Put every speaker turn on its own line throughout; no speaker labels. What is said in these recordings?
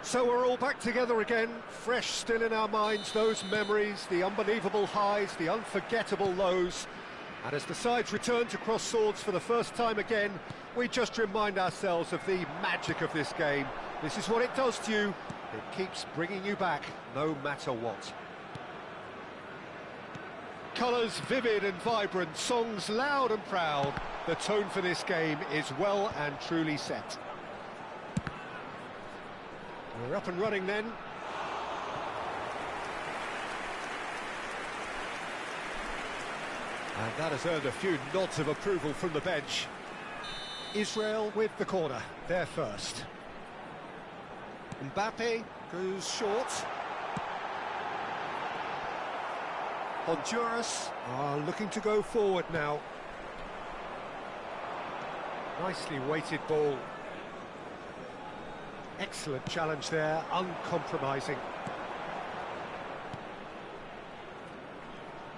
So we're all back together again, fresh still in our minds, those memories, the unbelievable highs, the unforgettable lows. And as the sides return to cross swords for the first time again, we just remind ourselves of the magic of this game. This is what it does to you. It keeps bringing you back, no matter what. Colours vivid and vibrant, songs loud and proud. The tone for this game is well and truly set. We're up and running then. And that has earned a few nods of approval from the bench. Israel with the corner, they're first. Mbappe goes short. Honduras are looking to go forward now. Nicely weighted ball. Excellent challenge there, uncompromising.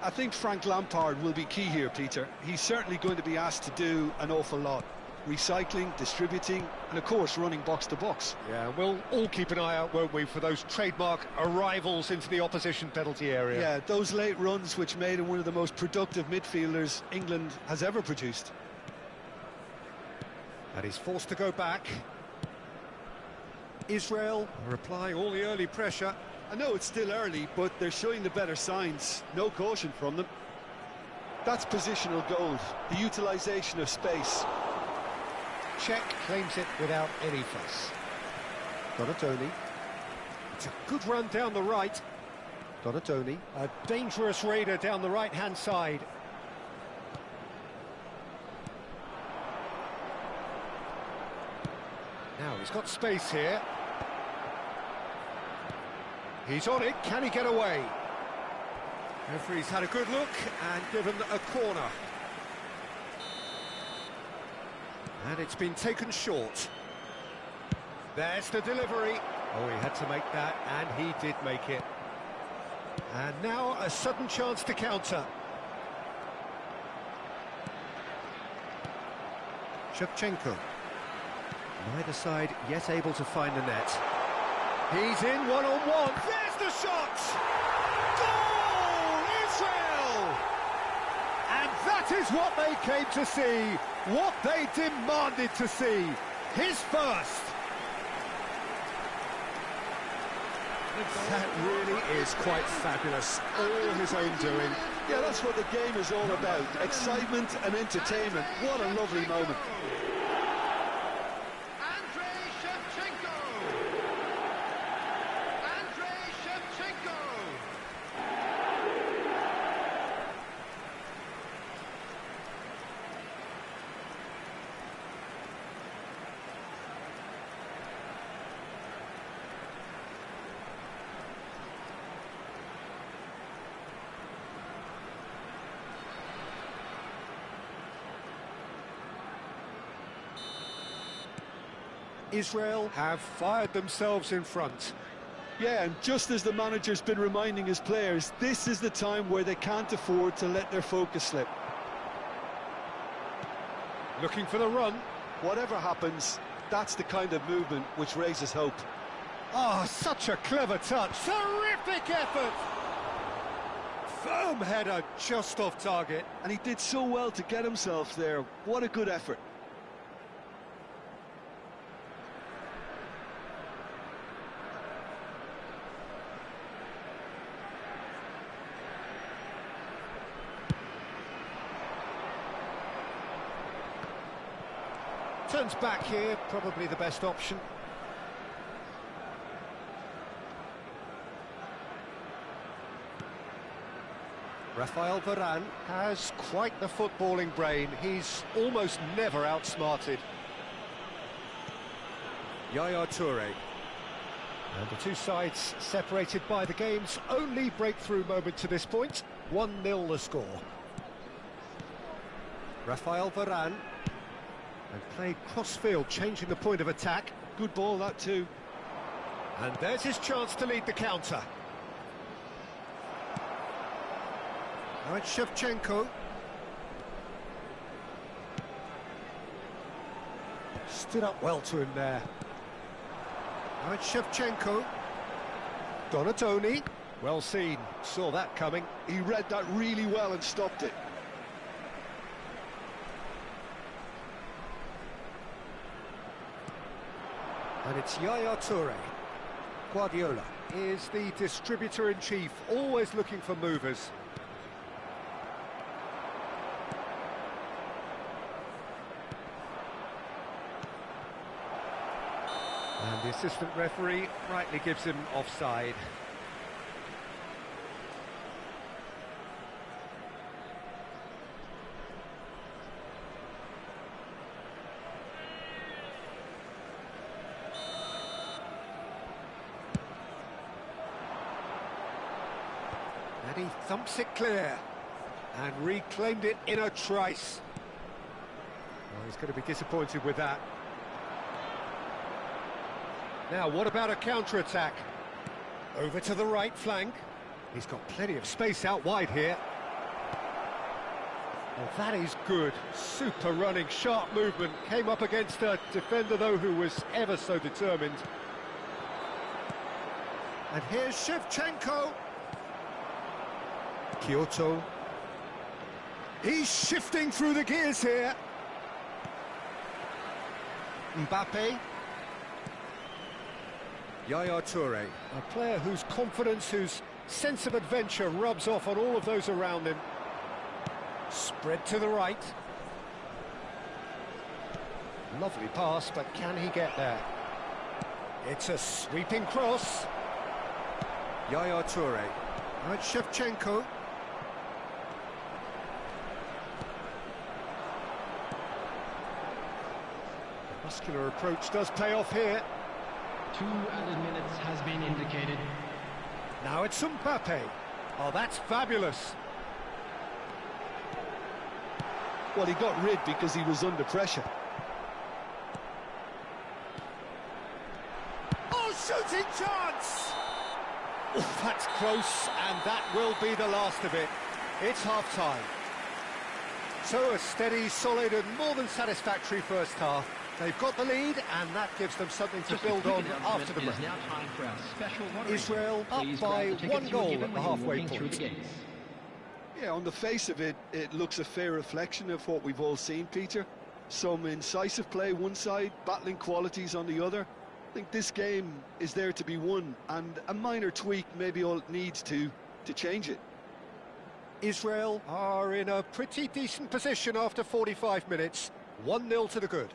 I think Frank Lampard will be key here, Peter. He's certainly going to be asked to do an awful lot. Recycling, distributing, and of course running box to box.
Yeah, we'll all keep an eye out, won't we, for those trademark arrivals into the opposition penalty area.
Yeah, those late runs which made him one of the most productive midfielders England has ever produced.
And he's forced to go back. Israel are applying all the early pressure.
I know it's still early, but they're showing the better signs. No caution from them. That's positional gold, the utilisation of space.
Czech claims it without any fuss. Donatoni. It's a good run down the right. Donatoni. A dangerous raider down the right-hand side. Now he's got space here. He's on it, can he get away? Referee's had a good look and given a corner. And it's been taken short. There's the delivery. Oh, he had to make that, and he did make it. And now a sudden chance to counter. Shevchenko. Neither side yet able to find the net. He's in one-on-one. There's the shot! Goal! Israel! And that is what they came to see, what they demanded to see. His first. That really is quite fabulous. All his own doing.
Yeah, that's what the game is all about. Excitement and entertainment. What a lovely moment.
Israel have fired themselves in front.
Yeah, and just as the manager's been reminding his players, this is the time where they can't afford to let their focus slip.
Looking for the run.
Whatever happens, that's the kind of movement which raises hope.
Oh, such a clever touch. Terrific effort. Firm header just off target.
And he did so well to get himself there. What a good effort.
Turns back here, probably the best option. Rafael Varane has quite the footballing brain. He's almost never outsmarted. Yaya Toure. And the two sides separated by the game's only breakthrough moment to this point. 1-0 the score. Rafael Varane. And played cross-field, changing the point of attack.
Good ball, that too.
And there's his chance to lead the counter. Now it's Shevchenko. Stood up well to him there. Now it's Shevchenko. Donatoni. Well seen, saw that coming.
He read that really well and stopped it.
And it's Yaya Toure. Guardiola is the distributor-in-chief, always looking for movers. And the assistant referee rightly gives him offside. And he thumps it clear and reclaimed it in a trice. Well, he's going to be disappointed with that. Now, what about a counter-attack? Over to the right flank. He's got plenty of space out wide here. Well, that is good. Super running, sharp movement. Came up against a defender, though, who was ever so determined. And here's Shevchenko. Kyoto. He's shifting through the gears here. Mbappe. Yaya Toure, a player whose confidence, whose sense of adventure rubs off on all of those around him. Spread to the right. Lovely pass, but can he get there? It's a sweeping cross. Yaya Toure. Now it's Shevchenko. The muscular approach does pay off here.
2 added minutes has been indicated.
Now it's Mbappe. Oh, that's fabulous.
Well, he got rid because he was under pressure.
Oh, shooting chance! Oof, that's close, and that will be the last of it. It's half-time. So a steady, solid and more than satisfactory first half. They've got the lead, and that gives them something to build on after the break. Israel up by 1 goal at the halfway point.
Yeah, on the face of it, it looks a fair reflection of what we've all seen, Peter. Some incisive play one side, battling qualities on the other. I think this game is there to be won, and a minor tweak maybe all it needs to change it.
Israel are in a pretty decent position after 45 minutes. 1-0 to the good.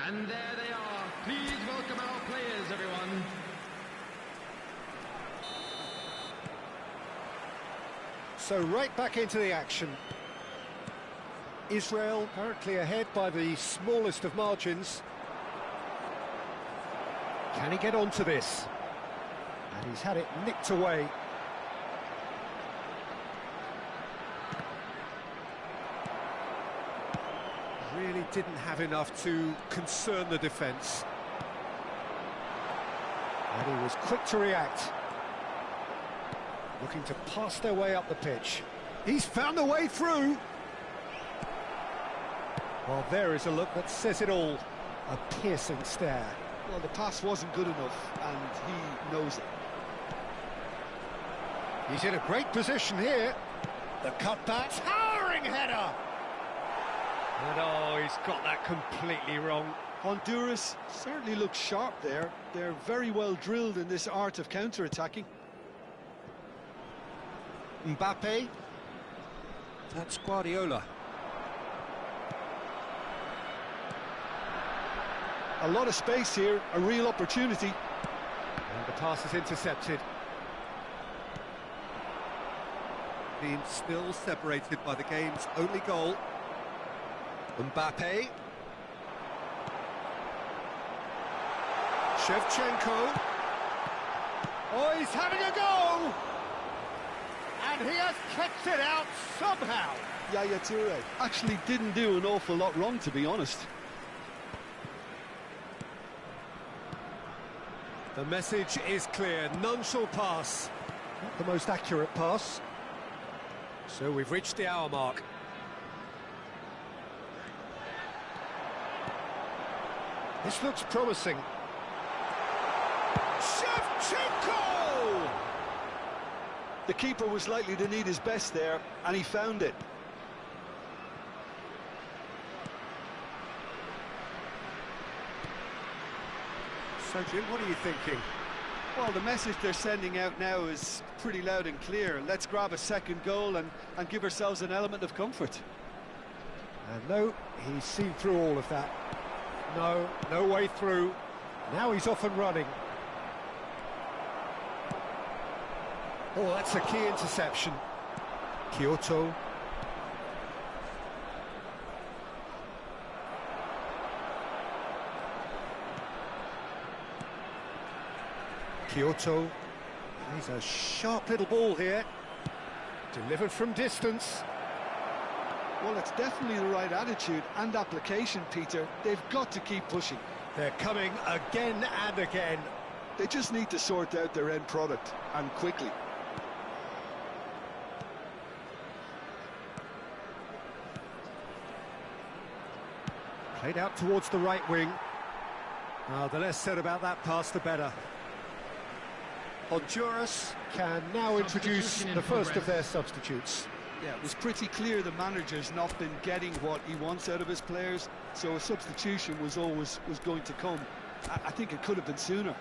And there they are. Please welcome our players, everyone.
So right back into the action. Israel currently ahead by the smallest of margins. Can he get onto this? And he's had it nicked away. Really didn't have enough to concern the defence. And he was quick to react. Looking to pass their way up the pitch. He's found a way through. Well, there is a look that says it all. A piercing stare.
Well, the pass wasn't good enough, and he knows it.
He's in a great position here. The cutback. Towering header! And oh, he's got that completely wrong.
Honduras certainly looks sharp there. They're very well drilled in this art of counter-attacking.
Mbappe. That's Guardiola.
A lot of space here, a real opportunity.
And the pass is intercepted. Being still separated by the game's only goal. Mbappe. Shevchenko. Oh, he's having a go! And he has kept it out somehow.
Yaya Toure actually didn't do an awful lot wrong, to be honest.
The message is clear, none shall pass. Not the most accurate pass. So we've reached the hour mark. This looks promising. Shevchenko!
The keeper was likely to need his best there, and he found it.
So, Jim, what are you thinking?
Well, the message they're sending out now is pretty loud and clear. Let's grab a second goal and give ourselves an element of comfort.
And no, he's seen through all of that. No, no way through. Now he's off and running. Oh, that's a key interception. Kyoto. Kyoto. He's a sharp little ball here. Delivered from distance.
Well, it's definitely the right attitude and application, Peter. They've got to keep pushing.
They're coming again and again.
They just need to sort out their end product, and quickly.
Played out towards the right wing. The less said about that pass, the better. Honduras can now introduce the first of their substitutes.
Yeah, it was pretty clear the manager's not been getting what he wants out of his players, so a substitution was going to come. I think it could have been sooner.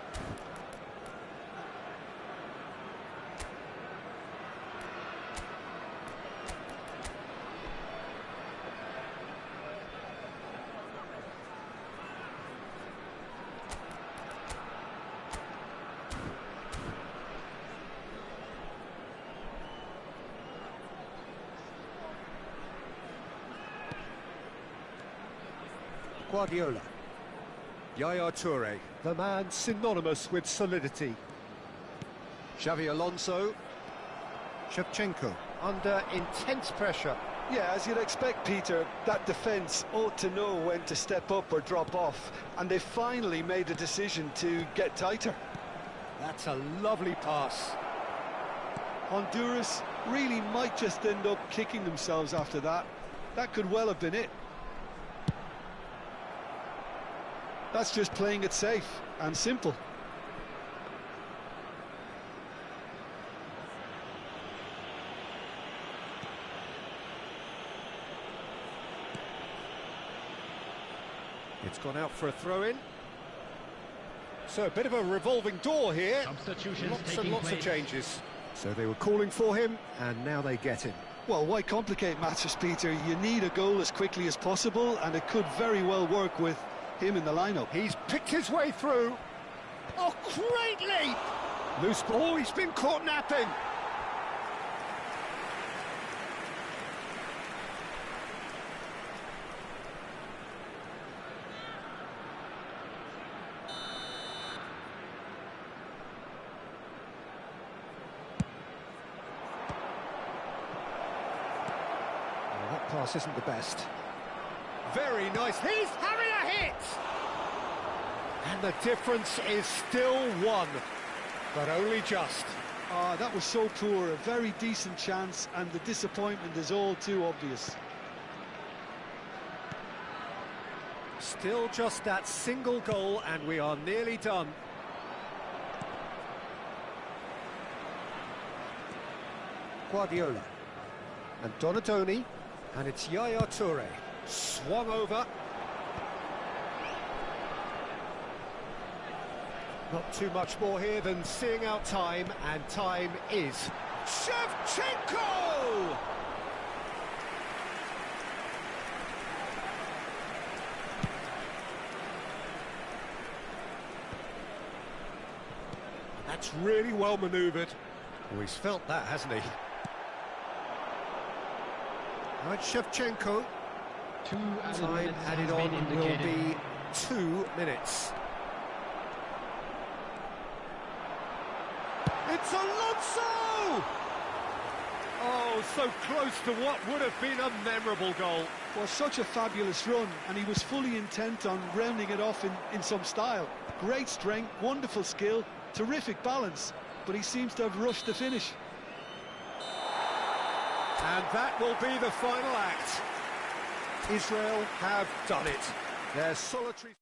Guardiola. Yaya Toure, the man synonymous with solidity. Xavi Alonso. Shevchenko, under intense pressure.
Yeah, as you'd expect, Peter, that defence ought to know when to step up or drop off, and they finally made a decision to get tighter.
That's a lovely pass.
Honduras really might just end up kicking themselves after that. That could well have been it. That's just playing it safe and simple.
It's gone out for a throw-in. So a bit of a revolving door here.
Substitutions
Lots and
taking
lots of
place.
changes. So they were calling for him, and now they get him.
Well, why complicate matters, Peter? You need a goal as quickly as possible, and it could very well work with him in the lineup.
He's picked his way through. Oh, great leap! Loose ball, he's been caught napping. Well, that pass isn't the best. Very nice. He's having a hit! And the difference is still one, but only just.
That was so poor, a very decent chance, and the disappointment is all too obvious.
Still just that single goal, and we are nearly done. Guardiola. And Donadoni. And it's Yaya Toure. Swung over. Not too much more here than seeing out time, and time is Shevchenko! That's really well manoeuvred. Oh, he's felt that, hasn't he? Now it's Shevchenko. Time added on will be 2 minutes. It's Alonso! Oh, so close to what would have been a memorable goal.
Well, such a fabulous run, and he was fully intent on rounding it off in some style. Great strength, wonderful skill, terrific balance, but he seems to have rushed the finish.
And that will be the final act. Israel have done it. Their solitary...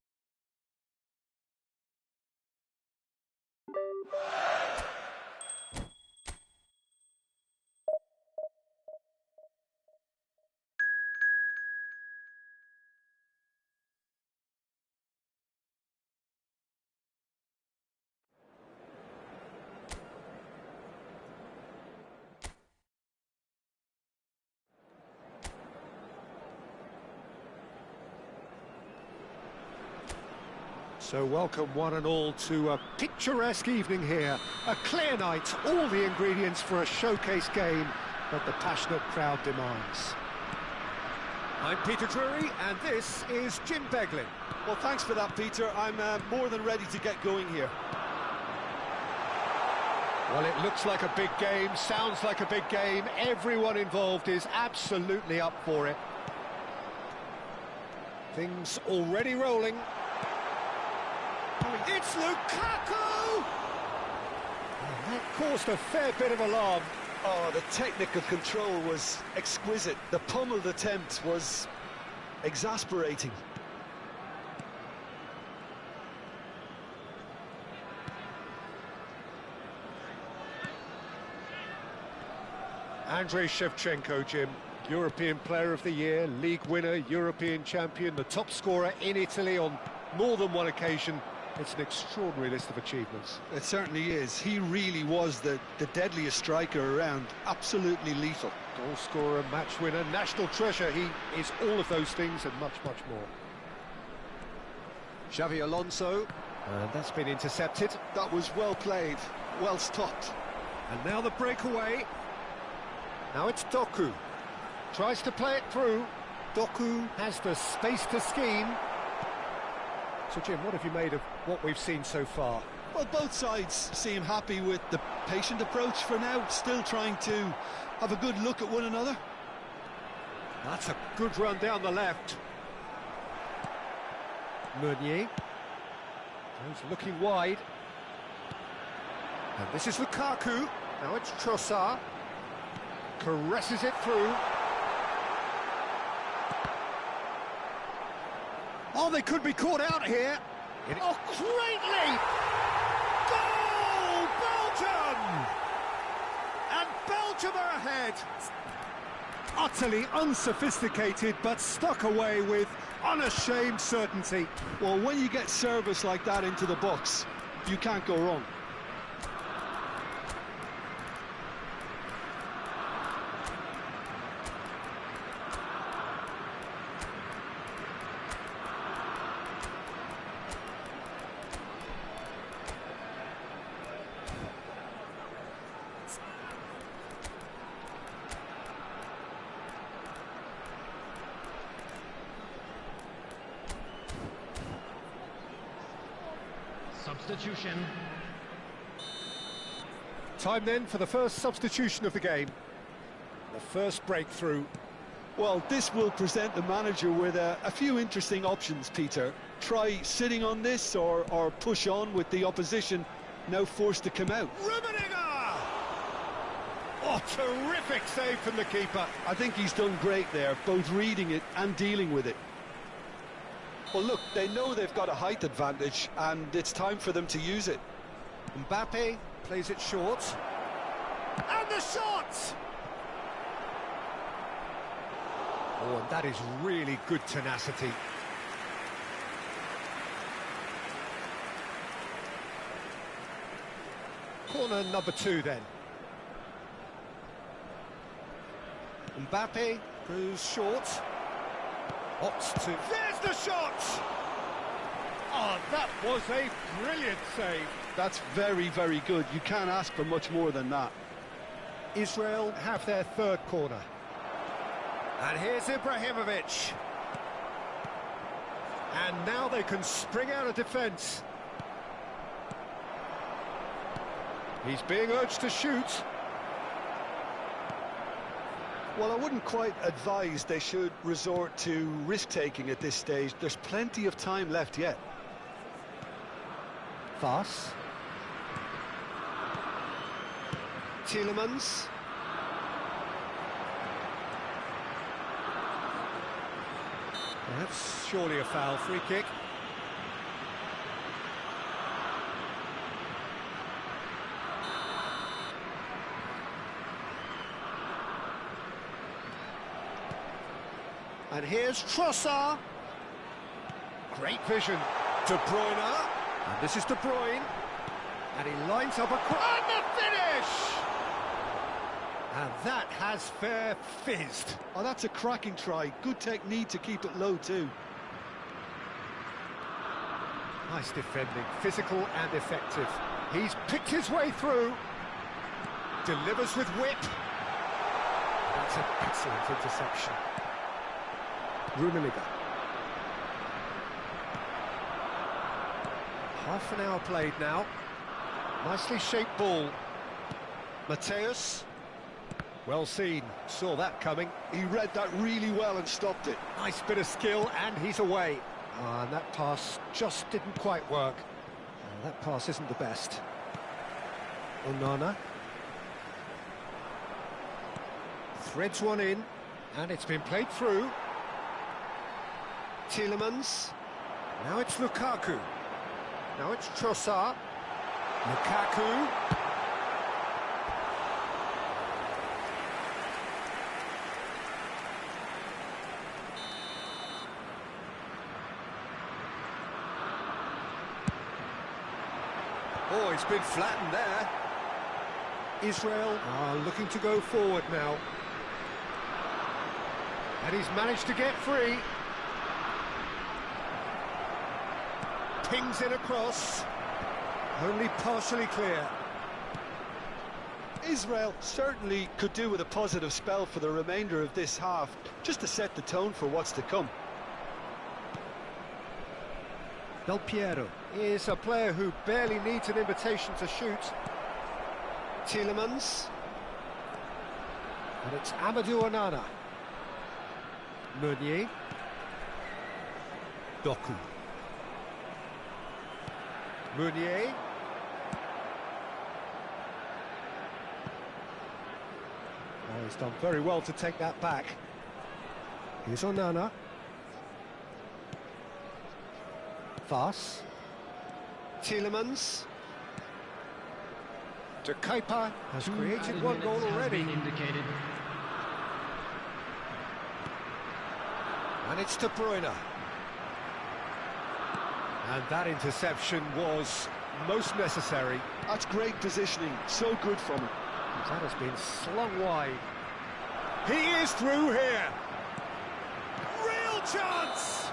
So welcome one and all to a picturesque evening here. A clear night, all the ingredients for a showcase game that the passionate crowd demands. I'm Peter Drury, and this is Jim Beglin.
Well, thanks for that, Peter. I'm more than ready to get going here.
Well, it looks like a big game, sounds like a big game. Everyone involved is absolutely up for it. Things already rolling. It's Lukaku! That caused a fair bit of alarm.
Oh, the technical control was exquisite. The pummeled attempt was exasperating.
Andrei Shevchenko, Jim. European Player of the Year, League winner, European champion, the top scorer in Italy on more than one occasion. It's an extraordinary list of achievements.
It certainly is. He really was the deadliest striker around. Absolutely lethal.
Goal scorer, match winner, national treasure. He is all of those things and much, much more. Xavi Alonso, and that's been intercepted.
That was well played, well stopped.
And now the breakaway. Now it's Doku. Tries to play it through. Doku has the space to scheme. So, Jim, what have you made of what we've seen so far?
Well, both sides seem happy with the patient approach for now, still trying to have a good look at one another.
That's a good run down the left. Meunier. He's looking wide. And this is Lukaku. Now it's Trossard. Caresses it through. Oh, they could be caught out here. Oh, greatly! Goal! Belgium! And Belgium are ahead. Utterly unsophisticated, but stuck away with unashamed certainty.
Well, when you get service like that into the box, you can't go wrong.
Substitution.
Time then for the first substitution of the game. The first breakthrough.
Well, this will present the manager with a few interesting options, Peter. Try sitting on this or push on with the opposition now forced to come out.
Rummenigge! Oh, terrific save from the keeper.
I think he's done great there, both reading it and dealing with it. Well, look, they know they've got a height advantage, and it's time for them to use it.
Mbappe plays it short. And the shot! Oh, and that is really good tenacity. Corner number 2 then. Mbappe goes short. Opts to... There's the shot! Oh, That was a brilliant save.
That's very, very good. You can't ask for much more than that.
Israel have their third corner. And here's Ibrahimovic. And now they can spring out of defence. He's being urged to shoot.
Well, I wouldn't quite advise they should resort to risk-taking at this stage. There's plenty of time left yet.
Voss. Tielemans. That's surely a foul. Free kick. And here's Trossard. Great vision. De Bruyne. And this is De Bruyne. And he lines up a... And the finish! And that has fair fizzed.
Oh, that's a cracking try. Good technique to keep it low, too.
Nice defending, physical and effective. He's picked his way through. Delivers with whip. That's an excellent interception. Rummenigge. Half an hour played now. Nicely shaped ball. Mateus. Well seen. Saw that coming.
He read that really well and stopped it.
Nice bit of skill, and he's away. And that pass just didn't quite work. That pass isn't the best. Onana. Threads one in, and it's been played through. Tielemans. Now it's Lukaku. Now it's Trossard. Lukaku. Oh, he's been flattened there. Israel are looking to go forward now. And he's managed to get free. Pings in across. Only partially clear.
Israel certainly could do with a positive spell for the remainder of this half, just to set the tone for what's to come.
Del Piero is a player who barely needs an invitation to shoot. Tielemans. And it's Amadou Onana. Meunier. Doku. Meunier. Oh, he's done very well to take that back. Here's Onana. Voss. Tielemans. De Kuyper has created one goal already. And it's De Bruyne. And that interception was most necessary.
That's great positioning, so good from him.
That has been slung wide. He is through here. Real chance!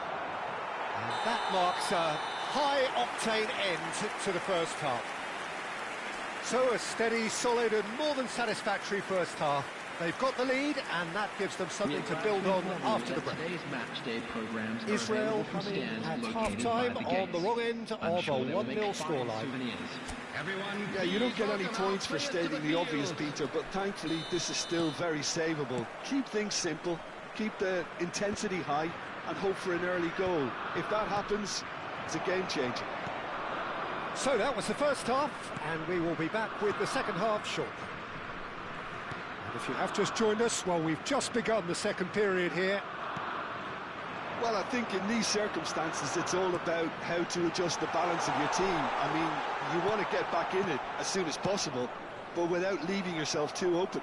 And that marks a high-octane end to the first half. So a steady, solid and more than satisfactory first half. They've got the lead, and that gives them something to build on after the break. Israel come in at half-time on the wrong end of a 1-0 scoreline.
Yeah, you don't get any points for stating the obvious, Peter, but thankfully this is still very savable. Keep things simple, keep the intensity high, and hope for an early goal. If that happens, it's a game-changer.
So that was the first half, and we will be back with the second half shortly. And if you have just joined us, well, we've just begun the second period here.
Well, I think in these circumstances, it's all about how to adjust the balance of your team. I mean, you want to get back in it as soon as possible, but without leaving yourself too open.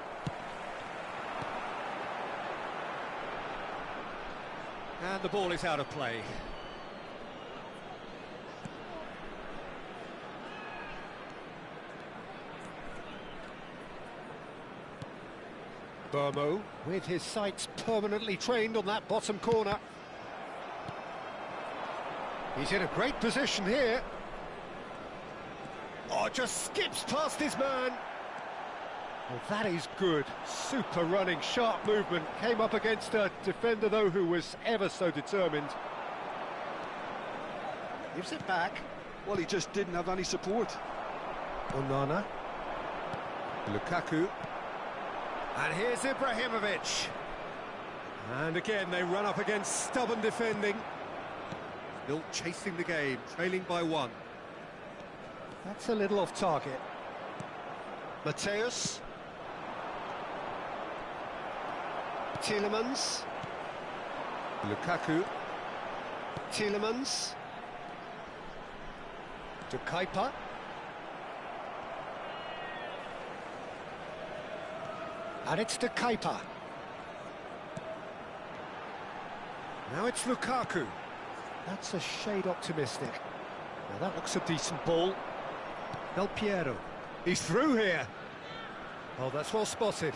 And the ball is out of play. Burmo, with his sights permanently trained on that bottom corner. He's in a great position here. Oh, just skips past his man. Well, that is good. Super running, sharp movement. Came up against a defender, though, who was ever so determined. Gives it back.
Well, he just didn't have any support.
Onana. Lukaku. And here's Ibrahimovic. And again, they run up against stubborn defending. Still chasing the game, trailing by 1. That's a little off target. Mateus. Tielemans. Lukaku. Tielemans. De Kuyper. And it's De Kuyper. Now it's Lukaku. That's a shade optimistic. Now that looks a decent ball. Del Piero. He's through here. Oh, that's well spotted.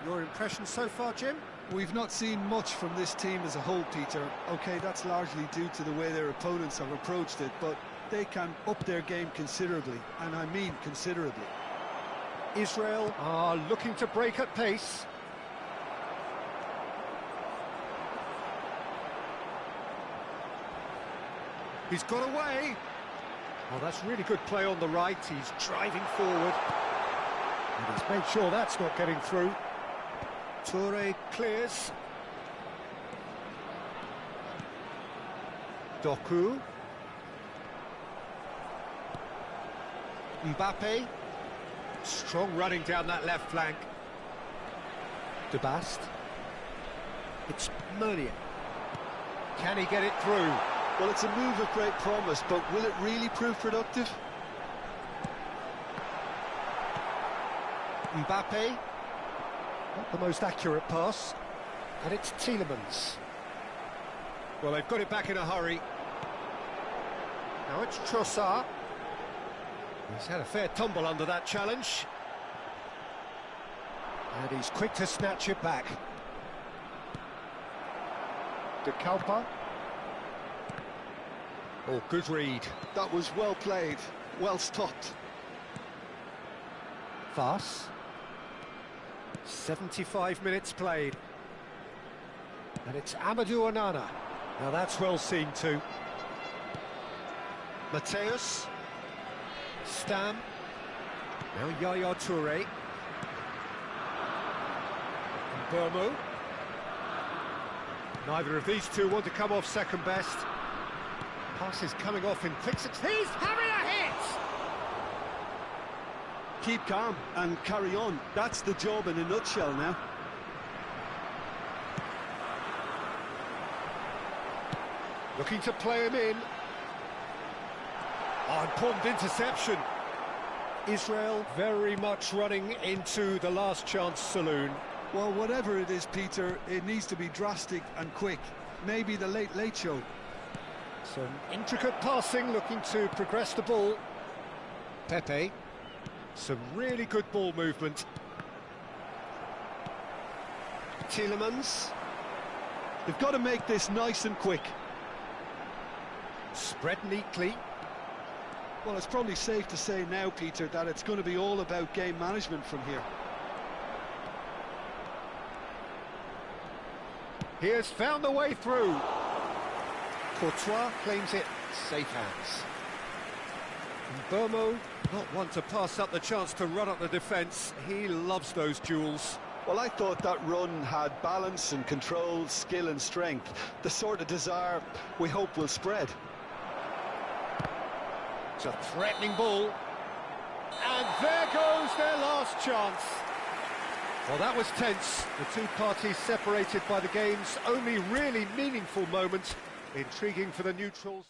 Your impression so far, Jim?
We've not seen much from this team as a whole, Peter. OK, that's largely due to the way their opponents have approached it, but they can up their game considerably, and I mean considerably.
Israel are looking to break at pace. He's got away. Oh, that's really good play on the right. He's driving forward. And he's made sure that's not getting through. Toure clears. Doku. Mbappe. Strong running down that left flank. De Bast. It's Meunier. Can he get it through?
Well, it's a move of great promise, but will it really prove productive?
Mbappe. Not the most accurate pass. And it's Tielemans. Well, they've got it back in a hurry. Now it's Trossard. He's had a fair tumble under that challenge. And he's quick to snatch it back. De Kuyper. Oh, good read.
That was well played, well stopped.
Fast. 75 minutes played. And it's Amadou Onana. Now that's well seen too. Mateus. Stam. Now Yaya Toure. Burmo. Neither of these two want to come off second best. Pass is coming off in quick succession. He's having a hit!
Keep calm and carry on. That's the job in a nutshell now.
Looking to play him in. Oh, important interception. Israel very much running into the last chance saloon.
Well, whatever it is, Peter, it needs to be drastic and quick. Maybe the late show.
Some intricate passing, looking to progress the ball. Pepe. Some really good ball movement. Tielemans.
They've got to make this nice and quick.
Spread neatly.
Well, it's probably safe to say now, Peter, that it's going to be all about game management from here.
He has found the way through. Courtois claims it, safe hands. Burmo, not one to pass up the chance to run up the defence. He loves those duels.
Well, I thought that run had balance and control, skill and strength. The sort of desire we hope will spread.
It's a threatening ball. And there goes their last chance. Well, that was tense. The two parties separated by the game's only really meaningful moment. Intriguing for the neutrals.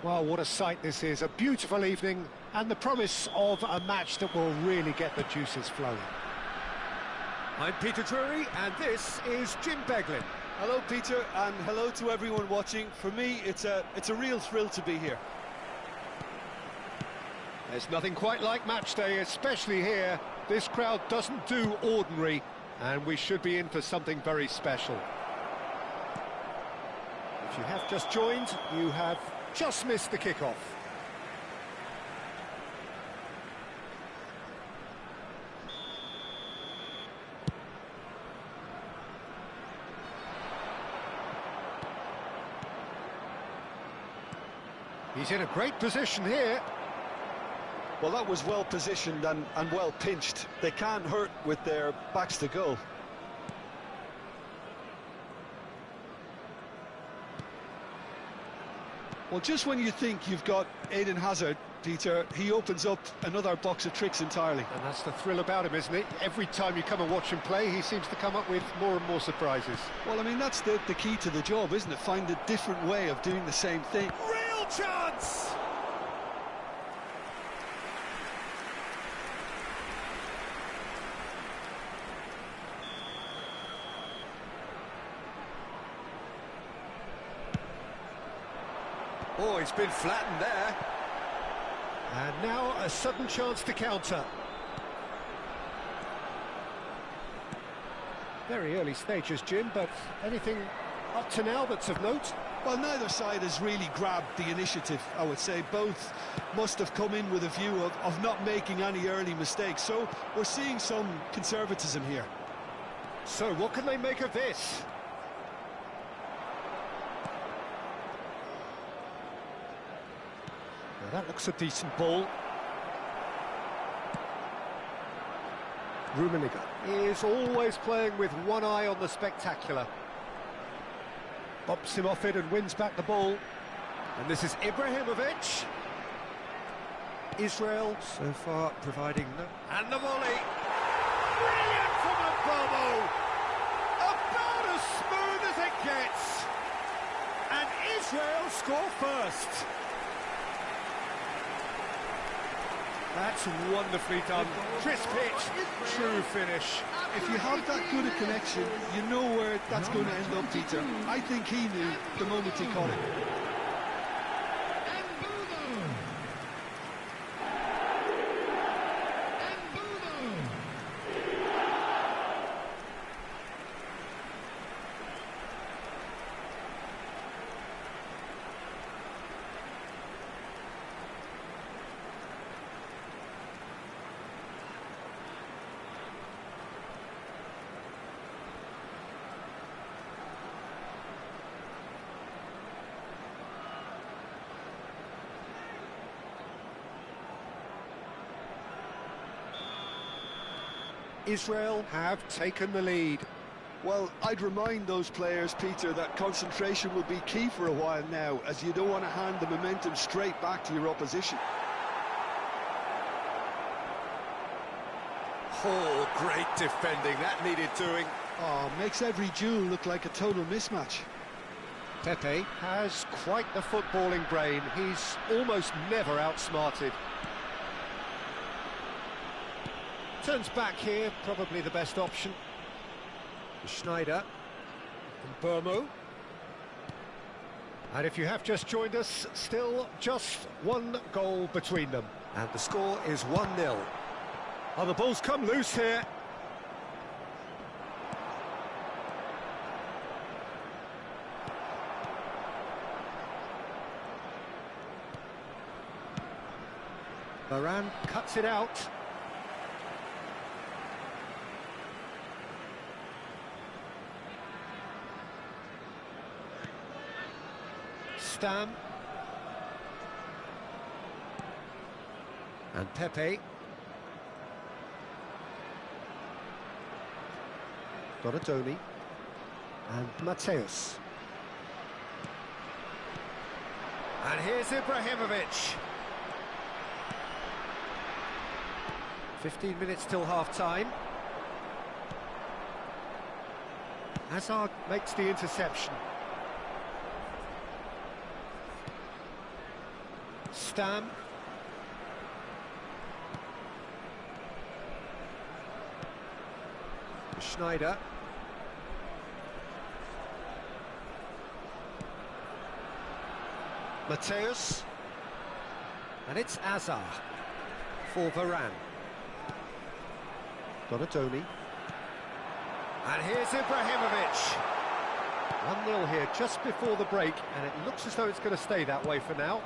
Well, what a sight this is, a beautiful evening, and the promise of a match that will really get the juices flowing. I'm Peter Drury, and this is Jim Beglin.
Hello, Peter, and hello to everyone watching. For me, it's a real thrill to be here.
There's nothing quite like match day, especially here. This crowd doesn't do ordinary, and we should be in for something very special. If you have just joined, you have just missed the kickoff. He's in a great position here.
Well, that was well positioned and well pinched. They can't hurt with their backs to goal. Well, just when you think you've got Eden Hazard, Peter, he opens up another box of tricks entirely.
And that's the thrill about him, isn't it? Every time you come and watch him play, he seems to come up with more and more surprises.
Well, I mean, that's the key to the job, isn't it? Find a different way of doing the same thing.
Real chance! Oh, he's been flattened there. And now a sudden chance to counter. Very early stages, Jim, but anything up to now that's of note?
Well, neither side has really grabbed the initiative, I would say. Both must have come in with a view of not making any early mistakes. So we're seeing some conservatism here.
So what can they make of this? That looks a decent ball. Rummenigge is always playing with one eye on the spectacular. Bumps him off it and wins back the ball. And this is Ibrahimovic. Israel so far providing no... And the volley! Brilliant from Mbomo! About as smooth as it gets! And Israel score first! That's wonderfully done. Crisp hit, true finish.
If you have that good a connection, you know where that's going to end up, Peter. I think he knew the moment he caught it.
Israel have taken the lead.
Well, I'd remind those players, Peter, that concentration will be key for a while now, as you don't want to hand the momentum straight back to your opposition.
Oh, great defending, that needed doing.
Oh, makes every duel look like a total mismatch.
Pepe has quite the footballing brain. He's almost never outsmarted. Turns back here, probably the best option. Schneider and Burmo. And if you have just joined us, still just one goal between them. And the score is 1-0. Oh, the ball's come loose here. Varane cuts it out. Stam. And Pepe. Donadoni. And Mateus. And here's Ibrahimovic. 15 minutes till half-time. Hazard makes the interception. Stam. Schneider. Mateus. And it's Azar for Varane. Donatoni. And here's Ibrahimovic. 1-0 here just before the break, and it looks as though it's going to stay that way for now.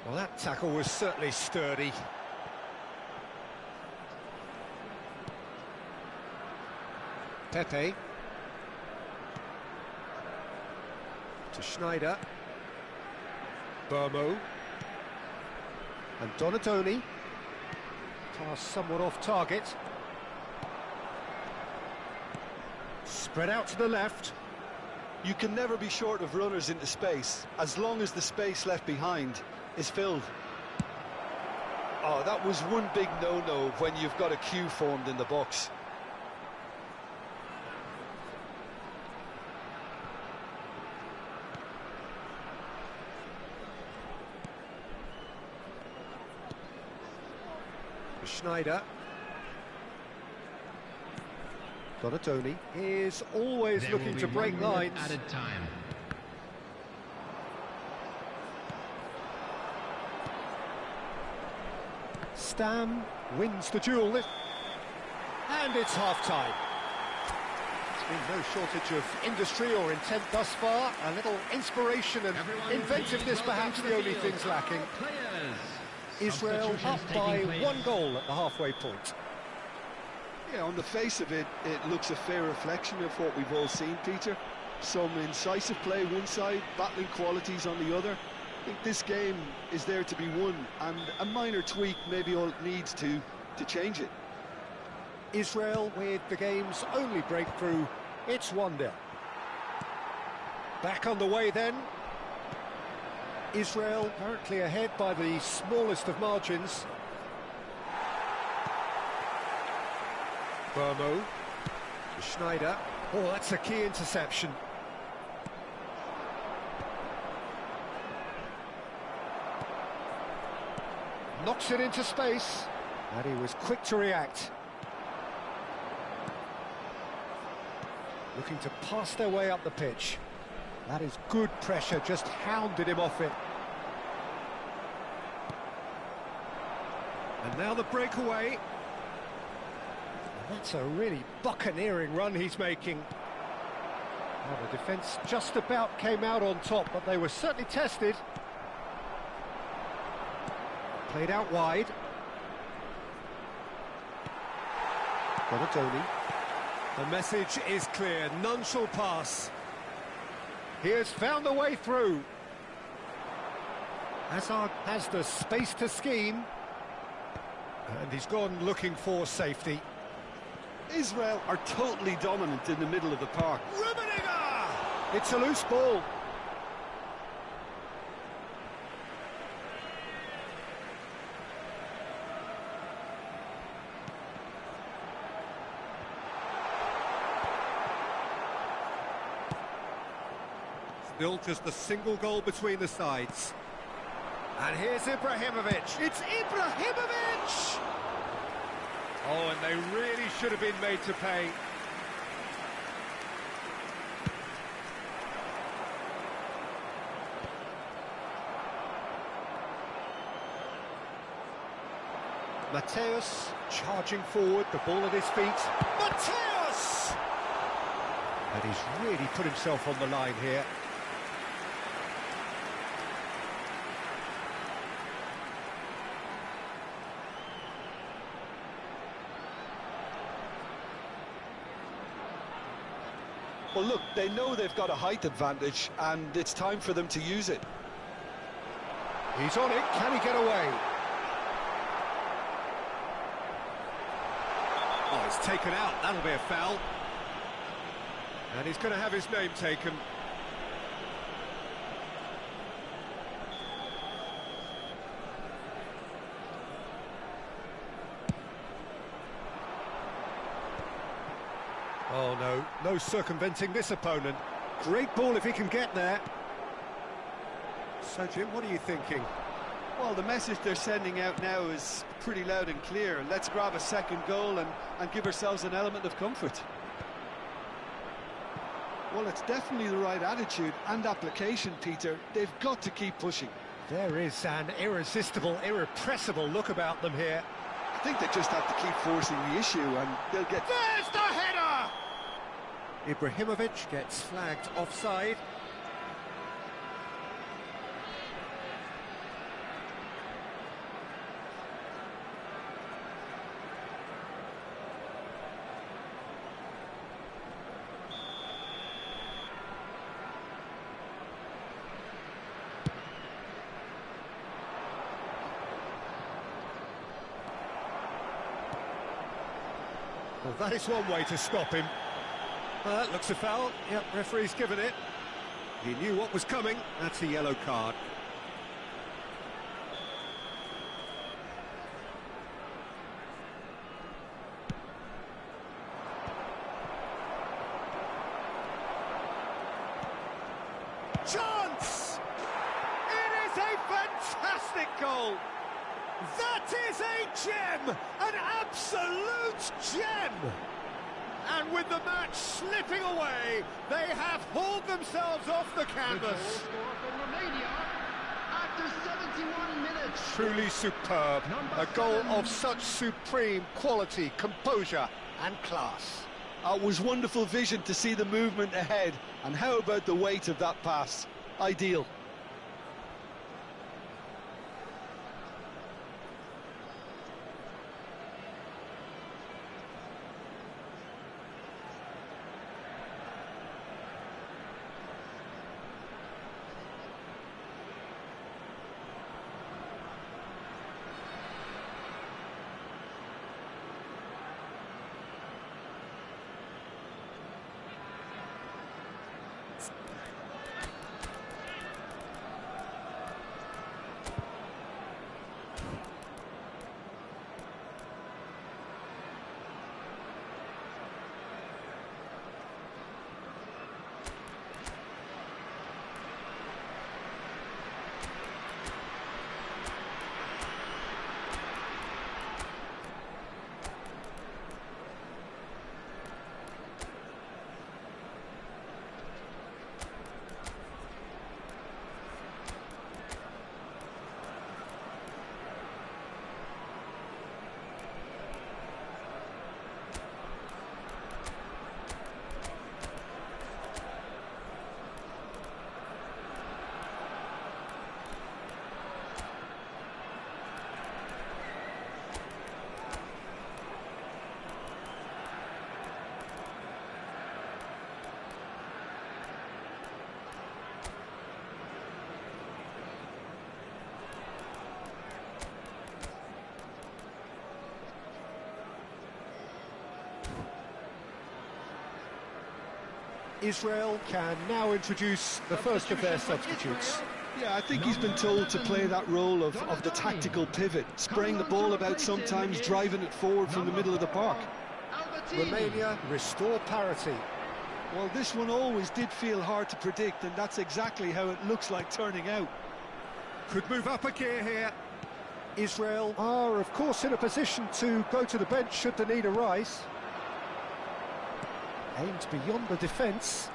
Well, that tackle was certainly sturdy. Pepe. To Schneider. Burmo. And Donatoni. Pass somewhat off target. Spread out to the left.
You can never be short of runners into space, as long as the space left behind is filled. Oh, that was one big no-no when you've got a queue formed in the box.
Schneider. Donatoni is always
There
looking
will
to
be
break
1 minute
lines.
added time.
Stam wins the duel. And it's half-time. There's been no shortage of industry or intent thus far. A little inspiration and
Everyone
inventiveness
please
perhaps
welcome
the
to
only
field
things lacking.
our players.
Israel up
Substitutions
by
taking place.
1 goal at the halfway point.
Yeah, on the face of it, it looks a fair reflection of what we've all seen, Peter. Some incisive play one side, battling qualities on the other. I think this game is there to be won, and a minor tweak maybe all it needs to change it.
Israel with the game's only breakthrough. It's 1-0. Back on the way then. Israel currently ahead by the smallest of margins. Burmo. Schneider. Oh, that's a key interception. Knocks it into space. And he was quick to react. Looking to pass their way up the pitch. That is good pressure, just hounded him off it. And now the breakaway. And that's a really buccaneering run he's making. Well, the defence just about came out on top, but they were certainly tested. Played out wide. Donatoni. The message is clear, none shall pass. He has found a way through. Hazard has the space to scheme. And he's gone looking for safety.
Israel are totally dominant in the middle of the park.
Rummenigge! It's a loose ball. Still just a single goal between the sides. And here's Ibrahimovic. It's Ibrahimovic! Oh, and they really should have been made to pay. Mateus charging forward, the ball at his feet. Mateus! And he's really put himself on the line here.
Well, look, they know they've got a height advantage, and it's time for them to use it.
He's on it, can he get away? Oh, it's taken out, that'll be a foul. And he's going to have his name taken. Oh no, no circumventing this opponent. Great ball if he can get there. So Jim, what are you thinking?
Well, the message they're sending out now is pretty loud and clear. Let's grab a second goal and give ourselves an element of comfort. Well, it's definitely the right attitude and application, Peter. They've got to keep pushing.
There is an irresistible, irrepressible look about them here.
I think they just have to keep forcing the issue and they'll get...
There's the header! Ibrahimovic gets flagged offside. Well, that is one way to stop him. That looks a foul. Yep, referee's given it. He knew what was coming. That's a yellow card. Chance! It is a fantastic goal! That is a gem! An absolute gem! And with the match slipping away, they have hauled themselves off the canvas.
After 71 minutes.
Truly superb. A goal of such supreme quality, composure and class.
It was wonderful vision to see the movement ahead. And how about the weight of that pass? Ideal.
Israel can now introduce the first of their substitutes.
Yeah, I think he's been told to play that role of the tactical pivot, spraying the ball about sometimes, driving it forward from the middle of the park.
Romania restore parity.
Well, this one always did feel hard to predict, and that's exactly how it looks like turning out.
Could move up a gear here. Israel are, of course, in a position to go to the bench should the need arise. Aimed beyond the defence.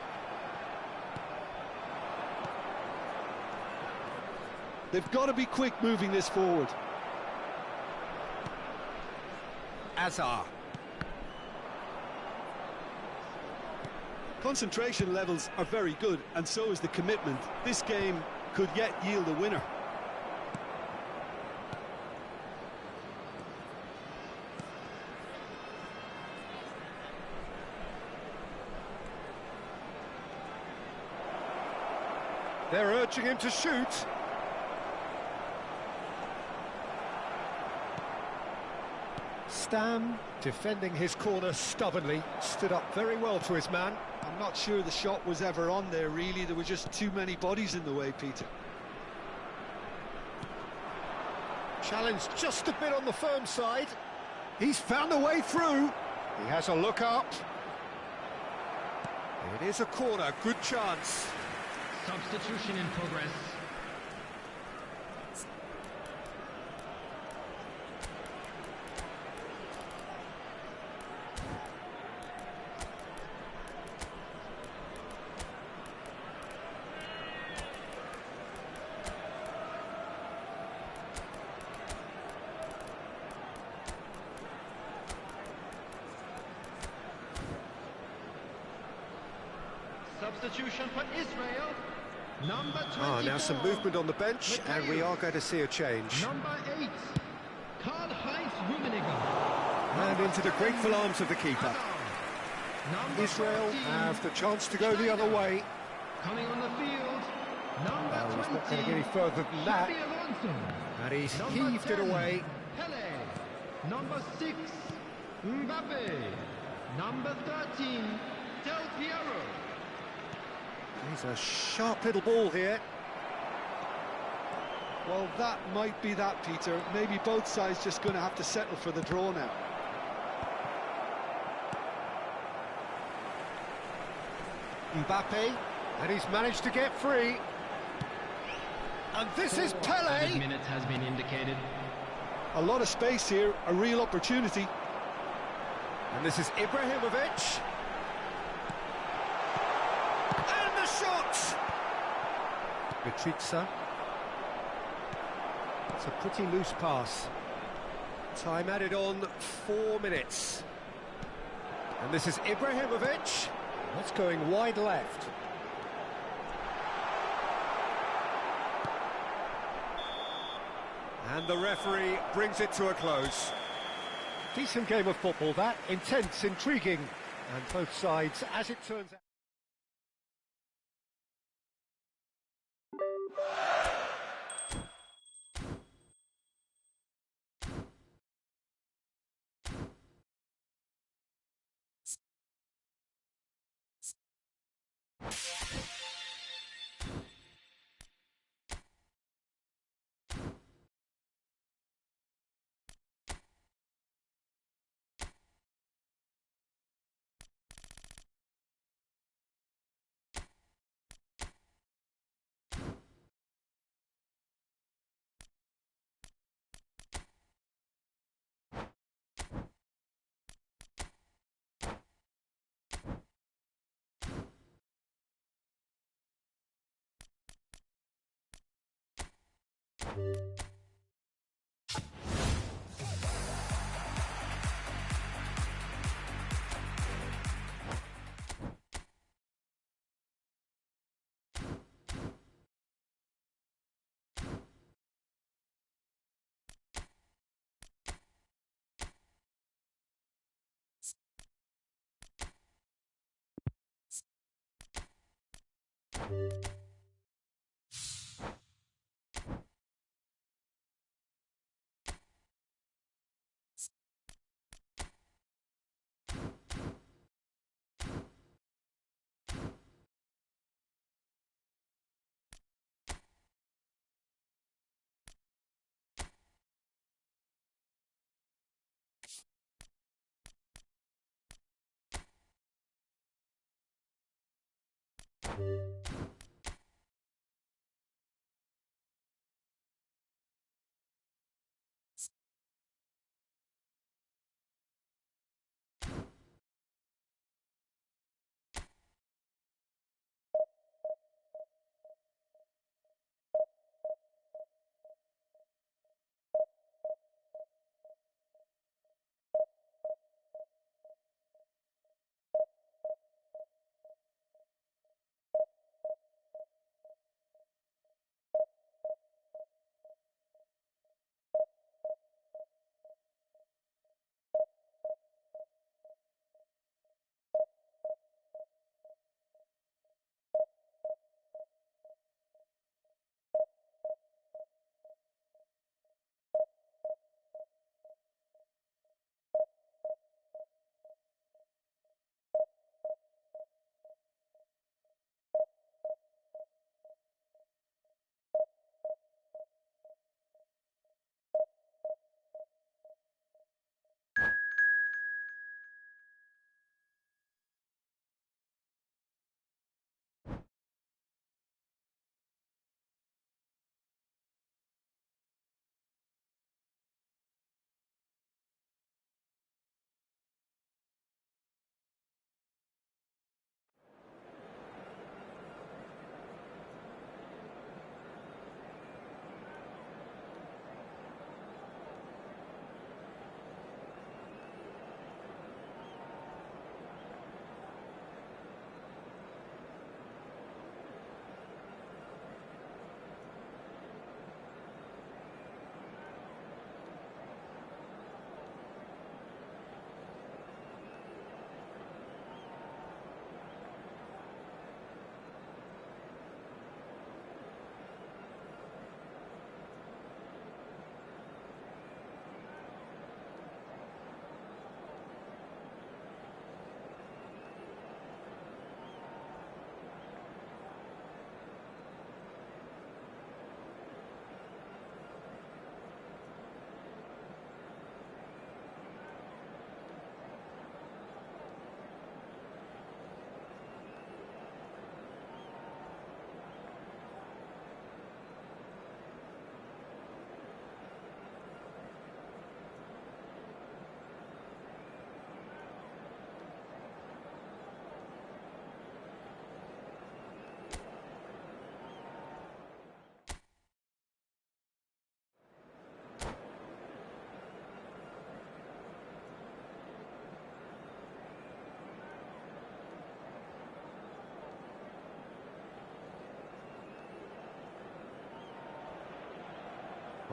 They've got to be quick moving this forward.
Azar.
Concentration levels are very good, and so is the commitment. This game could yet yield a winner.
They're urging him to shoot. Stam, defending his corner stubbornly, stood up very well to his man.
I'm not sure the shot was ever on there, really. There were just too many bodies in the way, Peter.
Challenged just a bit on the firm side. He's found a way through. He has a look up. It is a corner, good chance.
Substitution in progress. Substitution for Israel. Number 24.
Now some movement on the bench, and we are going to see a change.
Number 8, Karl-Heinz Rummenigge.
And into the grateful arms of the keeper.
Number
Israel
14,
have the chance to go the other way.
coming on the field. Number
Well, he's
20,
not going to get any further than that.
Xabi Alonso.
And he's
Number
heaved it
10,
away.
Pele. Number 6, Mbappe. Number 13, Del Piero.
He's a sharp little ball here.
Well, that might be that, Peter. Maybe both sides just going to have to settle for the draw now.
Mbappe, and he's managed to get free. And this is Pele.
Minutes has been indicated.
A lot of space here, a real opportunity.
And this is Ibrahimovic. And the shot! Mitrica. It's a pretty loose pass. Time added on 4 minutes. And this is Ibrahimovic. That's going wide left. And the referee brings it to a close. Decent game of football, that. Intense, intriguing. And both sides, as it turns out...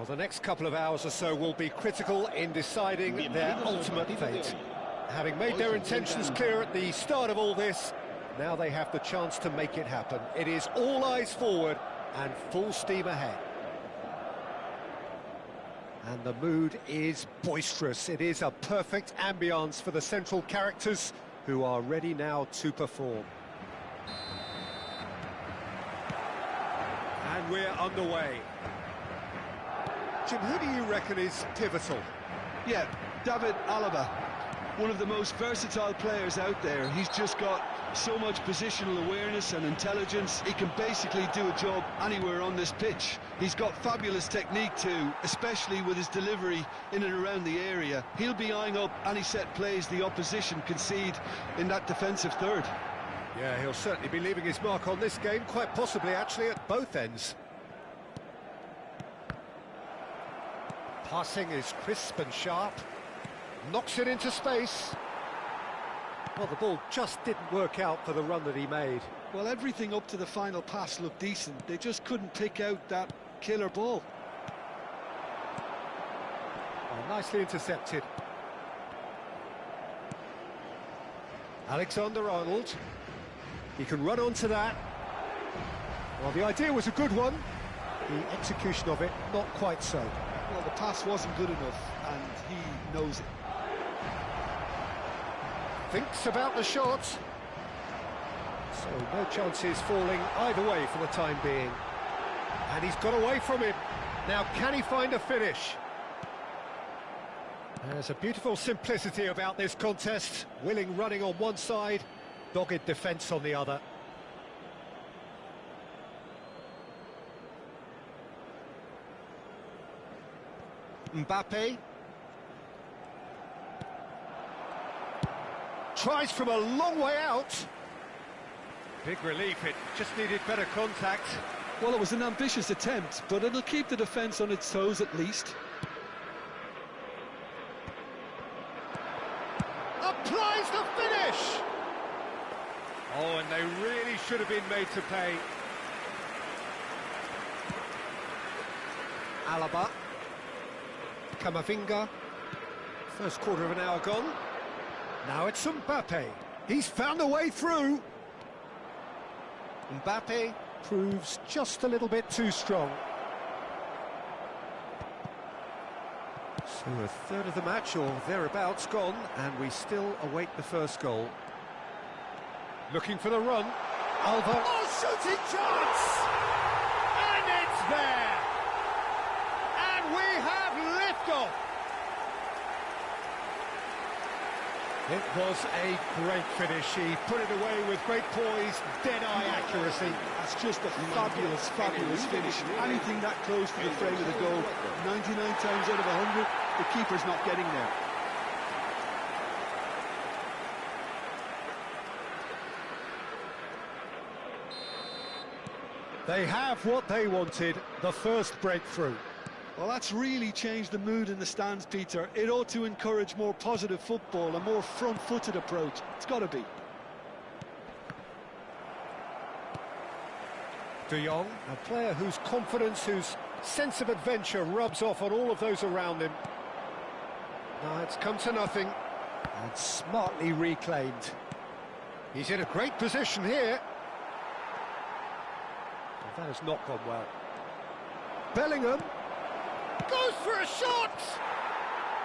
Well, the next couple of hours or so will be critical in deciding their ultimate fate. Having made their intentions clear at the start of all this, now they have the chance to make it happen. It is all eyes forward and full steam ahead. And the mood is boisterous. It is a perfect ambience for the central characters who are ready now to perform. And we're underway. Jim, who do you reckon is pivotal?
Yeah, David Alaba, one of the most versatile players out there. He's just got so much positional awareness and intelligence. He can basically do a job anywhere on this pitch. He's got fabulous technique too, especially with his delivery in and around the area. He'll be eyeing up any set plays the opposition concede in that defensive third.
Yeah, he'll certainly be leaving his mark on this game, quite possibly actually at both ends. Passing is crisp and sharp. Knocks it into space. Well, the ball just didn't work out for the run that he made.
Well, everything up to the final pass looked decent. They just couldn't pick out that killer ball.
Well, nicely intercepted. Alexander-Arnold. He can run onto that. Well, the idea was a good one. The execution of it, not quite so.
Well, the pass wasn't good enough, and he knows it.
Thinks about the shot. So no chances falling either way for the time being. And he's got away from him. Now, can he find a finish? There's a beautiful simplicity about this contest. Willing running on one side, dogged defence on the other. Mbappe. Tries from a long way out. Big relief, it just needed better contact.
Well, it was an ambitious attempt, but it'll keep the defence on its toes at least.
Applies the finish! Oh, and they really should have been made to pay. Alaba. Camavinga. First quarter of an hour gone. Now it's Mbappe. He's found a way through. Mbappe proves just a little bit too strong. So a third of the match or thereabouts gone, and we still await the first goal. Looking for the run. Alva. Oh, shooting chance! And it's there! And we have liftoff! It was a great finish. He put it away with great poise, dead-eye accuracy.
That's just a fabulous, fabulous finish. Anything that close to the frame of the goal, 99 times out of 100, the keeper's not getting there.
They have what they wanted, the first breakthrough.
Well, that's really changed the mood in the stands, Peter. It ought to encourage more positive football, a more front-footed approach. It's got to be.
De Jong, a player whose confidence, whose sense of adventure rubs off on all of those around him. Now it's come to nothing, and smartly reclaimed. He's in a great position here. Well, that has not gone well. Bellingham goes for a shot!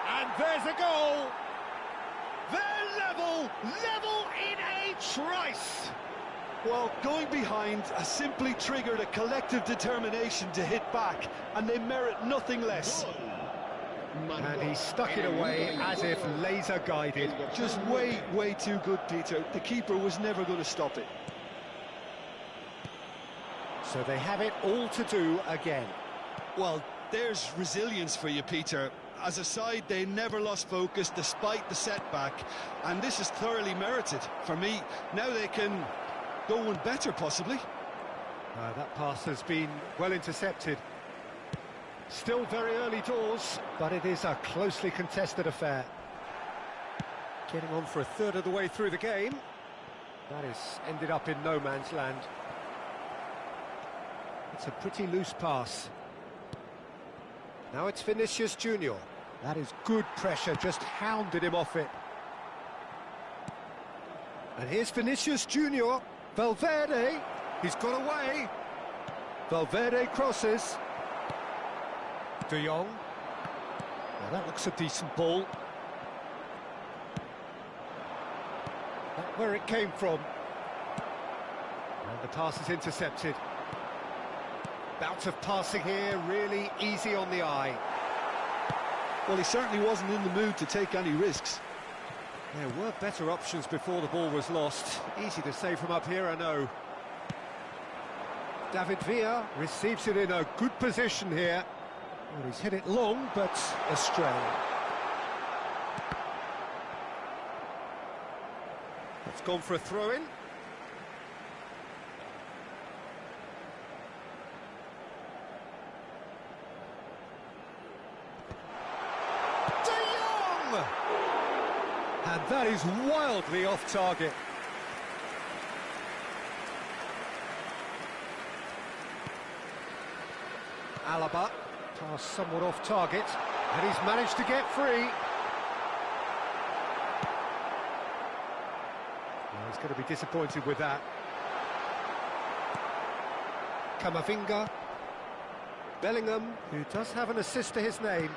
And there's a goal! They're level in a trice!
Well, going behind has simply triggered a collective determination to hit back, and they merit nothing less.
And he stuck it away as if laser-guided.
Just way too good, Peter. The keeper was never going to stop it.
So they have it all to do again.
Well, there's resilience for you, Peter. As a side, they never lost focus despite the setback, and this is thoroughly merited. For me, now they can go one better, possibly.
That pass has been well intercepted. Still very early doors, but it is a closely contested affair. Getting on for a third of the way through the game. That has ended up in no man's land. It's a pretty loose pass. Now it's Vinicius Junior. That is good pressure, just hounded him off it. And here's Vinicius Junior. Valverde, he's got away. Valverde crosses. De Jong. Now that looks a decent ball. That's where it came from. And the pass is intercepted. Bout of passing here, really easy on the eye.
Well, he certainly wasn't in the mood to take any risks.
There were better options before the ball was lost. Easy to say from up here, I know. David Villa receives it in a good position here. Well, he's hit it long, but astray. It's gone for a throw-in. And that is wildly off target. Alaba, pass somewhat off target, and he's managed to get free. Well, he's going to be disappointed with that. Camavinga. Bellingham, who does have an assist to his name.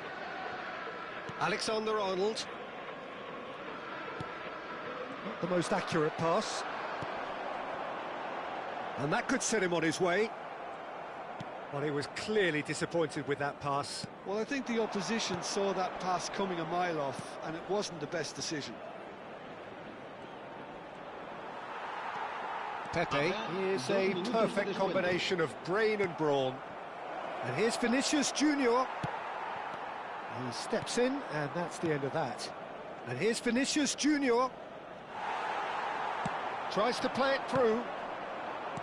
Alexander-Arnold. Not the most accurate pass. And that could set him on his way. Well, he was clearly disappointed with that pass.
Well, I think the opposition saw that pass coming a mile off, and it wasn't the best decision.
Pepe is a perfect combination of brain and brawn. And here's Vinicius Junior. He steps in, and that's the end of that. And here's Vinicius Junior. Tries to play it through.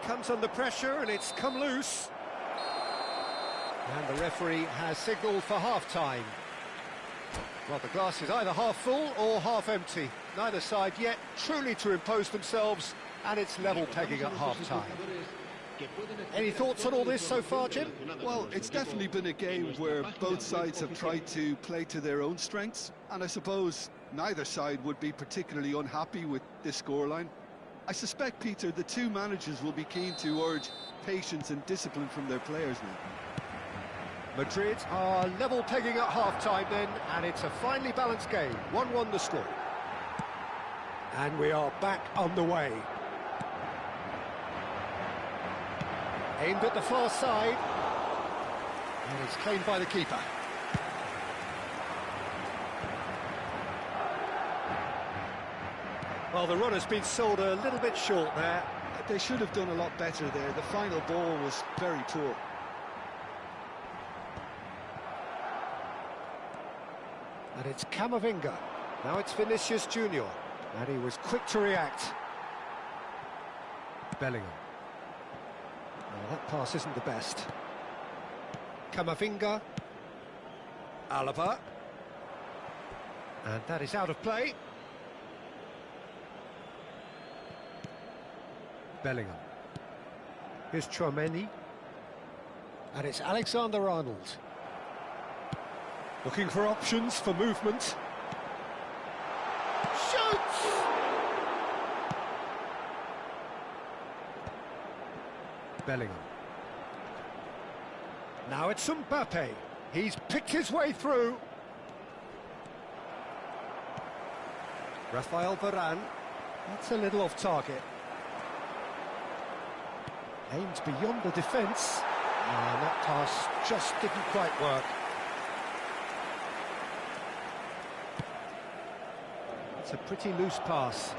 Comes under pressure, and it's come loose. And the referee has signalled for half-time. Well, the glass is either half full or half empty. Neither side yet truly to impose themselves, and it's level pegging at half-time. Any thoughts on all this so far, Jim?
Well, it's definitely been a game where both sides have tried to play to their own strengths, and I suppose neither side would be particularly unhappy with this scoreline. I suspect, Peter, the two managers will be keen to urge patience and discipline from their players now.
Madrid are level pegging at half-time then, and it's a finely balanced game. 1-1 the score. And we are back on the way. Aimed at the far side. And it's claimed by the keeper. Well, the run has been sold a little bit short there.
They should have done a lot better there. The final ball was very poor.
And it's Camavinga. Now it's Vinicius Junior. And he was quick to react. Bellingham. Well, that pass isn't the best. Camavinga. Alaba. And that is out of play. Bellingham. Here's Tchouaméni. And it's Alexander-Arnold. Looking for options for movement. Shoots! Bellingham. Now it's Mbappe. He's picked his way through. Rafael Varane. That's a little off target. Aimed beyond the defence. And that pass just didn't quite work. It's a pretty loose pass.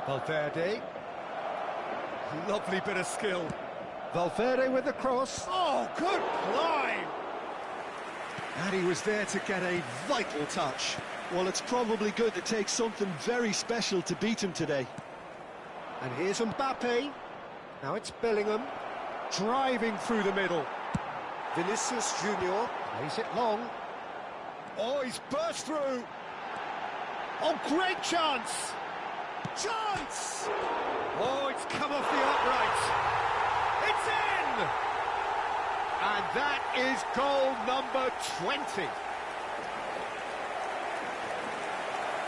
Valverde. Lovely bit of skill. Valverde with the cross. Oh, good climb! And he was there to get a vital touch.
Well, it's probably good to take something very special to beat him today.
And here's Mbappe. Now it's Bellingham. Driving through the middle. Vinicius Junior plays it long. Oh, he's burst through. Oh, great chance! Chance! Oh, it's come off the upright. It's in! And that is goal number 20.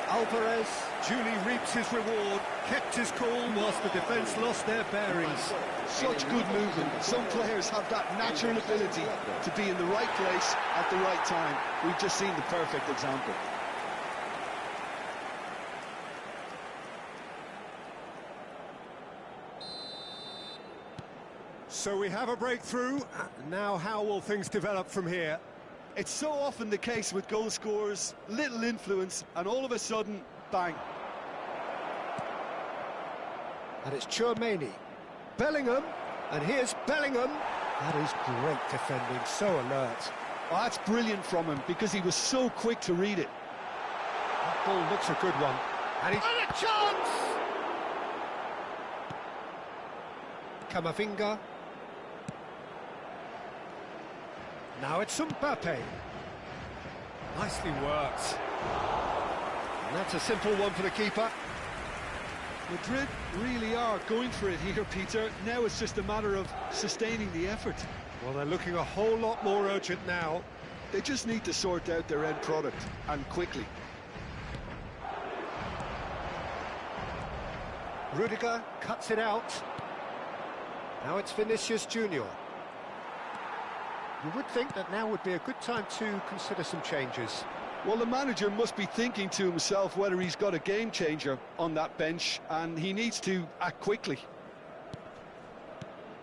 Alvarez duly reaps his reward, kept his cool whilst the defence lost their bearings.
Such good movement. Some players have that natural ability to be in the right place at the right time. We've just seen the perfect example.
So we have a breakthrough. Now how will things develop from here?
It's so often the case with goal scorers, little influence, and all of a sudden, bang.
And it's Tchouaméni. Bellingham, and here's Bellingham. That is great defending, so alert.
Oh, that's brilliant from him, because he was so quick to read it.
That ball looks a good one. And he's... And a chance! Camavinga. Now it's Mbappe. Nicely worked. And that's a simple one for the keeper.
Madrid really are going for it here, Peter. Now it's just a matter of sustaining the effort.
Well, they're looking a whole lot more urgent now.
They just need to sort out their end product, and quickly.
Rudiger cuts it out. Now it's Vinicius Junior. You would think that now would be a good time to consider some changes.
Well, the manager must be thinking to himself whether he's got a game changer on that bench, and he needs to act quickly.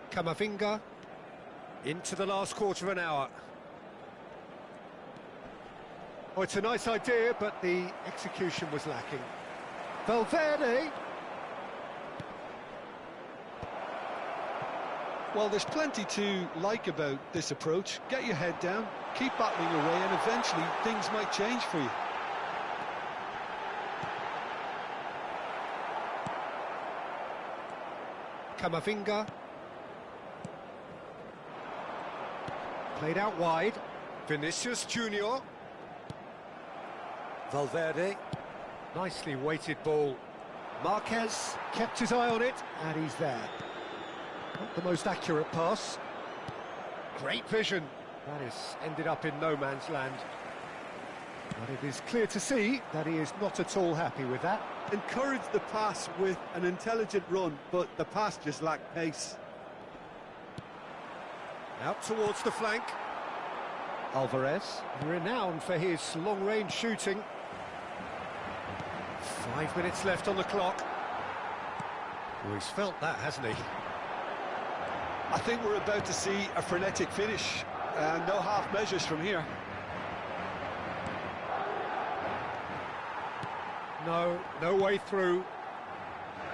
Camavinga into the last quarter of an hour. Oh, it's a nice idea, but the execution was lacking. Valverde.
Well, there's plenty to like about this approach. Get your head down, keep battling away, and eventually things might change for you.
Camavinga. Played out wide. Vinicius Junior. Valverde. Nicely weighted ball. Marquez kept his eye on it, and he's there. Not the most accurate pass. Great vision. That is ended up in no man's land. But it is clear to see that he is not at all happy with that.
Encouraged the pass with an intelligent run, but the pass just lacked pace.
Out towards the flank. Alvarez, renowned for his long-range shooting. 5 minutes left on the clock. Oh, he's felt that, hasn't he?
I think we're about to see a frenetic finish. No half measures from here.
No way through.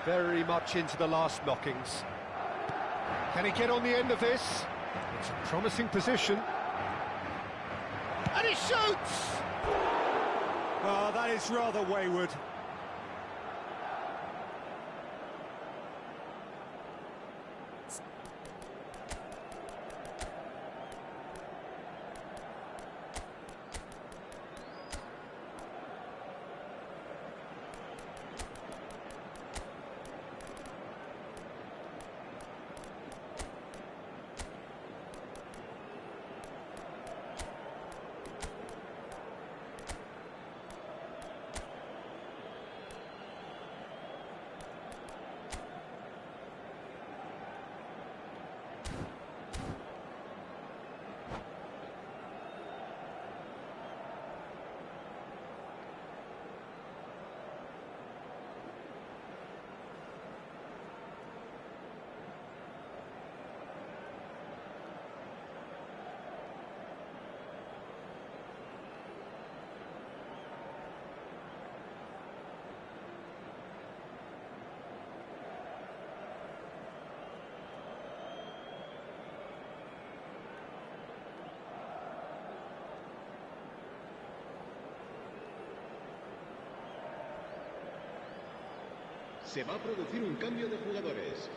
Very much into the last knockings. Can he get on the end of this? It's a promising position. And he shoots! Oh, that is rather wayward.
Se va a producir un cambio de jugadores.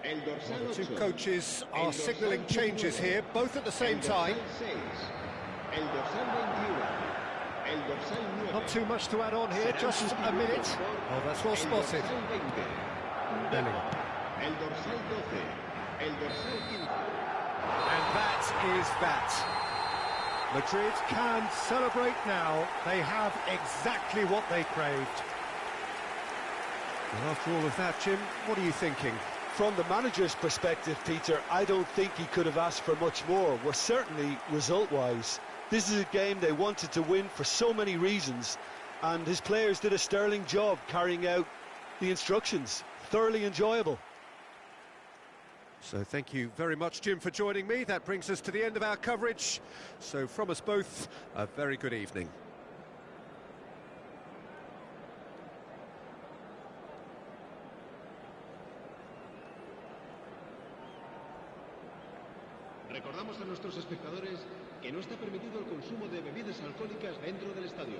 El dorsal
Well, the two
8.
coaches are signalling changes here, both at the same time.
El dorsal 21. El dorsal 9.
Not too much to add on here, just a minute. Oh, that's well spotted. Bellingham.
El dorsal 12. El dorsal 15.
And that is that? Madrid can celebrate now. They have exactly what they craved. And after all of that, Jim, what are you thinking?
From the manager's perspective, Peter, I don't think he could have asked for much more. Well, certainly result-wise. This is a game they wanted to win for so many reasons, and his players did a sterling job carrying out the instructions. Thoroughly enjoyable.
So thank you very much, Jim, for joining me. That brings us to the end of our coverage. So from us both, a very good evening.
Recordamos a nuestros espectadores que no está permitido el consumo de bebidas alcohólicas dentro del estadio.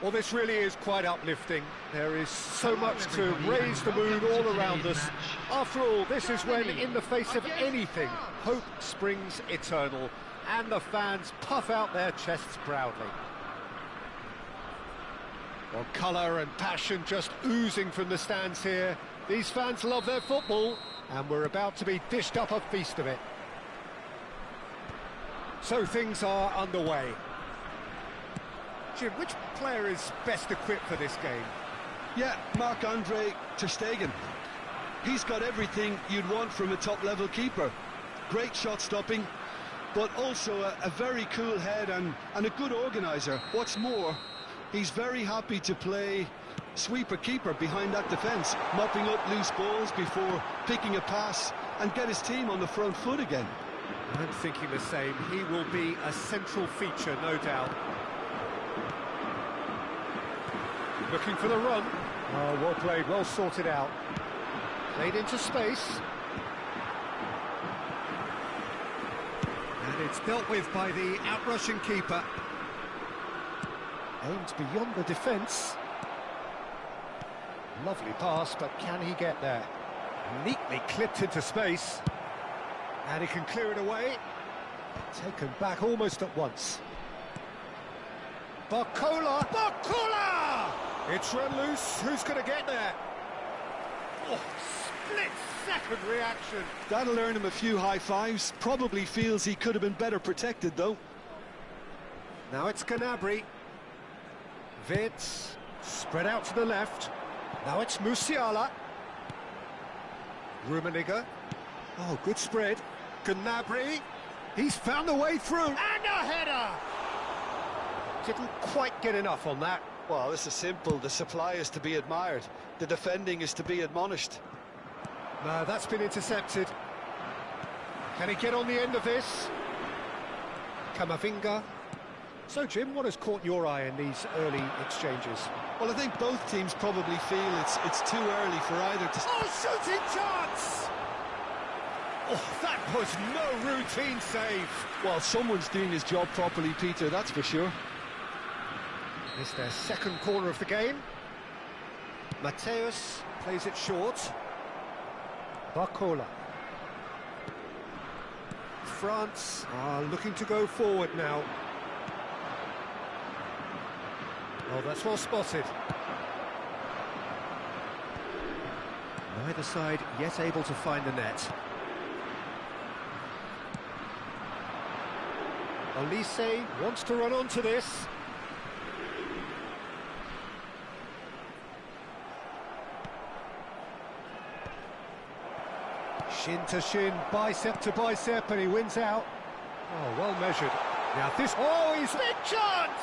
Well, this really is quite uplifting. There is so much to raise the mood all around us. After all, this is when, in the face of anything, hope springs eternal, and the fans puff out their chests proudly. Well, colour and passion just oozing from the stands here. These fans love their football, and we're about to be dished up a feast of it. So things are underway. Jim, which player is best equipped for this game?
Yeah, Marc-Andre ter Stegen. He's got everything you'd want from a top-level keeper. Great shot-stopping, but also a very cool head and a good organiser. What's more, he's very happy to play sweeper-keeper behind that defence, mopping up loose balls before picking a pass and get his team on the front foot again.
I'm thinking the same. He will be a central feature, no doubt. Looking for the run. Oh, well played, well sorted out. Played into space. And it's dealt with by the outrushing keeper. Aimed beyond the defence. Lovely pass, but can he get there? Neatly clipped into space. And he can clear it away. Taken back almost at once. Barcola! Barcola! It's run loose. Who's going to get there? Oh, split-second reaction.
That'll earn him a few high fives. Probably feels he could have been better protected, though.
Now it's Gnabry. Vitz, spread out to the left. Now it's Musiala. Rummenigge. Oh, good spread. Gnabry. He's found a way through. And a header! Didn't quite get enough on that.
Well, this is simple. The supply is to be admired. The defending is to be admonished.
No, that's been intercepted. Can he get on the end of this? Camavinga. So, Jim, what has caught your eye in these early exchanges?
Well, I think both teams probably feel it's too early for either to...
Oh, shooting chance! Oh, that was no routine save.
Well, someone's doing his job properly, Peter, that's for sure.
It's their second corner of the game. Mateus plays it short. Barcola. France are looking to go forward now. Oh, that's well spotted. Neither side yet able to find the net. Olise wants to run onto this. Shin to shin, bicep to bicep, and he wins out. Oh, well measured. Now this... Oh, he's... Big chance!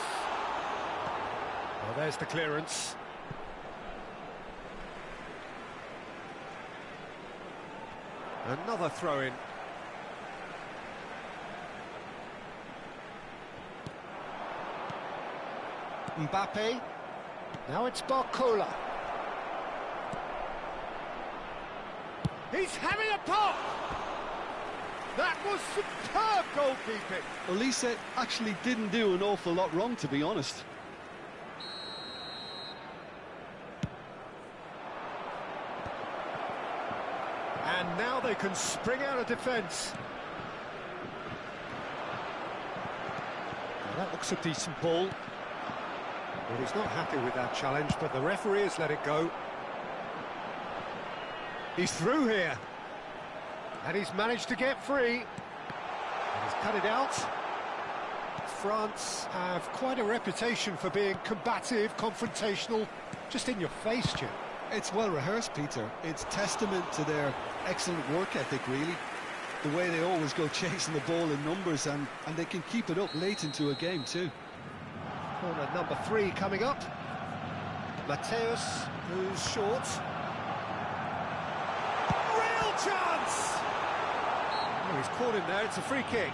Oh, there's the clearance. Another throw-in. Mbappe. Now it's Barcola. He's having a pop! That was superb goalkeeping.
Olise actually didn't do an awful lot wrong, to be honest.
And now they can spring out of defence. Well, that looks a decent ball. Well, he's not happy with that challenge, but the referee has let it go. He's through here. And he's managed to get free. And he's cut it out. France have quite a reputation for being combative, confrontational, just in your face, Jim.
It's well rehearsed, Peter. It's testament to their excellent work ethic, really. The way they always go chasing the ball in numbers, and they can keep it up late into a game too.
Corner number 3 coming up. Mateus, who's short. Real chance! Oh, he's caught him there, it's a free kick.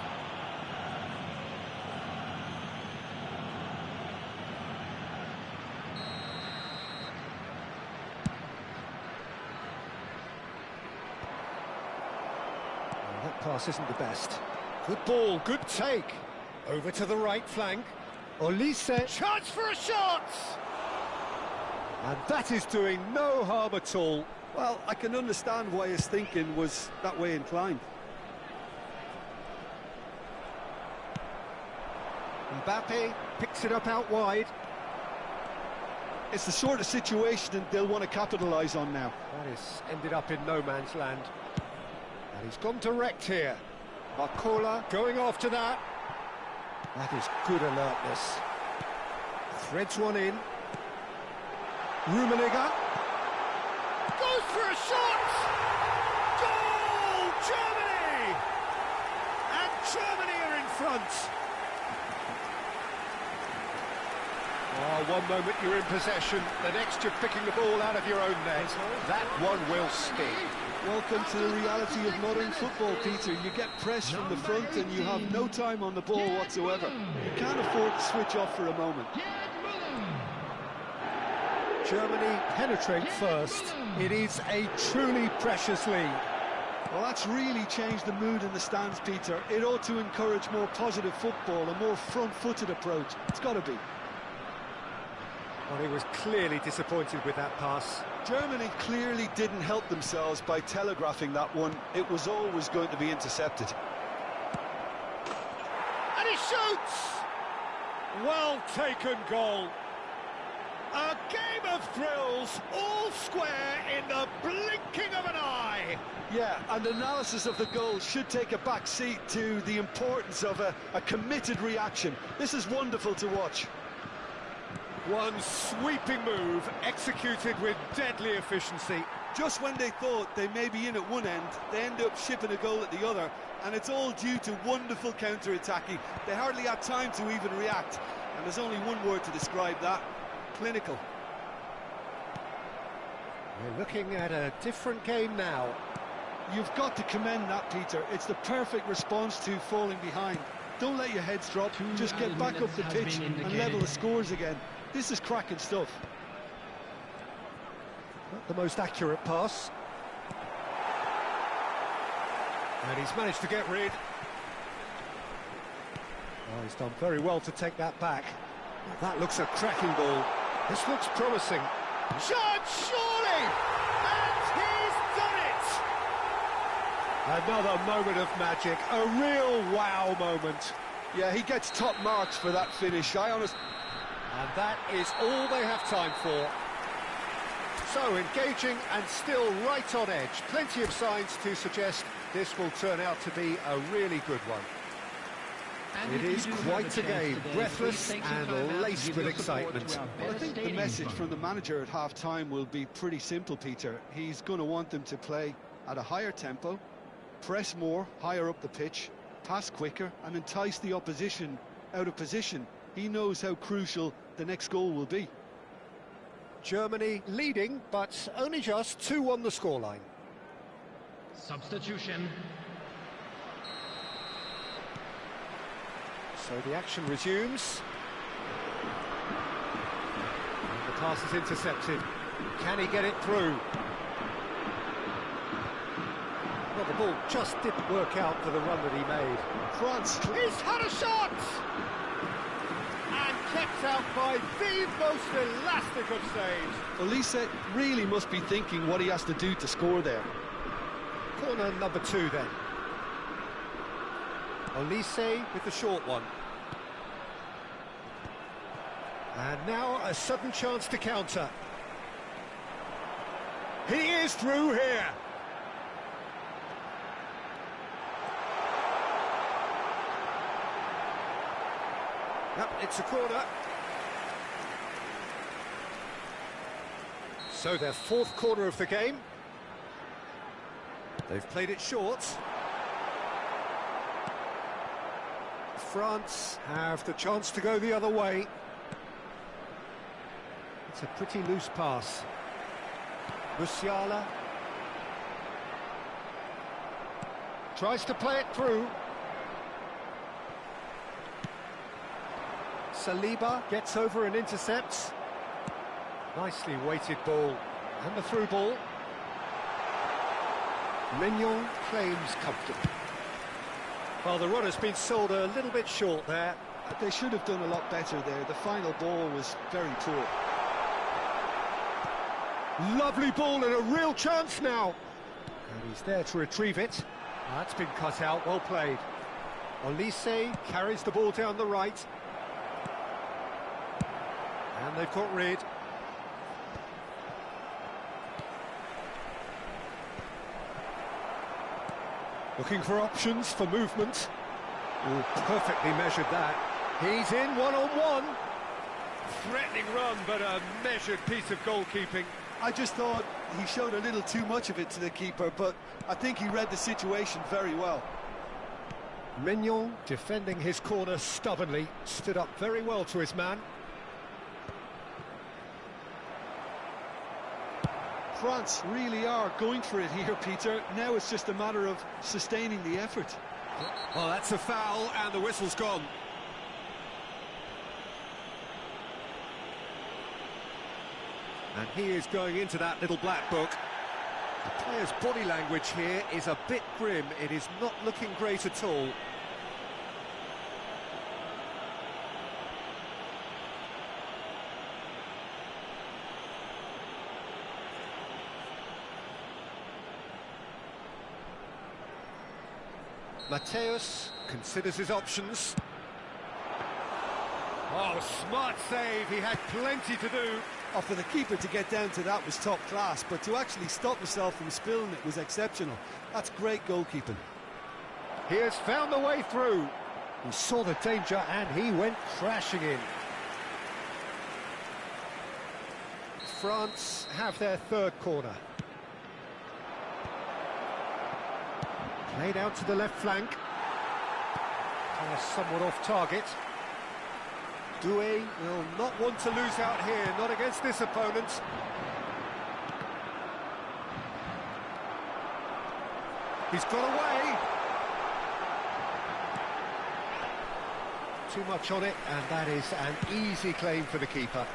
That pass isn't the best. Good ball, good take. Over to the right flank. Olise, chance for a shot! And that is doing no harm at all.
Well, I can understand why his thinking was that way inclined.
Mbappe picks it up out wide.
It's the sort of situation they'll want to capitalise on now.
That is ended up in no man's land. And he's gone direct here. Barcola going after that. That is good alertness. Threads one in. Rummenigge. Goes for a shot! Goal! Germany! And Germany are in front. Oh, one moment you're in possession, the next you're picking the ball out of your own net. That one will sting.
Welcome to the reality of modern football, Peter. You get pressed from the front and you have no time on the ball whatsoever. You can't afford to switch off for a moment.
Germany penetrate first. It is a truly precious lead.
Well, that's really changed the mood in the stands, Peter. It ought to encourage more positive football, a more front-footed approach. It's got to be.
Well, he was clearly disappointed with that pass.
Germany clearly didn't help themselves by telegraphing that one. It was always going to be intercepted.
And he shoots! Well taken goal. A game of thrills, all square in the blinking of an eye.
Yeah, and analysis of the goal should take a back seat to the importance of a committed reaction. This is wonderful to watch.
One sweeping move, executed with deadly efficiency.
Just when they thought they may be in at one end, they end up shipping a goal at the other, and it's all due to wonderful counter-attacking. They hardly had time to even react, and there's only one word to describe that: clinical.
We're looking at a different game now.
You've got to commend that, Peter. It's the perfect response to falling behind. Don't let your heads drop, just get back up the pitch and level the scores again. This is cracking stuff.
Not the most accurate pass. And he's managed to get rid. Oh, he's done very well to take that back. That looks a cracking ball. This looks promising. Shot, surely! And he's done it! Another moment of magic, a real wow moment.
Yeah, he gets top marks for that finish.
And that is all they have time for. So engaging and still right on edge. Plenty of signs to suggest this will turn out to be a really good one. It is quite a game, breathless and laced with excitement.
Well, I think the message from the manager at half-time will be pretty simple, Peter. He's going to want them to play at a higher tempo, press more, higher up the pitch, pass quicker and entice the opposition out of position. He knows how crucial the next goal will be.
Germany leading, but only just 2 on the scoreline.
Substitution.
So the action resumes. And the pass is intercepted. Can he get it through? Well, the ball just didn't work out for the run that he made.
France.
He's had a shot! And kept out by the most elastic of saves.
Olise really must be thinking what he has to do to score there.
Corner number 2 then. Olise with the short one. And now a sudden chance to counter. He is through here. Yep, it's a corner. So their 4th corner of the game. They've played it short. France have the chance to go the other way. It's a pretty loose pass. Musiala tries to play it through. Saliba gets over and intercepts. Nicely weighted ball. And the through ball. Mignon claims comfortably. Well, the run has been sold a little bit short there.
They should have done a lot better there. The final ball was very poor.
Lovely ball and a real chance now. And he's there to retrieve it. That's been cut out, well played. Olise carries the ball down the right. And they've got rid. Looking for options for movement. Ooh, perfectly measured that. He's in one-on-one. Threatening run, but a measured piece of goalkeeping.
I just thought he showed a little too much of it to the keeper, but I think he read the situation very well.
Mignon, defending his corner stubbornly, stood up very well to his man.
France really are going for it here, Peter. Now it's just a matter of sustaining the effort.
Well, that's a foul, and the whistle's gone. And he is going into that little black book. The player's body language here is a bit grim. It is not looking great at all. Mateus considers his options. Oh, smart save. He had plenty to do.
Oh, for the keeper to get down to that was top class, but to actually stop himself from spilling it was exceptional. That's great goalkeeping.
He has found the way through. He saw the danger and he went crashing in. France have their third corner. Played out to the left flank. Somewhat off target. Doué will not want to lose out here, not against this opponent. He's got away. Too much on it, and that is an easy claim for the keeper.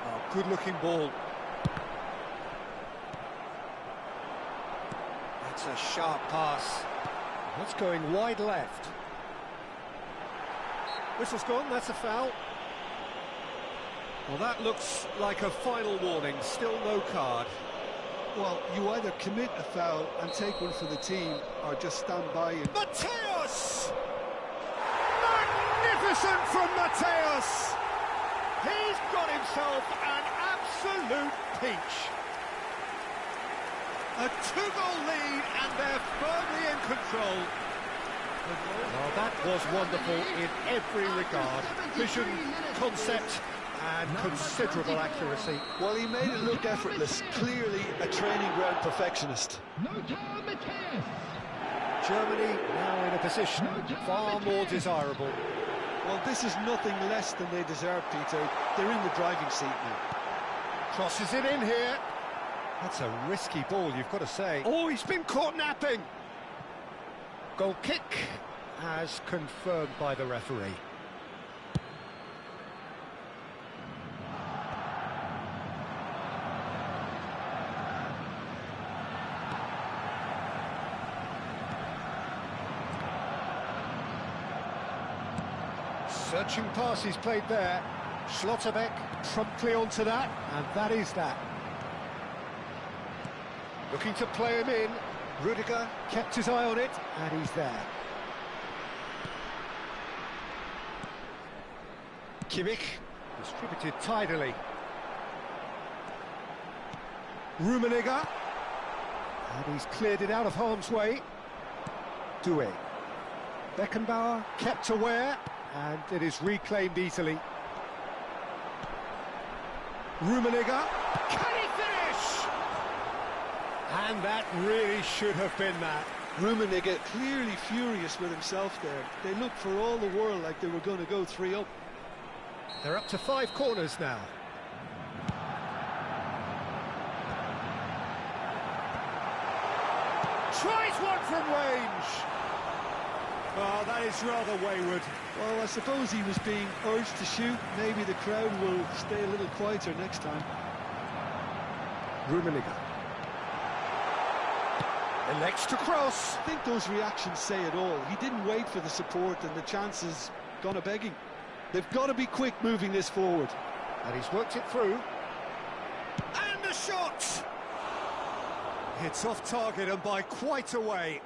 Oh, good-looking ball. That's a sharp pass. That's going wide left. Whistle's gone, that's a foul. Well, that looks like a final warning, still no card.
Well, you either commit a foul and take one for the team, or just stand by and...
Mateus! Magnificent from Mateus! He's got himself an absolute peach. A two-goal lead, and they're firmly in control. Well, that was wonderful in every regard. Vision, concept, and considerable accuracy.
Well, he made it look effortless. Clearly a training ground perfectionist.
Germany now in a position far more desirable.
Well, this is nothing less than they deserve, Peter. They're in the driving seat now.
Crosses it in here. That's a risky ball, you've got to say. Oh, he's been caught napping. Goal kick, as confirmed by the referee. Searching pass he's played there. Schlotterbeck promptly onto that, and that is that. Looking to play him in. Rudiger kept his eye on it, and he's there. Kimmich distributed tidily. Rummenigge, and he's cleared it out of harm's way. Doué. Beckenbauer kept aware, and it is reclaimed easily. Rummenigge, can he finish? And that really should have been that.
Rummenigge clearly furious with himself there. They looked for all the world like they were going to go 3 up.
They're up to 5 corners now. Tries one from range. Oh, that is rather wayward.
Well, I suppose he was being urged to shoot. Maybe the crowd will stay a little quieter next time.
Rummenigge. Elects to cross.
I think those reactions say it all. He didn't wait for the support and the chances gone a-begging. They've got to be quick moving this forward.
And he's worked it through. And the shot! It's off target and by quite a way.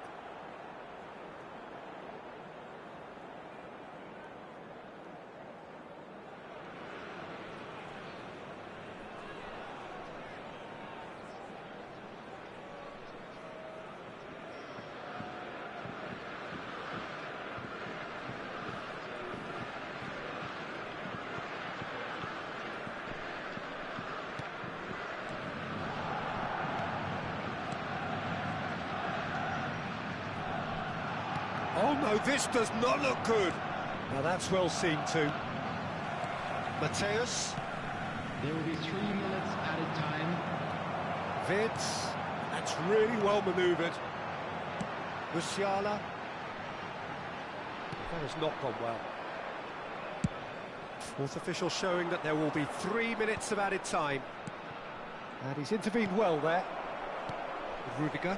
Oh no, this does not look good. Now that's well seen too. Mateus.
There will be 3 minutes added time.
Vids. That's really well manoeuvred. Musiala. That has not gone well. Fourth official showing that there will be 3 minutes of added time. And he's intervened well there. Rudiger.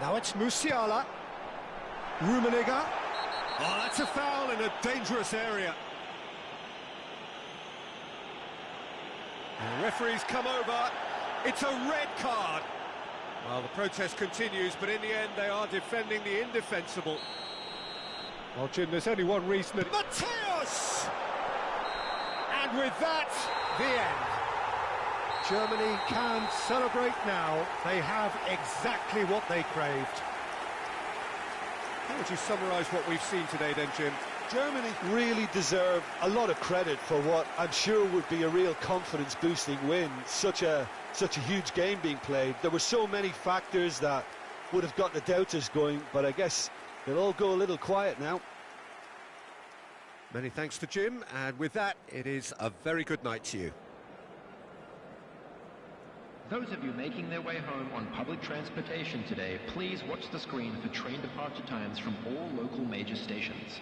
Now it's Musiala. Rummenigge. Oh, that's a foul in a dangerous area. And the referee's come over. It's a red card. Well, the protest continues, but in the end they are defending the indefensible. Well, Jim, there's only one reason that... Mateus! And with that, the end. Germany can celebrate now. They have exactly what they craved. How would you summarise what we've seen today then, Jim?
Germany really deserve a lot of credit for what I'm sure would be a real confidence-boosting win. Such a huge game being played. There were so many factors that would have got the doubters going, but I guess they'll all go a little quiet now.
Many thanks to Jim, and with that, it is a very good night to you.
Those of you making their way home on public transportation today, please watch the screen for train departure times from all local major stations.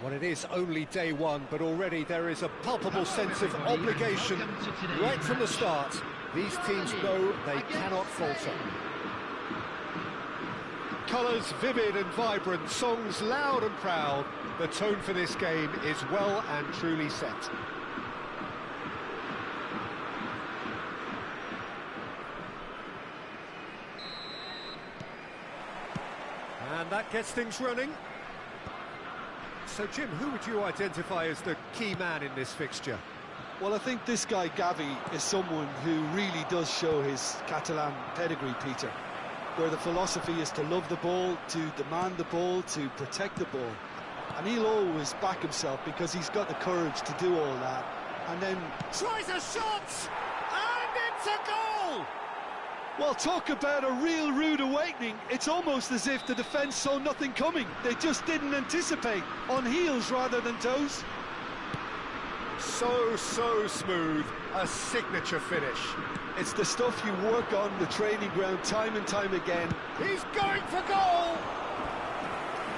Well, it is only day one, but already there is a palpable sense of obligation right from the start. These teams know they cannot falter. Colours vivid and vibrant, songs loud and proud. The tone for this game is well and truly set. And that gets things running. So, Jim, who would you identify as the key man in this fixture?
Well, I think this guy, Gavi, is someone who really does show his Catalan pedigree, Peter, where the philosophy is to love the ball, to demand the ball, to protect the ball. And he'll always back himself because he's got the courage to do all that. And then
tries a shot! And it's a goal!
Well, talk about a real rude awakening. It's almost as if the defence saw nothing coming. They just didn't anticipate, on heels rather than toes.
So smooth, a signature finish.
It's the stuff you work on the training ground time and time again.
He's going for goal!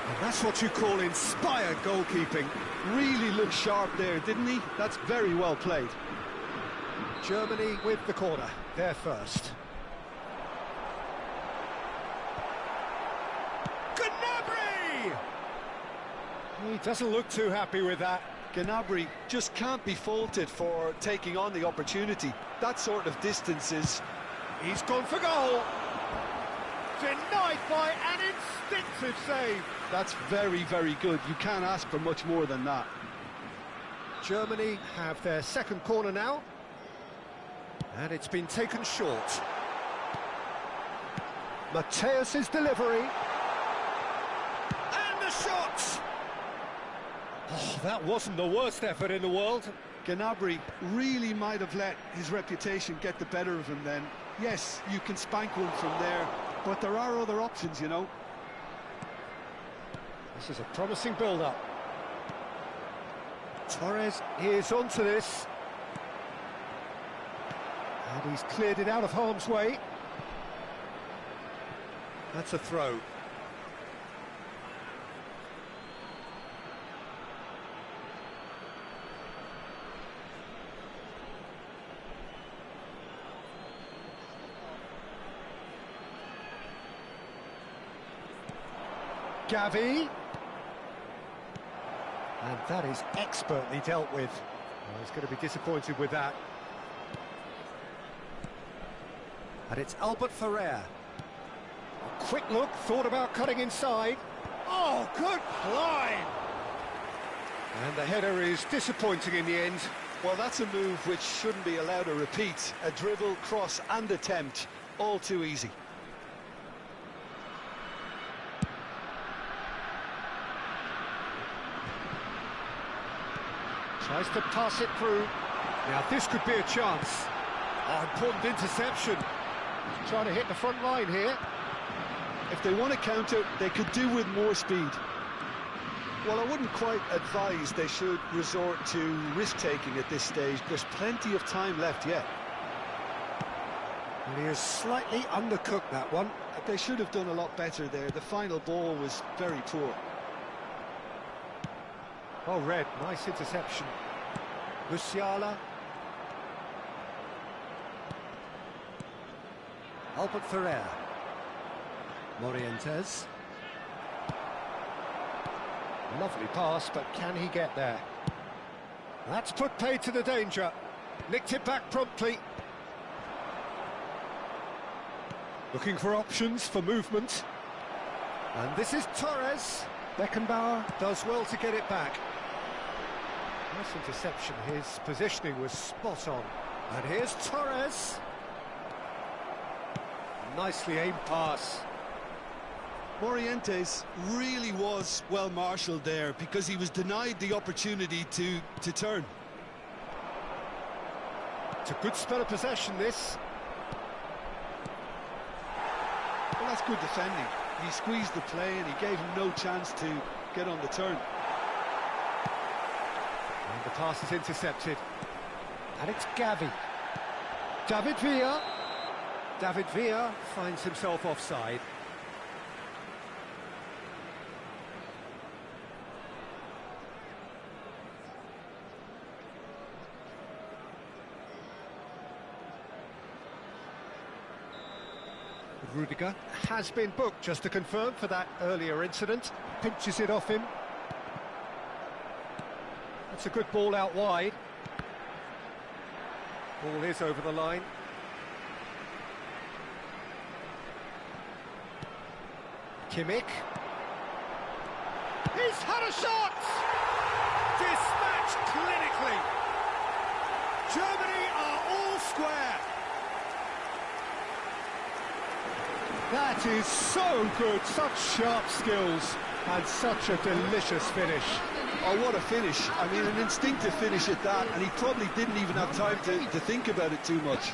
And that's what you call inspired goalkeeping.
Really looked sharp there, didn't he? That's very well played.
Germany with the corner, they're first. He doesn't look too happy with that.
Gnabry just can't be faulted for taking on the opportunity. That sort of distance is...
He's gone for goal. Denied by an instinctive save.
That's very, very good. You can't ask for much more than that.
Germany have their second corner now. And it's been taken short. Mateus's delivery. And the shot! Oh, that wasn't the worst effort in the world.
Gnabry really might have let his reputation get the better of him then. Yes, you can spank one from there, but there are other options, you know.
This is a promising build-up. Torres is onto this. And he's cleared it out of harm's way. That's a throw. Gavi. And that is expertly dealt with. Well, he's going to be disappointed with that. And it's Albert Ferrer. A quick look, thought about cutting inside. Oh, good line! And the header is disappointing in the end.
Well, that's a move which shouldn't be allowed to repeat. A dribble, cross and attempt, all too easy.
Tries to pass it through. Now this could be a chance. Oh, important interception. Trying to hit the front line here.
If they want to counter, they could do with more speed. Well, I wouldn't quite advise they should resort to risk-taking at this stage. There's plenty of time left yet.
And he has slightly undercooked that one.
They should have done a lot better there. The final ball was very poor.
Oh, Red, nice interception. Musiala. Albert Ferrer. Morientes. Lovely pass, but can he get there? That's put paid to the danger. Nicked it back promptly. Looking for options for movement. And this is Torres. Beckenbauer does well to get it back. Nice interception, his positioning was spot on. And here's Torres. Nicely aimed pass.
Morientes really was well marshalled there because he was denied the opportunity to turn.
It's a good spell of possession, this.
Well, that's good defending. He squeezed the play and he gave him no chance to get on the turn.
And the pass is intercepted. And it's Gavi. David Villa. David Villa finds himself offside. Rudiger has been booked, just to confirm, for that earlier incident. Pinches it off him. That's a good ball out wide. Ball is over the line. Kimmich. He's had a shot! Dispatched clinically. Germany are all square. That is so good, such sharp skills and such a delicious finish.
Oh, what a finish. I mean, an instinctive finish at that, and he probably didn't even have time to think about it too much.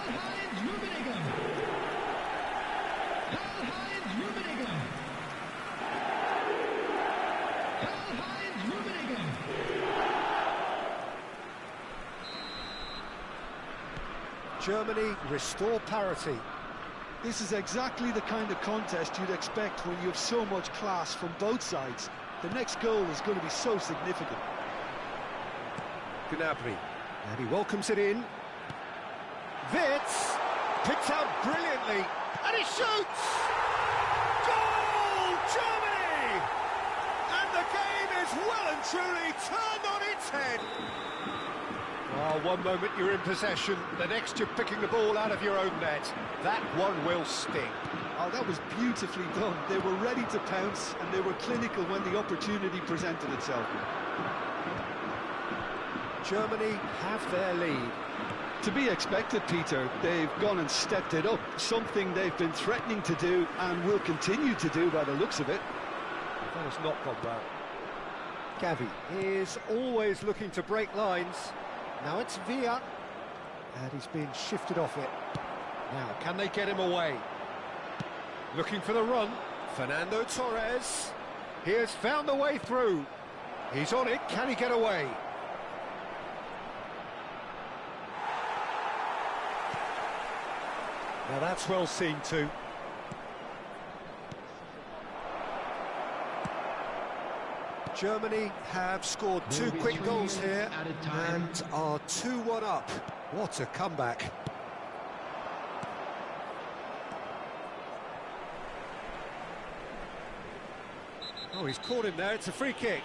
Germany restore parity.
This is exactly the kind of contest you'd expect when you have so much class from both sides. The next goal is going to be so significant.
Gnabry, and he welcomes it in. Witz picks out brilliantly, and he shoots! Goal, Germany! And the game is well and truly turned on its head. Oh, one moment you're in possession, the next you're picking the ball out of your own net. That one will sting.
Oh, that was beautifully done. They were ready to pounce, and they were clinical when the opportunity presented itself.
Germany have their lead.
To be expected, Peter. They've gone and stepped it up, something they've been threatening to do and will continue to do by the looks of it.
That has not gone well. Gavi is always looking to break lines. Now it's Villa, and he's being shifted off it. Now, can they get him away? Looking for the run, Fernando Torres. He has found the way through. He's on it, can he get away? Now that's well seen too. Germany have scored two quick goals here and are 2-1 up. What a comeback. Oh, he's caught him there, it's a free kick.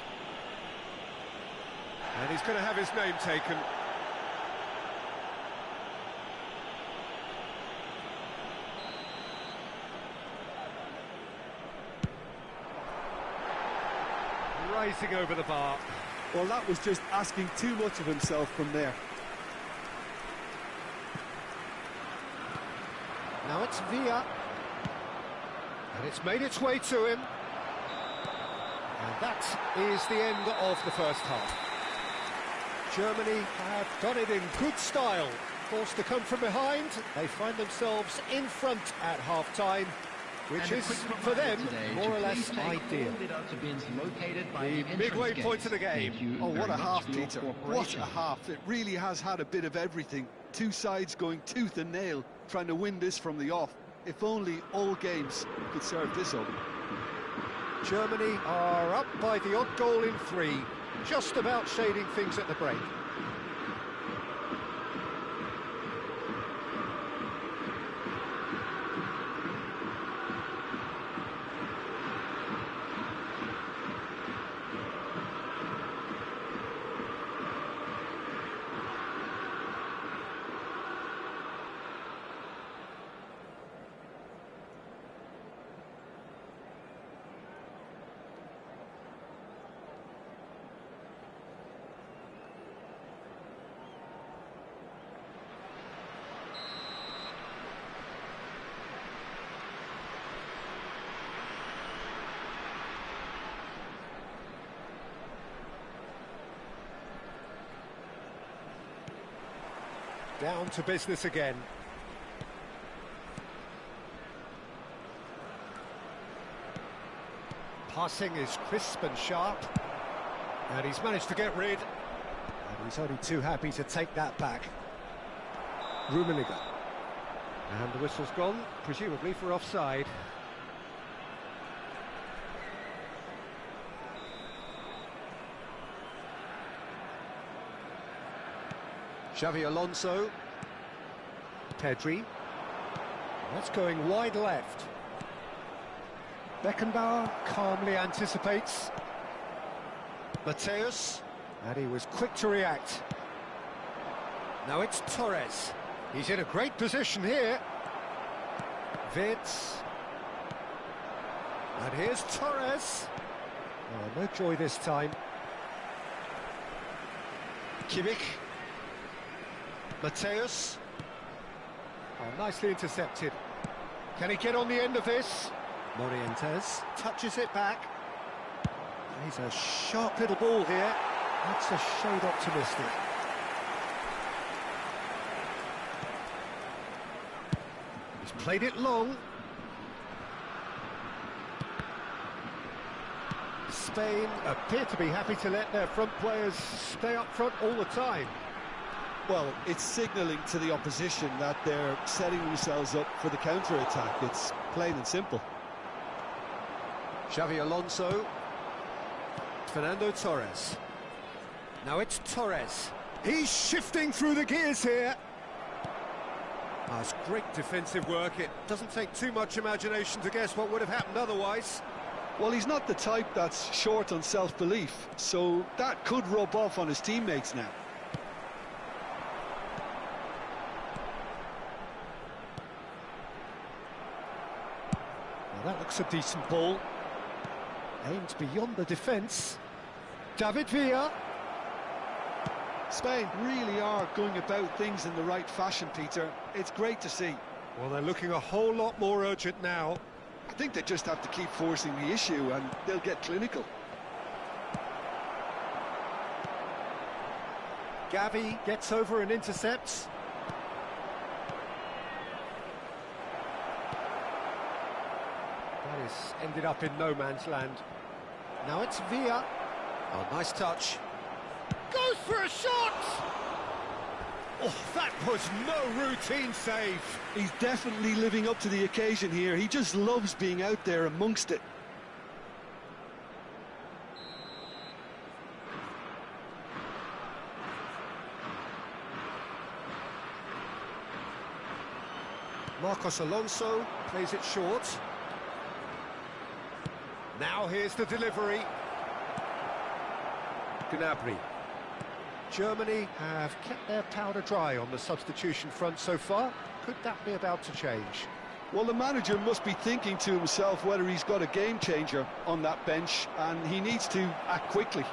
And he's going to have his name taken. Rising over the bar.
Well, that was just asking too much of himself from there.
Now it's Villa. And it's made its way to him. And that is the end of the first half. Germany have done it in good style. Forced to come from behind, they find themselves in front at half-time, which is, for them, more or less ideal. The midway point of the game.
Oh, what a half, Peter. What a half. It really has had a bit of everything. Two sides going tooth and nail, trying to win this from the off. If only all games could serve this up.
Germany are up by the odd goal in 3, just about shading things at the break. Down to business again. Passing is crisp and sharp. And he's managed to get rid. And he's only too happy to take that back. Rummenigge. And the whistle's gone, presumably for offside. Xavi Alonso. Pedri. That's going wide left. Beckenbauer calmly anticipates. Mateus, and he was quick to react. Now it's Torres. He's in a great position here. Vitz. And here's Torres. Oh, no joy this time. Kimmich. Mateus. Oh, nicely intercepted. Can he get on the end of this? Morientes touches it back. He's a sharp little ball here. That's a shade optimistic. He's played it long. Spain appear to be happy to let their front players stay up front all the time.
Well, it's signalling to the opposition that they're setting themselves up for the counter-attack. It's plain and simple.
Xavi Alonso. Fernando Torres. Now it's Torres. He's shifting through the gears here. Oh, it's great defensive work. It doesn't take too much imagination to guess what would have happened otherwise.
Well, he's not the type that's short on self-belief, so that could rub off on his teammates now.
Well, that looks a decent ball. Aimed beyond the defence. David Villa.
Spain really are going about things in the right fashion, Peter. It's great to see.
Well, they're looking a whole lot more urgent now.
I think they just have to keep forcing the issue and they'll get clinical.
Gavi gets over and intercepts. That is ended up in no man's land. Now it's Villa. Oh, nice touch. Goes for a shot! Oh, that was no routine save.
He's definitely living up to the occasion here. He just loves being out there amongst it.
Marcos Alonso plays it short. Now here's the delivery. Gnabry. Germany have kept their powder dry on the substitution front so far. Could that be about to change?
Well, the manager must be thinking to himself whether he's got a game changer on that bench, and he needs to act quickly.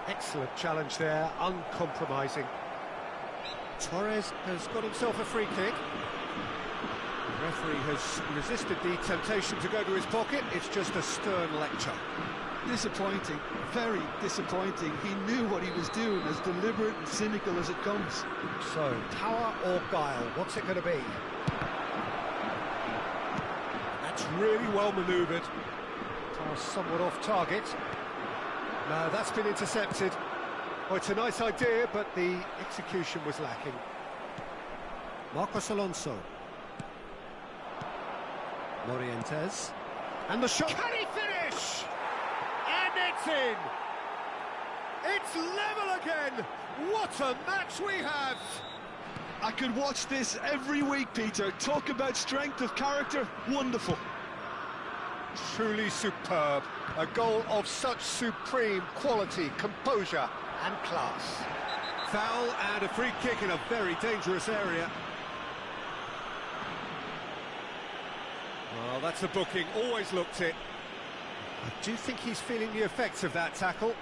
Excellent challenge there, uncompromising. Torres has got himself a free kick. The referee has resisted the temptation to go to his pocket. It's just a stern lecture.
Disappointing, very disappointing. He knew what he was doing, as deliberate and cynical as it comes.
So, power or guile, what's it going to be? That's really well manoeuvred. Pass somewhat off target. No, that's been intercepted. Oh, it's a nice idea, but the execution was lacking. Marcos Alonso. Morientes. And the shot. Can he finish? And it's in! It's level again! What a match we have!
I could watch this every week, Peter. Talk about strength of character. Wonderful.
Truly superb. A goal of such supreme quality, composure and class. Foul and a free kick in a very dangerous area. Well, that's a booking. Always looked it. I do think he's feeling the effects of that tackle.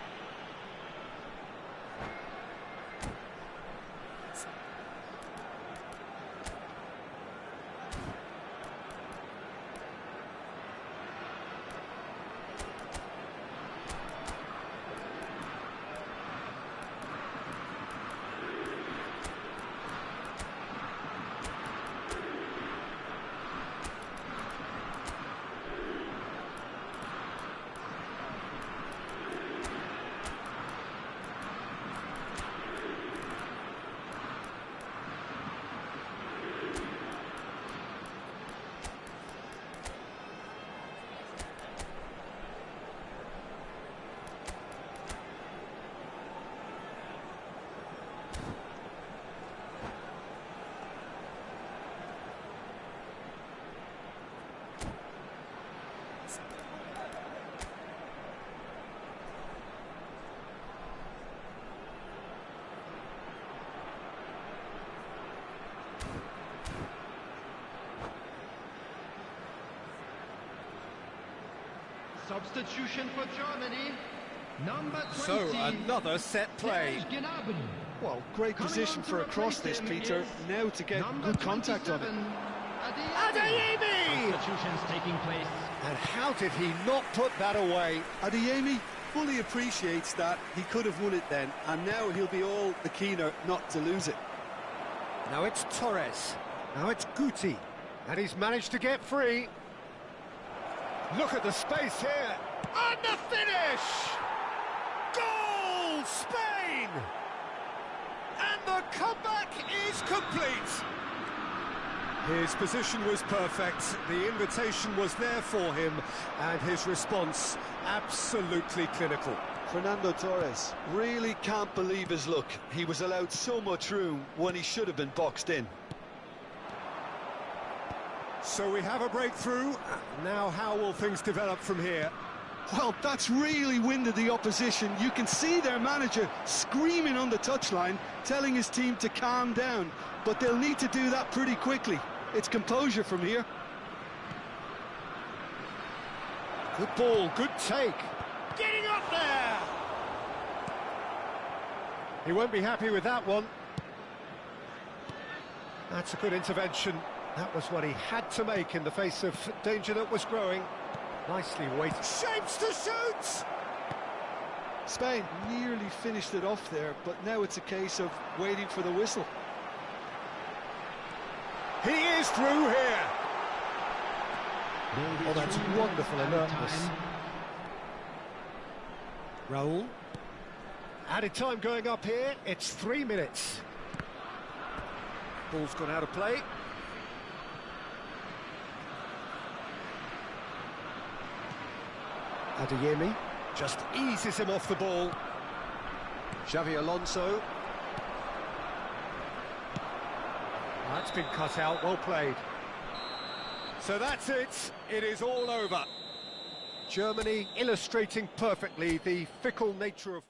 Substitution for Germany. Number 20.
So, another set play.
Well, great position for a cross this, Peter. Now to get good contact on it.
Adeyemi!
Substitutions taking place.
And how did he not put that away?
Adeyemi fully appreciates that. He could have won it then, and now he'll be all the keener not to lose it.
Now it's Torres. Now it's Guti. And he's managed to get free. Look at the space here. And the finish! Goal, Spain! And the comeback is complete. His position was perfect, the invitation was there for him, and his response absolutely clinical.
Fernando Torres really can't believe his luck. He was allowed so much room when he should have been boxed in.
So we have a breakthrough. Now how will things develop from here?
Well, that's really winded the opposition. You can see their manager screaming on the touchline, telling his team to calm down. But they'll need to do that pretty quickly. It's composure from here.
Good ball, good take. Getting up there! He won't be happy with that one. That's a good intervention. That was what he had to make in the face of danger that was growing. Nicely weighted. Shapes to shoot!
Spain nearly finished it off there, but now it's a case of waiting for the whistle.
He is through here. Oh, that's wonderful alertness. Raul. Added time going up here. It's 3 minutes. Ball's gone out of play. Adeyemi just eases him off the ball. Xavi Alonso. That's been cut out, well played. So that's it, it is all over. Germany illustrating perfectly the fickle nature of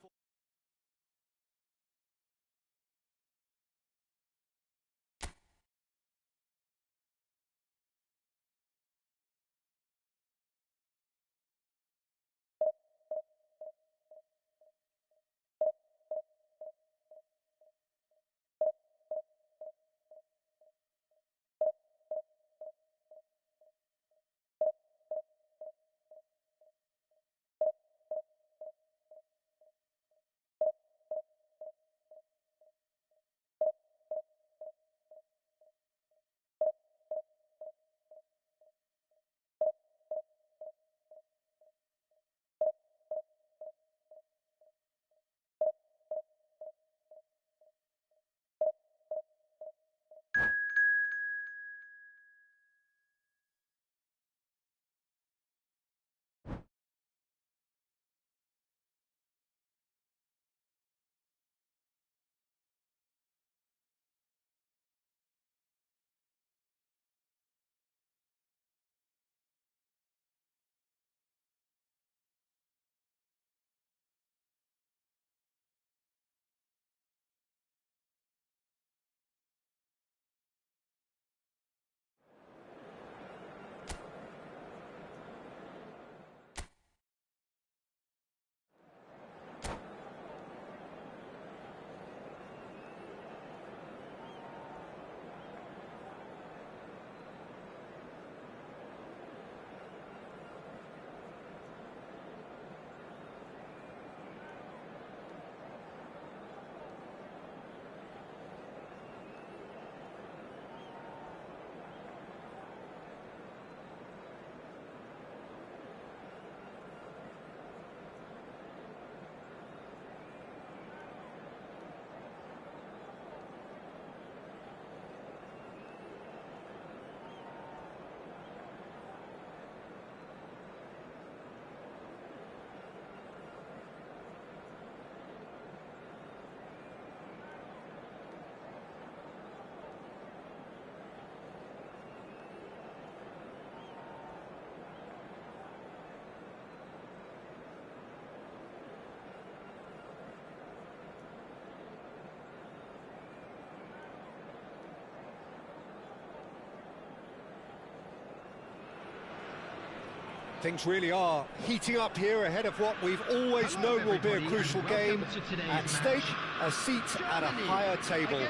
Things really are heating up here ahead of what we've always known will be a crucial game. At stake, a seat at a higher table.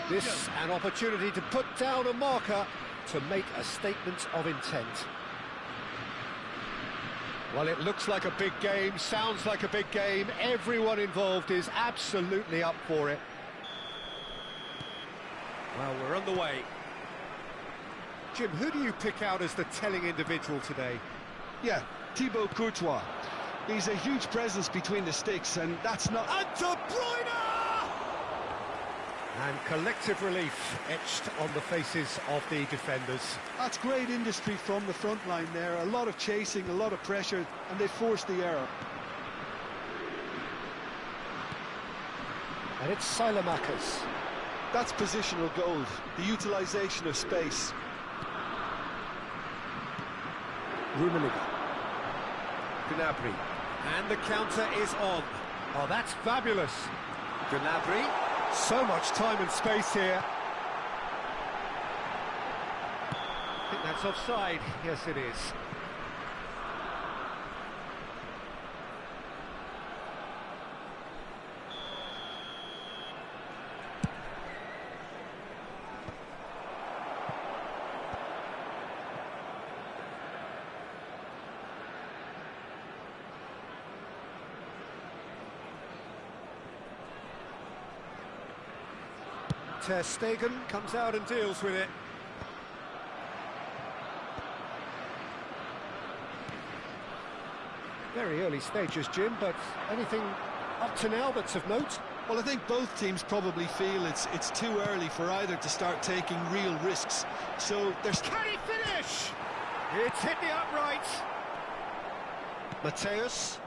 This an opportunity to put down a marker to make a statement of intent. Well, it looks like a big game, sounds like a big game. Everyone involved is absolutely up for it. Well, we're on the way. Jim, who do you pick out as the telling individual today?
Yeah, Thibaut Courtois. He's a huge presence between the sticks, and that's not...
And De Bruyne! And collective relief etched on the faces of the defenders.
That's great industry from the front line there. A lot of chasing, a lot of pressure, and they forced the error.
And it's Silamakers.
That's positional gold, the utilisation of space.
Rummenigge. Gnabry. And the counter is on. Oh, that's fabulous. Gnabry. So much time and space here. I think that's offside. Yes, it is. Ter Stegen comes out and deals with it. Very early stages, Jim, but anything up to now that's of note?
Well, I think both teams probably feel it's too early for either to start taking real risks. So there's...
Can he finish? It's hit the upright. Mateus.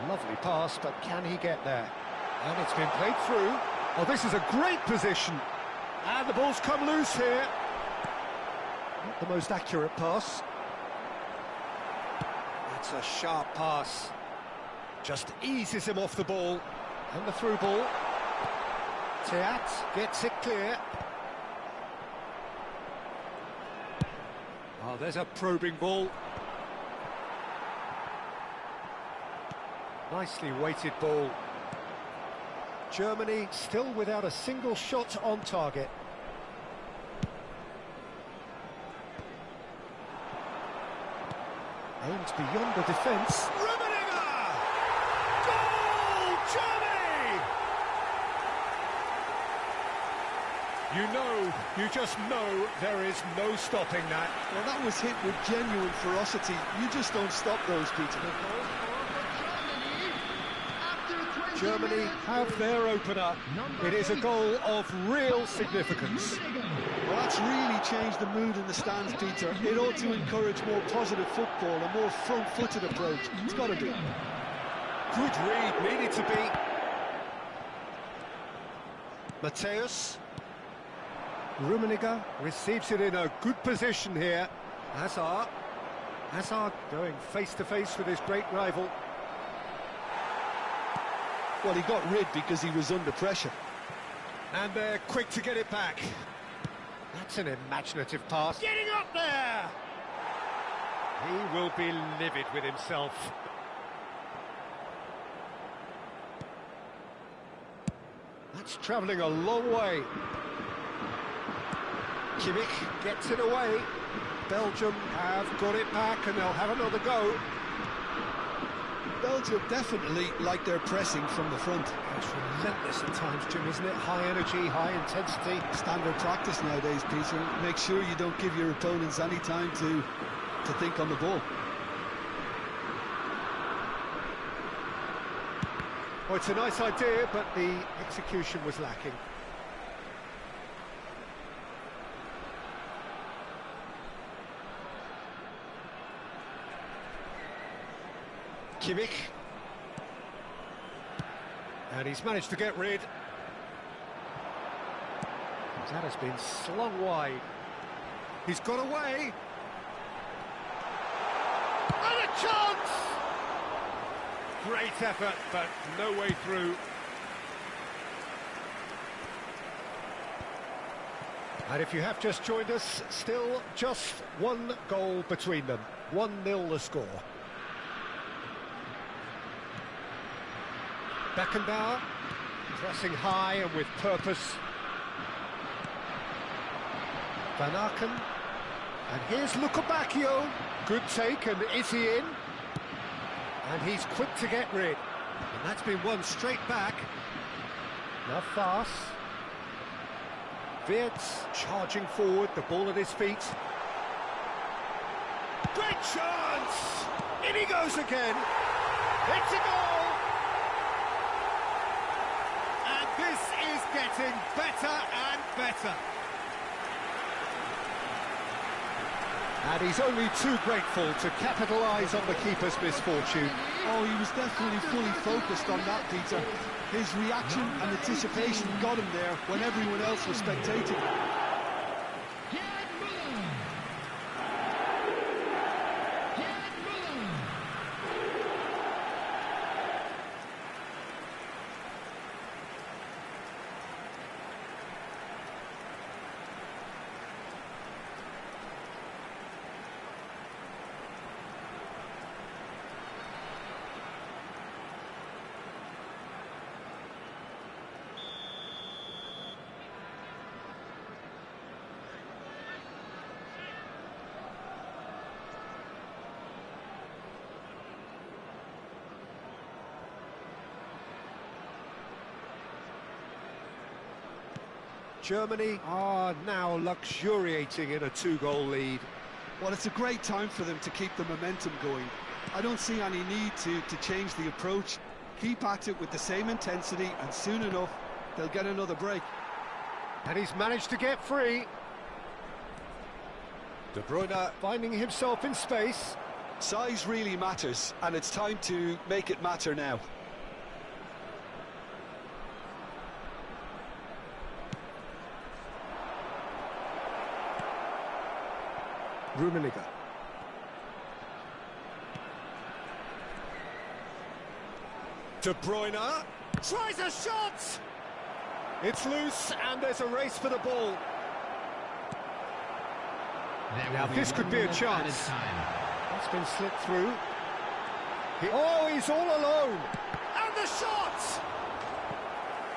Lovely pass, but can he get there? And it's been played through. Oh, this is a great position. And the ball's come loose here. Not the most accurate pass. That's a sharp pass. Just eases him off the ball. And the through ball. Teat gets it clear. Oh, there's a probing ball. Nicely weighted ball. Germany still without a single shot on target. Aims beyond the defence. Rummenigge! Goal! Germany! You just know there is no stopping that.
Well, that was hit with genuine ferocity. You just don't stop those, Peter.
Germany have their opener. It is a goal of real significance.
Well, that's really changed the mood in the stands, Peter. It ought to encourage more positive football, a more front-footed approach. It's got to be.
Good read, needed to be. Mateus. Rummenigge receives it in a good position here. Hazard going face-to-face with his great rival.
Well, he got rid because he was under pressure.
And they're quick to get it back. That's an imaginative pass. Getting up there! He will be livid with himself. That's travelling a long way. Kimmich gets it away. Belgium have got it back and they'll have another go.
Belgium definitely like their pressing from the front.
It's relentless at times, Jim, isn't it? High energy, high intensity.
Standard practice nowadays, Peter. Make sure you don't give your opponents any time to think on the ball.
Well, it's a nice idea, but the execution was lacking. Kimmich. And he's managed to get rid. That has been slung wide. He's got away. And a chance! Great effort, but no way through. And if you have just joined us, still just one goal between them. 1-0 the score. Beckenbauer, pressing high and with purpose. Van Aken, and here's Lukebakio. Good take, and is he in? And he's quick to get rid. And that's been won straight back. Now fast. Wirtz charging forward, the ball at his feet. Great chance! In he goes again. It's a goal! And this is getting better and better. And he's only too grateful to capitalise on the keeper's misfortune.
Oh, he was definitely fully focused on that, Peter. His reaction and anticipation got him there when everyone else was spectating.
Germany are now luxuriating in a 2-goal lead.
Well, it's a great time for them to keep the momentum going. I don't see any need to change the approach. Keep at it with the same intensity, and soon enough, they'll get another break.
And he's managed to get free. De Bruyne finding himself in space.
Size really matters, and it's time to make it matter now.
Rummenigge. De Bruyne tries a shot! It's loose and there's a race for the ball. Now this could be a chance. It's been slipped through. He's all alone! And the shot!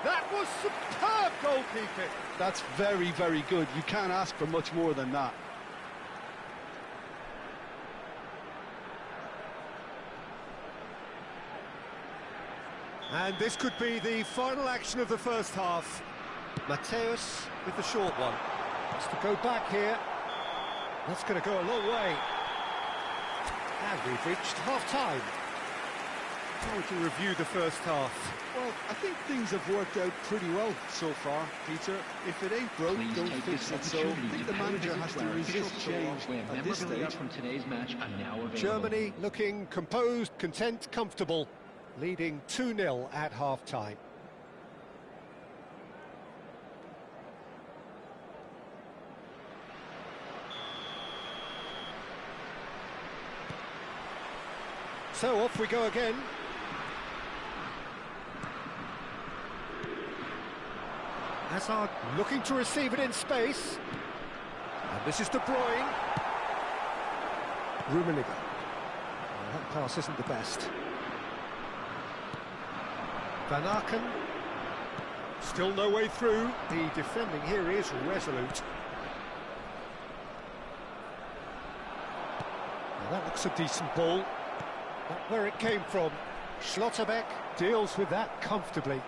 That was superb goalkeeping!
That's very, very good. You can't ask for much more than that.
And this could be the final action of the first half. Mateus with the short one. Has to go back here. That's going to go a long way. And we've reached half-time. How would you review the first half?
Well, I think things have worked out pretty well so far, Peter. If it ain't broke, don't fix it. So I think the manager has to resist change at this stage.
From today's match are now available.
Germany looking composed, content, comfortable, leading 2-0 at half-time. So off we go again. Hazard looking to receive it in space. And this is De Bruyne. Rummenigge. That pass isn't the best. Van Aken. Still no way through. The defending here is resolute. Now that looks a decent ball. Not where it came from. Schlotterbeck deals with that comfortably.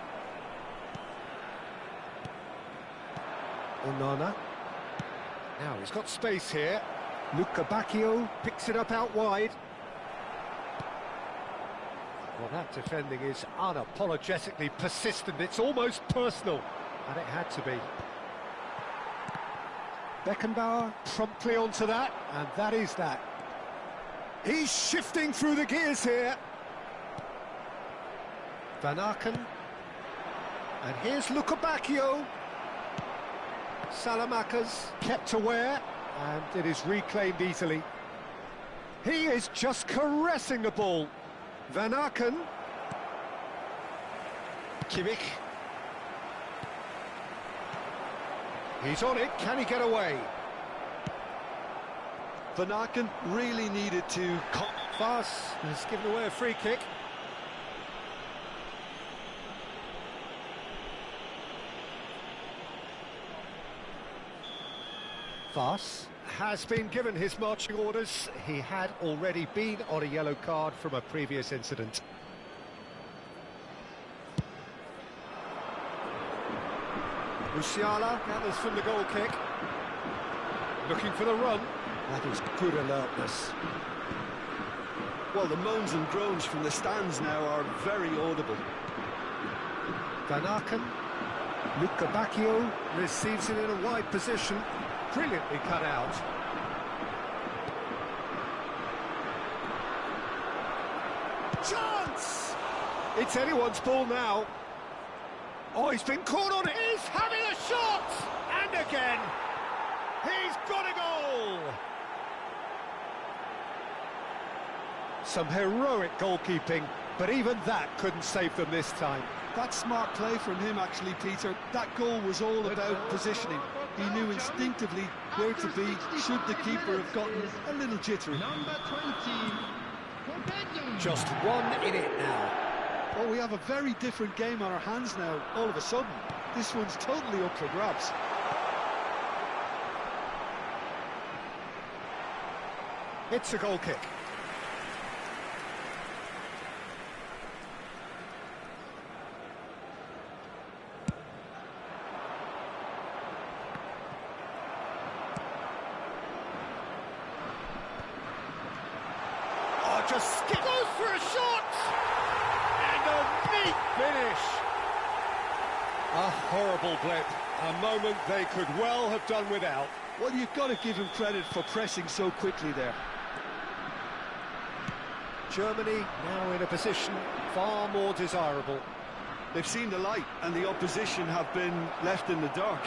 Onana. Now he's got space here. Lukebakio picks it up out wide. Well, that defending is unapologetically persistent. It's almost personal, and it had to be. Beckenbauer promptly onto that, and that is that. He's shifting through the gears here. Van Aken. And here's Lukebakio. Salamakers kept aware, and it is reclaimed easily. He is just caressing the ball. Van Aken. Kimmich. He's on it, can he get away?
Van Aken really needed to...
Fas has given away a free kick. Fas has been given his marching orders. He had already been on a yellow card from a previous incident. Musiala gathers from the goal kick. Looking for the run. That is good alertness.
Well, the moans and groans from the stands now are very audible.
Van Aken. Luca Bacchio receives it in a wide position. Brilliantly cut out. Chance! It's anyone's ball now. Oh, he's been caught on it. He's having a shot! And again. He's got a goal! Some heroic goalkeeping, but even that couldn't save them this time.
That's smart play from him, actually, Peter. That goal was all about positioning. He knew instinctively where to be should the keeper have gotten a little jittery.
Number 20.
Just 1 in it now.
Oh, we have a very different game on our hands now, all of a sudden. This one's totally up for grabs.
It's a goal kick. Just skip goes for a shot, and a neat finish. A horrible blip, a moment they could well have done without.
Well, you've got to give him credit for pressing so quickly there.
Germany now in a position far more desirable.
They've seen the light, and the opposition have been left in the dark.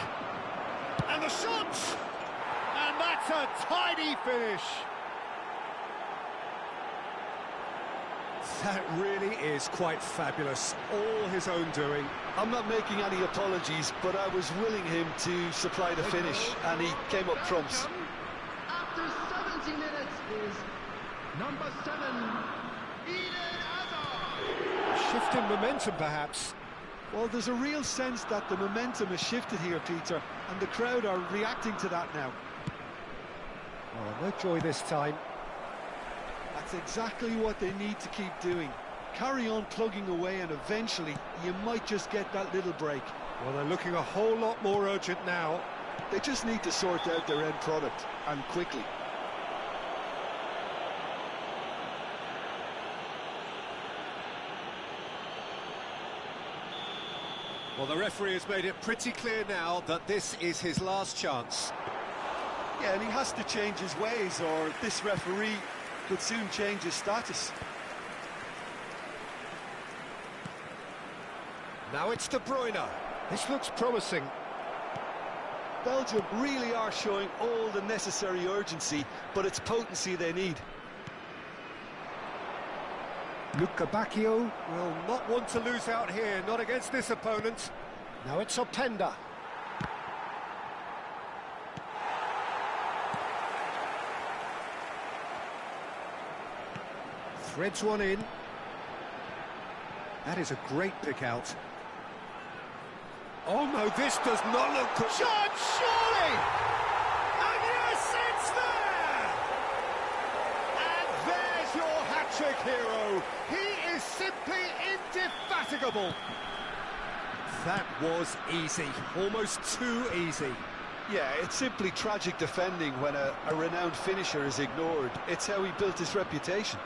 And the shot, and that's a tidy finish. That really is quite fabulous, all his own doing.
I'm not making any apologies, but I was willing him to supply the finish, and he came up trumps.
After 70 minutes is number 7, Eden Hazard.
Shift in momentum, perhaps.
Well, there's a real sense that the momentum has shifted here, Peter, and the crowd are reacting to that now.
Oh, no joy this time.
That's exactly what they need to keep doing. Carry on plugging away, and eventually you might just get that little break.
Well, they're looking a whole lot more urgent now.
They just need to sort out their end product, and quickly.
Well, the referee has made it pretty clear now that this is his last chance.
Yeah, and he has to change his ways, or this referee could soon change his status.
Now it's De Bruyne. This looks promising.
Belgium really are showing all the necessary urgency, but it's potency they need.
Luca Bacchio will not want to lose out here, not against this opponent. Now it's Openda. Threads one in. That is a great pick out. Oh no, this does not look good. Shot, surely! And yes, it's there! And there's your hat-trick hero. He is simply indefatigable. That was easy, almost too easy.
Yeah, it's simply tragic defending when a renowned finisher is ignored. It's how he built his reputation.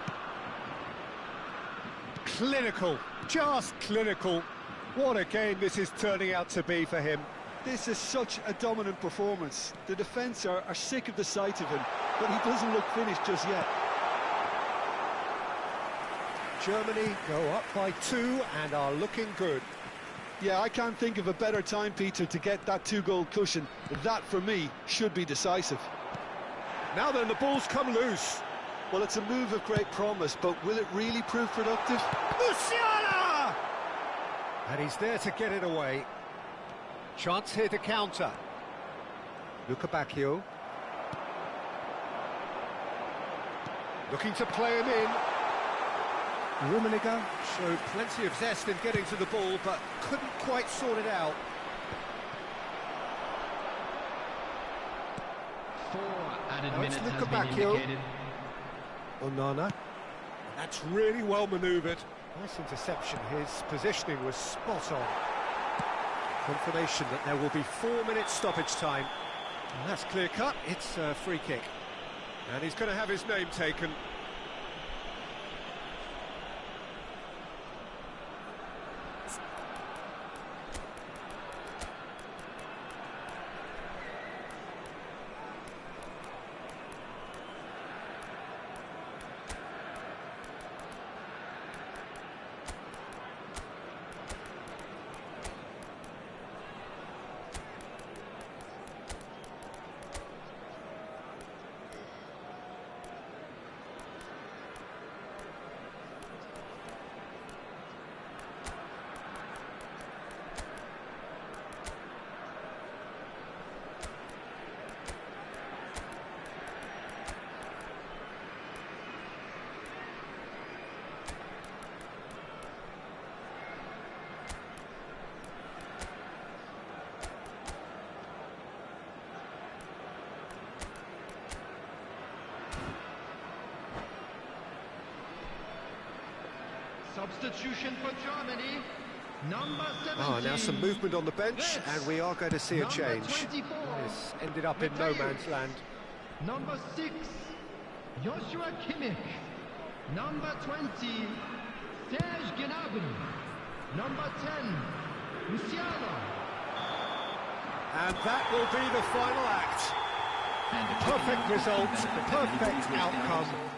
Clinical, just clinical. What a game this is turning out to be for him.
This is such a dominant performance. The defence are sick of the sight of him, but he doesn't look finished just yet.
Germany go up by 2 and are looking good.
Yeah, I can't think of a better time, Peter, to get that 2-goal cushion. That, for me, should be decisive.
Now then, the ball's come loose.
Well, it's a move of great promise, but will it really prove productive?
Musiala! And he's there to get it away. Chance here to counter. Bacchio. Looking to play him in. Rummenigge showed plenty of zest in getting to the ball, but couldn't quite sort it out.
4 added
Now
minutes
it's
has been
Bacchio.
indicated.
Onana. That's really well manoeuvred. Nice interception. His positioning was spot on. Confirmation that there will be 4 minutes stoppage time. And that's clear cut. It's a free kick. And he's going to have his name taken.
Substitution for Germany, number 17.
Oh, now some movement on the bench, and we are going to see a change. This ended up in no man's land.
Number 6, Joshua Kimmich. Number 20, Serge Gnabry. Number 10, Musiala.
And that will be the final act. Perfect result, perfect outcome.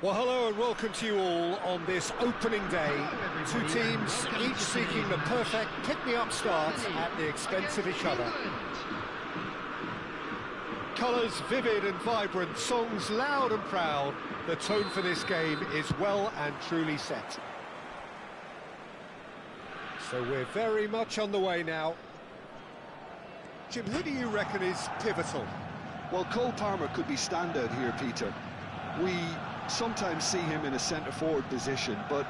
Well, hello and welcome to you all on this opening day. Two teams, each seeking the perfect pick-me-up start at the expense of each other. Colours vivid and vibrant, songs loud and proud. The tone for this game is well and truly set. So we're very much on the way now. Jim, who do you reckon is pivotal?
Well, Cole Palmer could be standout here, Peter. We sometimes see him in a centre-forward position, but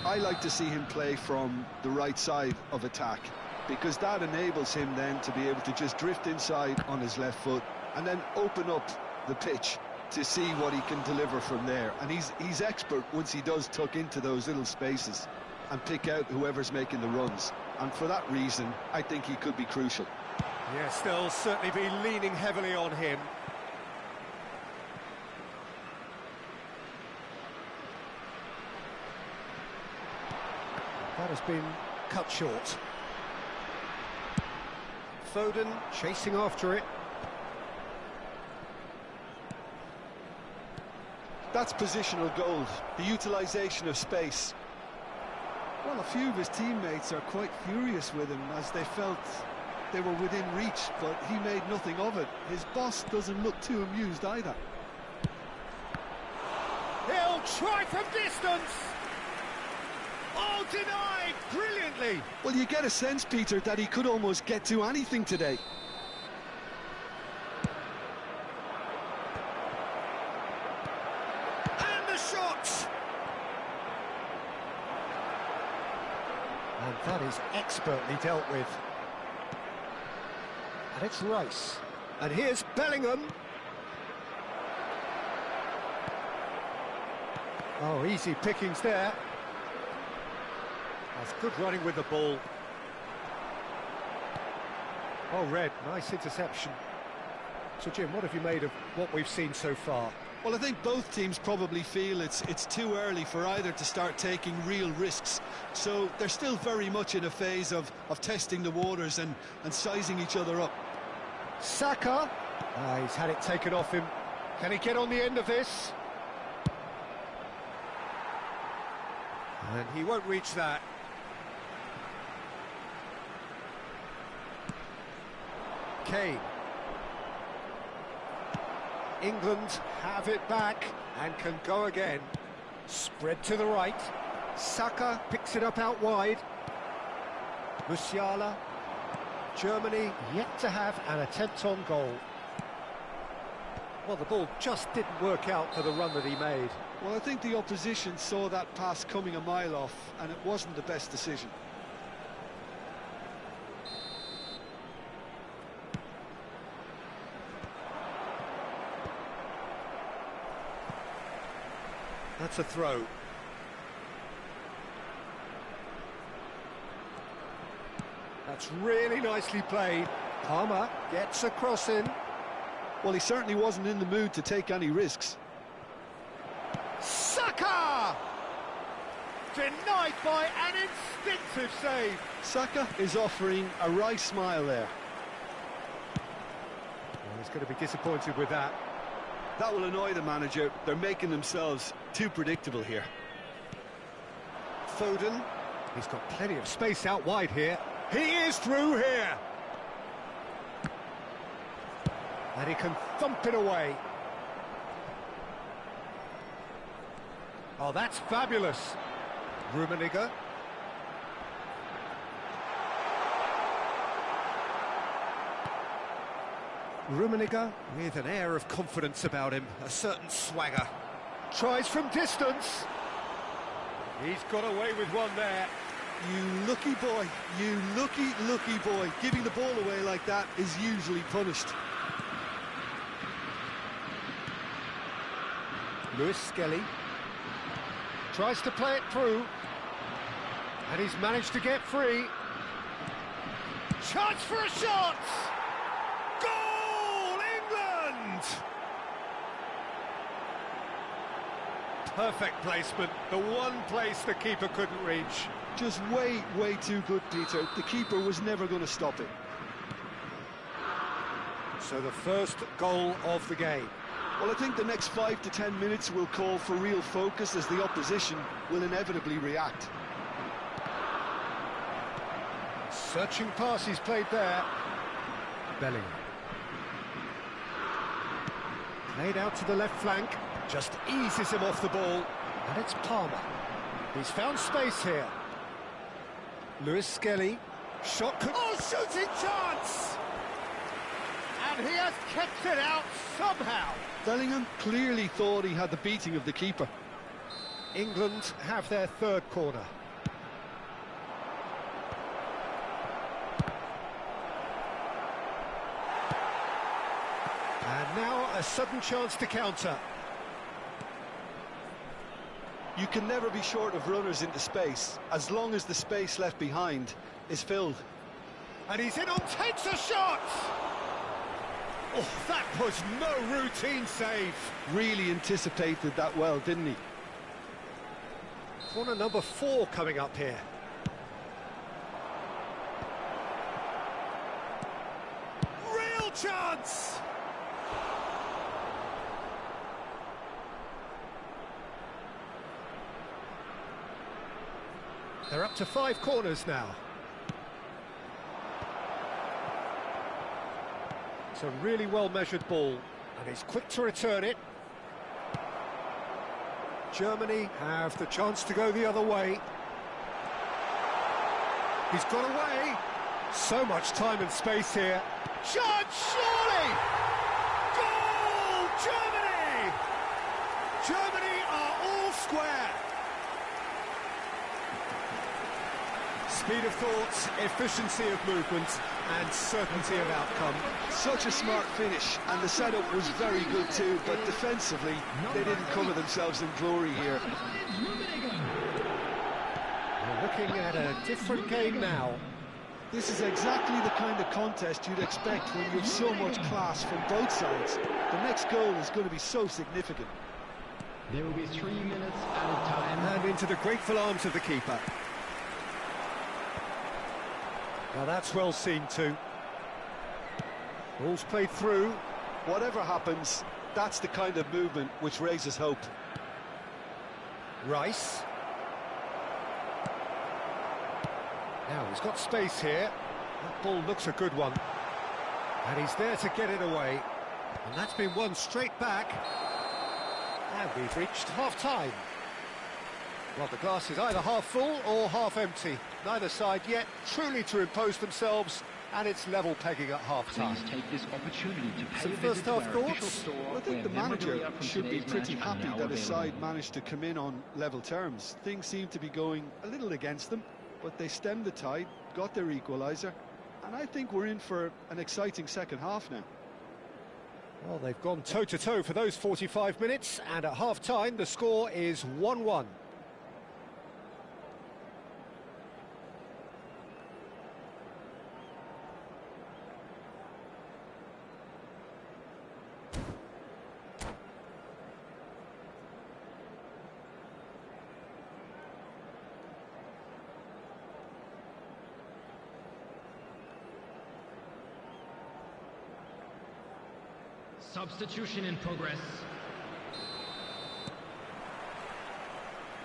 I like to see him play from the right side of attack, because that enables him then to be able to just drift inside on his left foot and then open up the pitch to see what he can deliver from there. And he's expert once he does tuck into those little spaces and pick out whoever's making the runs. And for that reason, I think he could be crucial.
Yes, they'll certainly be leaning heavily on him. That has been cut short. Foden chasing after it.
That's positional goal, the utilisation of space.
Well, a few of his teammates are quite furious with him as they felt they were within reach, but he made nothing of it. His boss doesn't look too amused either.
He'll try from distance. denied brilliantly.
Well, you get a sense, Peter, that he could almost get to anything today.
And the shot! And that is expertly dealt with. And it's Rice. And here's Bellingham. Oh, easy pickings there. That's good running with the ball. Oh, Red, nice interception. So, Jim, what have you made of what we've seen so far?
Well, I think both teams probably feel it's too early for either to start taking real risks. So they're still very much in a phase of testing the waters and sizing each other up.
Saka. He's had it taken off him. Can he get on the end of this? And he won't reach that. Kane. England have it back and can go again. Spread to the right. Saka picks it up out wide. Musiala. Germany yet to have an attempt on goal. Well, the ball just didn't work out for the run that he made.
Well, I think the opposition saw that pass coming a mile off, and it wasn't the best decision.
That's a throw. That's really nicely played. Palmer gets a cross in.
Well, he certainly wasn't in the mood to take any risks.
Saka! Denied by an instinctive save.
Saka is offering a wry smile there.
Well, he's going to be disappointed with that.
That will annoy the manager. They're making themselves too predictable here.
Foden. He's got plenty of space out wide here. He is through here. And he can thump it away. Oh, that's fabulous. Rummenigge. Rummenigge with an air of confidence about him, a certain swagger. Tries from distance. He's got away with one there.
You lucky boy, you lucky boy. Giving the ball away like that is usually punished.
Lewis Skelly tries to play it through, and he's managed to get free. Chance for a shot! Goal, England! Perfect placement, the one place the keeper couldn't reach.
Just way too good, Peter. The keeper was never going to stop it.
So the first goal of the game.
Well, I think the next 5 to 10 minutes will call for real focus as the opposition will inevitably react.
Searching pass he's played there. Bellingham. Played out to the left flank. Just eases him off the ball. And it's Palmer. He's found space here. Lewis Skelly. Shot. Oh, shooting chance! And he has kept it out somehow.
Bellingham clearly thought he had the beating of the keeper.
England have their third corner. And now a sudden chance to counter.
You can never be short of runners into space, as long as the space left behind is filled.
And he's in on, takes a shot! Oh, that was no routine save.
Really anticipated that well, didn't he?
Corner number 4 coming up here. Real chance! They're up to 5 corners now. It's a really well-measured ball, and he's quick to return it. Germany have the chance to go the other way. He's got away. So much time and space here. Chance, surely! Goal! Germany! Germany are all square. Speed of thoughts, efficiency of movement, and certainty of outcome.
Such a smart finish, and the setup was very good too, but defensively, they didn't cover themselves in glory here.
We're looking at a different game now.
This is exactly the kind of contest you'd expect when you have so much class from both sides. The next goal is going to be so significant.
There will be 3 minutes out of time.
And into the grateful arms of the keeper. Now that's well seen too. Ball's played through.
Whatever happens, that's the kind of movement which raises hope.
Rice. Now he's got space here. That ball looks a good one. And he's there to get it away. And that's been won straight back. And we've reached half-time. Well, the glass is either half full or half empty. Neither side yet truly to impose themselves, and it's level pegging at half-time.
Please take this opportunity to pay
Some
a visit
first
to
half
our official
thoughts?
store
I think the
where
manager
memorabilia from
should be
today's
pretty
match are
happy
now
that his
available.
side managed to come in on level terms. Things seem to be going a little against them, but they stemmed the tide, got their equaliser, and I think we're in for an exciting second half now.
Well, they've gone toe-to-toe for those 45 minutes, and at half-time the score is 1-1.
Substitution in progress.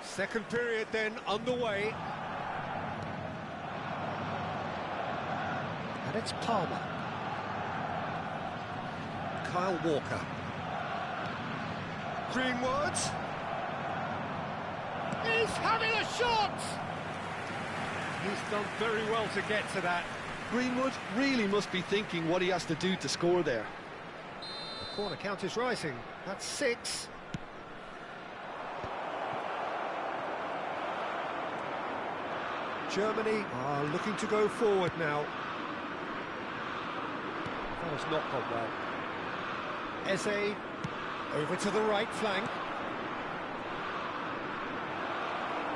Second period then underway. And it's Palmer. Kyle Walker. Greenwood. He's having a shot! He's done very well to get to that.
Greenwood really must be thinking what he has to do to score there.
The corner count is rising. That's 6. Germany are looking to go forward now. That has not gone well. Eze over to the right flank.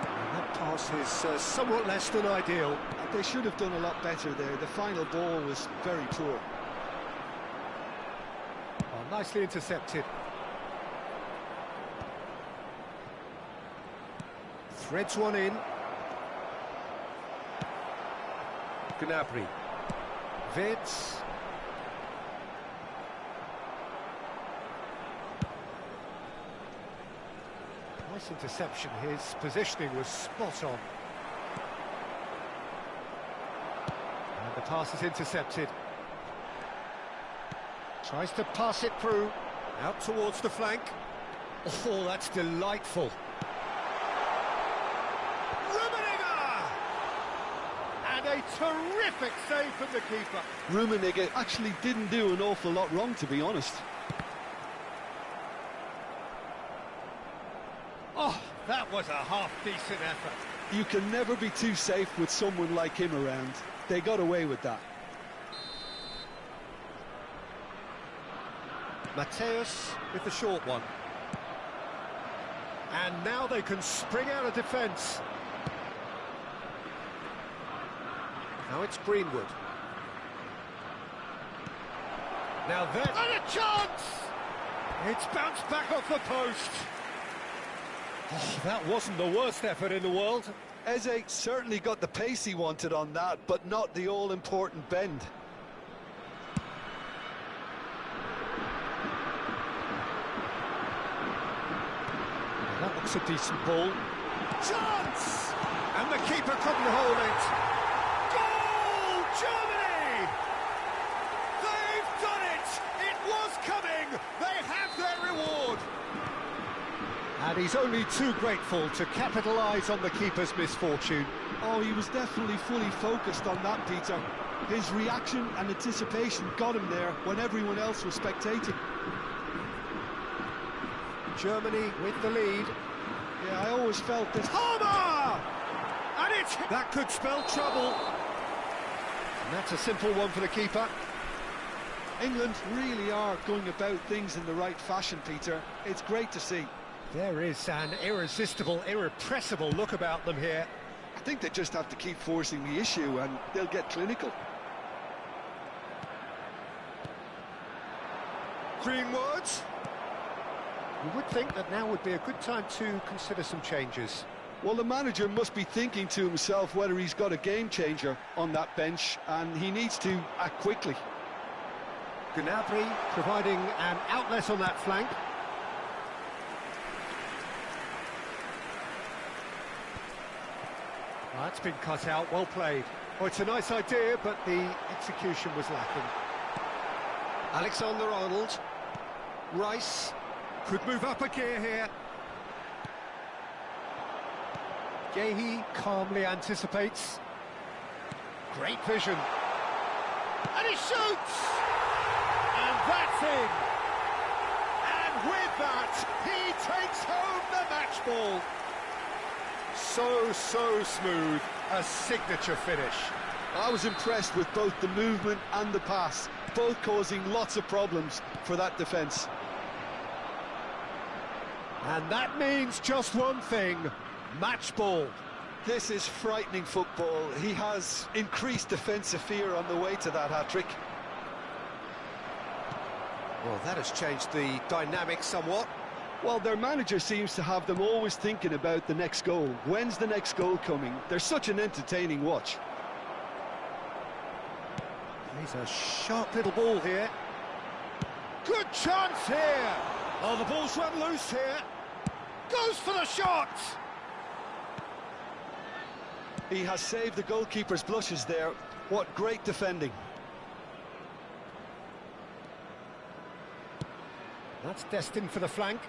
And that pass is somewhat less than ideal.
They should have done a lot better there. The final ball was very poor.
Oh, nicely intercepted. Threads one in. Gnabry. Vids. Nice interception. His positioning was spot on. And the pass is intercepted. Tries to pass it through. Out towards the flank. Oh, that's delightful. A terrific save from the keeper.
Rummenigge actually didn't do an awful lot wrong, to be honest.
Oh, that was a half-decent effort.
You can never be too safe with someone like him around. They got away with that.
Mateus with the short one. And now they can spring out of defence. Now it's Greenwood. Now that... And a chance! It's bounced back off the post. Oh, that wasn't the worst effort in the world.
Eze certainly got the pace he wanted on that, but not the all-important bend.
That looks a decent ball. Chance! And the keeper couldn't hold it. Germany! They've done it! It was coming! They have their reward! And he's only too grateful to capitalise on the keeper's misfortune.
Oh, he was definitely fully focused on that, Peter. His reaction and anticipation got him there when everyone else was spectating.
Germany with the lead.
Yeah, I always felt this.
Homer! And that could spell trouble. And that's a simple one for the keeper.
England really are going about things in the right fashion, Peter. It's great to see.
There is an irresistible, irrepressible look about them here.
I think they just have to keep forcing the issue and they'll get clinical.
Greenwood. You would think that now would be a good time to consider some changes.
Well, the manager must be thinking to himself whether he's got a game changer on that bench, and he needs to act quickly.
Gnabry providing an outlet on that flank. That's been cut out, well played. Oh, it's a nice idea, but the execution was lacking. Alexander-Arnold. Rice could move up a gear here. Gehi calmly anticipates. Great vision. And he shoots! And that's in! And with that, he takes home the match ball. So smooth, a signature finish.
I was impressed with both the movement and the pass, both causing lots of problems for that defence.
And that means just one thing, match ball.
This is frightening football. He has increased defensive fear on the way to that hat-trick.
Well, that has changed the dynamic somewhat.
Well, their manager seems to have them always thinking about the next goal. When's the next goal coming? They're such an entertaining watch.
He's a sharp little ball here. Good chance here. Oh, the ball's run loose here. Goes for the shot.
He has saved the goalkeeper's blushes there. What great defending.
That's destined for the flank.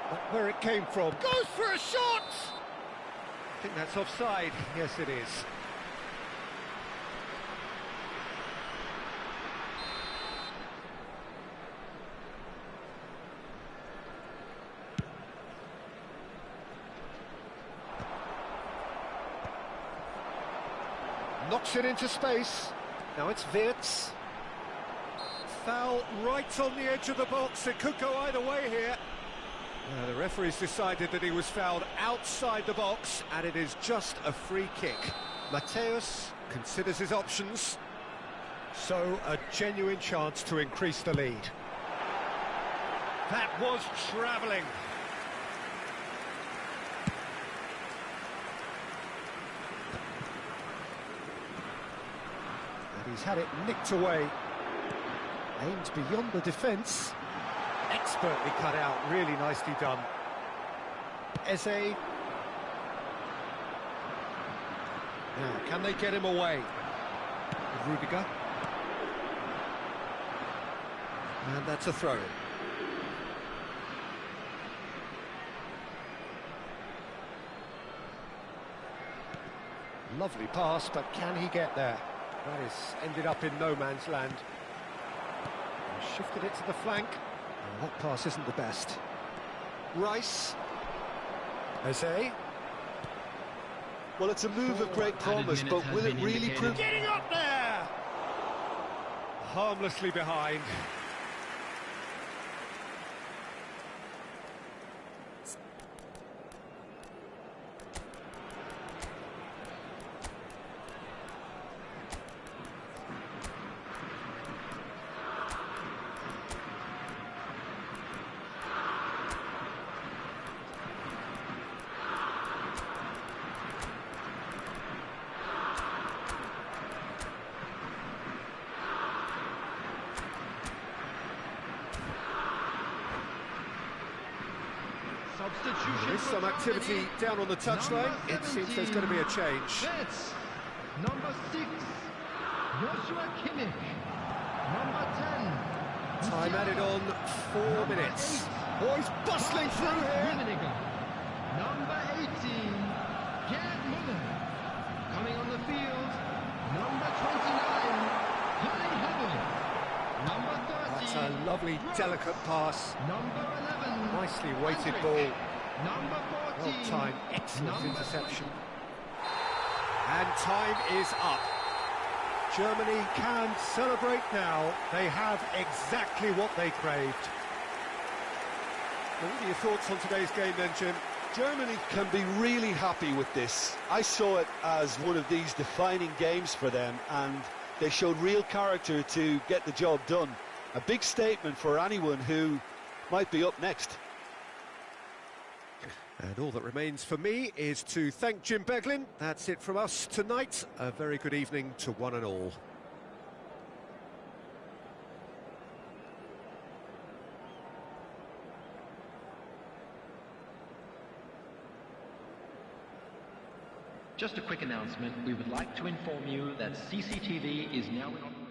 But where it came from. Goes for a shot! I think that's offside. Yes, it is. Knocks it into space. Now it's Wirtz. Foul right on the edge of the box. It could go either way here. The referee's decided that he was fouled outside the box, and it is just a free kick. Mateus considers his options. So, a genuine chance to increase the lead. That was travelling. And he's had it nicked away. Aimed beyond the defence. Expertly cut out, really nicely done. Eze. Now, can they get him away? Rudiger. And that's a throw-in. Lovely pass, but can he get there? That is ended up in no man's land. He shifted it to the flank. Oh, that pass isn't the best. Rice. Eze.
Well, it's a move of great promise, but will it really prove...
Getting up there! Harmlessly behind. There is some activity down on the touchline. It seems there's going to be a change.
Number 6, Joshua Kimmich. Number 10.
Time added on 4 minutes. Oh, he's bustling through here.
Number 18, Gerd Muller. Coming on the field, number 29, Holly Hubble. Number 30.
That's a lovely, delicate pass.
Number 11.
Nicely weighted
Hendrick.
ball.
Number 14.
Well timed, excellent
Number
interception. And time is up. Germany can celebrate now. They have exactly what they craved. Well, what are your thoughts on today's game then, Jim?
Germany can be really happy with this. I saw it as one of these defining games for them, and they showed real character to get the job done. A big statement for anyone who might be up next.
And all that remains for me is to thank Jim Beglin. That's it from us tonight. A very good evening to one and all.
Just a quick announcement. We would like to inform you that CCTV is now in operation.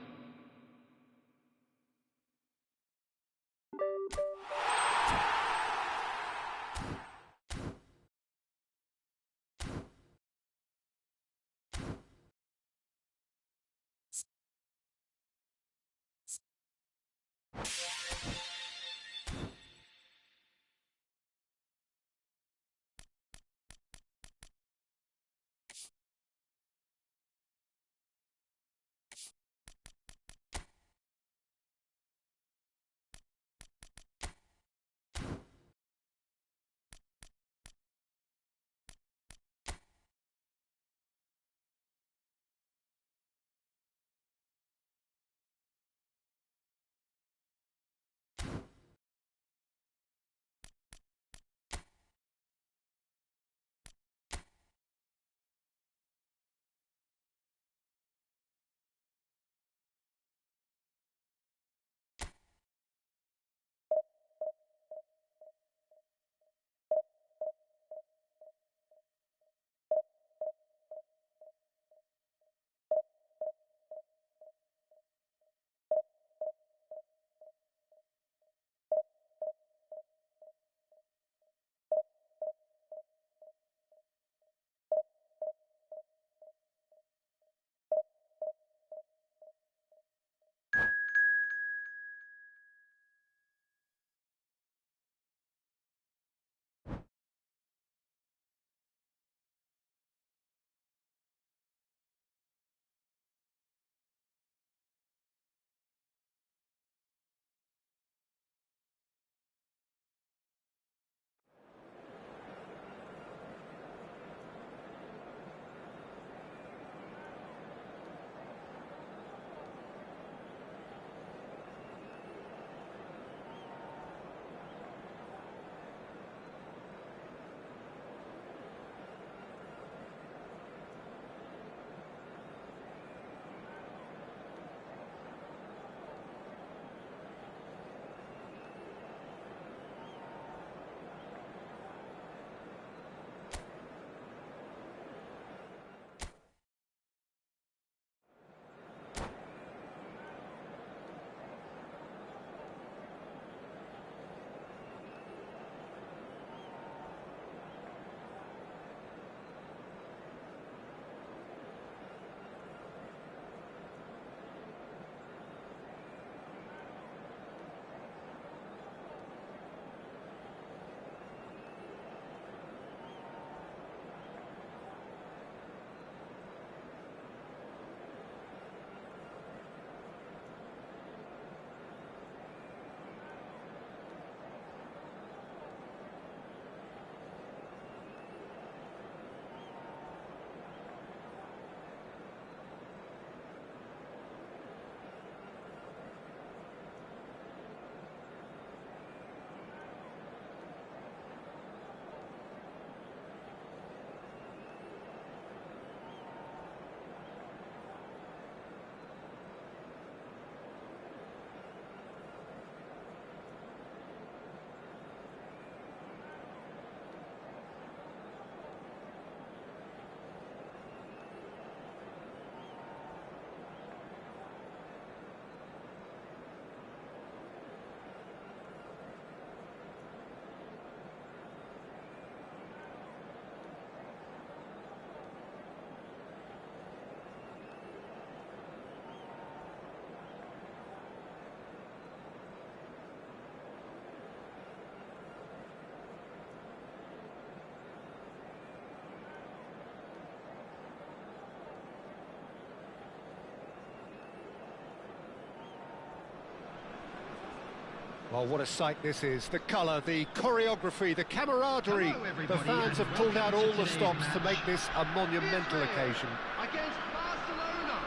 Well, what a sight this is. The colour, the choreography, the camaraderie.
Hello,
The fans have pulled out all the stops to make this a monumental occasion.
Against Barcelona.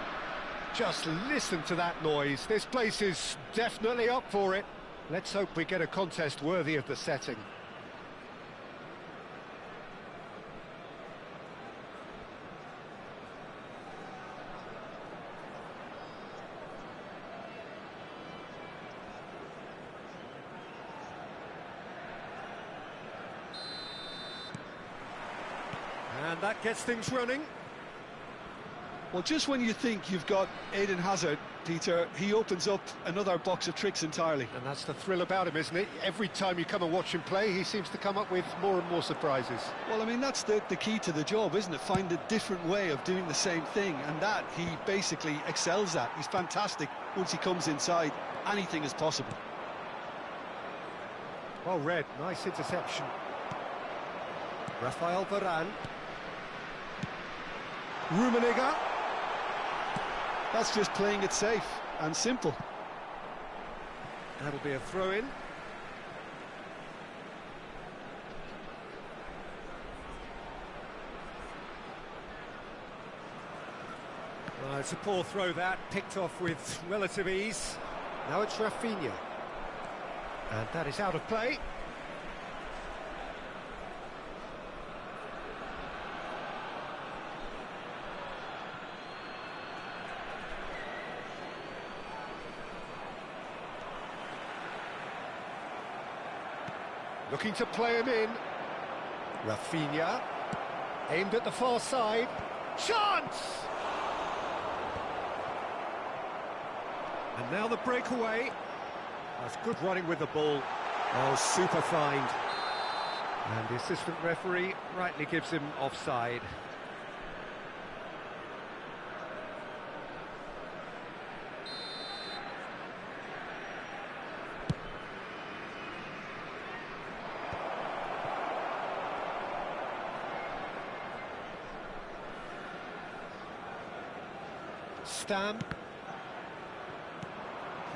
Just listen to that noise. This place is definitely up for it. Let's hope we get a contest worthy of the setting. And that gets things running.
Well, just when you think you've got Eden Hazard, Peter, he opens up another box of tricks entirely.
And that's the thrill about him, isn't it? Every time you come and watch him play, he seems to come up with more and more surprises.
Well, I mean, that's the key to the job, isn't it? Find a different way of doing the same thing, and that he basically excels at. He's fantastic. Once he comes inside, anything is possible.
Well read, nice interception. Rafael Varane. Rummenigge.
That's just playing it safe and simple.
That'll be a throw-in. It's a poor throw that, picked off with relative ease. Now it's Rafinha. And that is out of play. Looking to play him in. Rafinha. Aimed at the far side. Chance! And now the breakaway. That's good running with the ball. Oh, super find. And the assistant referee rightly gives him offside. Stam.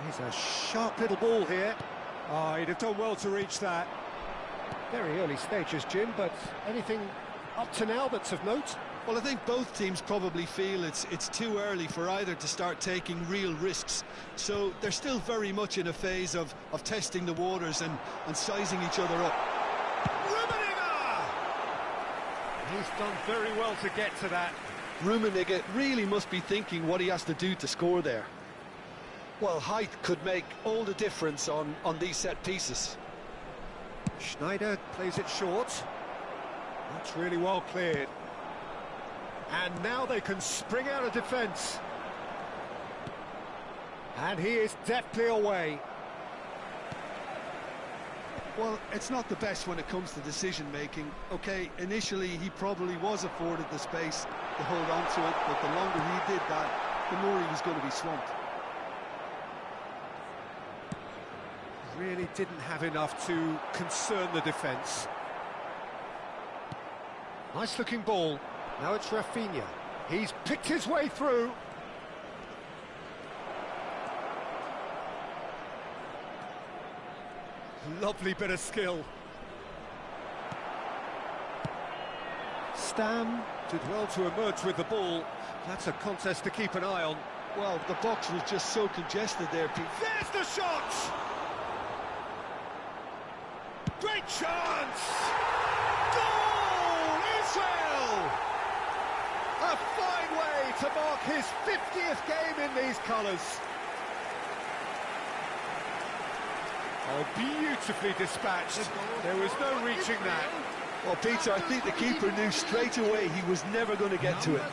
He's a sharp little ball here. Oh, he'd have done well to reach that. Very early stages, Jim, but anything up to now that's of note?
Well, I think both teams probably feel it's too early for either to start taking real risks. So they're still very much in a phase of testing the waters and sizing each other up.
Rummenigge! He's done very well to get to that.
Rummenigge really must be thinking what he has to do to score there. Well, height could make all the difference on these set pieces.
Schneider plays it short. That's really well cleared. And now they can spring out of defence. And he is deftly away.
Well, it's not the best when it comes to decision-making. OK, initially he probably was afforded the space to hold on to it, but the longer he did that, the more he was going to be swamped.
Really didn't have enough to concern the defence. Nice looking ball. Now it's Rafinha. He's picked his way through. Lovely bit of skill. Stam did well to emerge with the ball. That's a contest to keep an eye on.
Well, the box was just so congested there, Pete.
There's the shot! Great chance! Goal! Israel! A fine way to mark his 50th game in these colours. Oh, beautifully dispatched. There was no reaching that.
Well, Peter, I think the keeper knew straight away he was never going to get to it.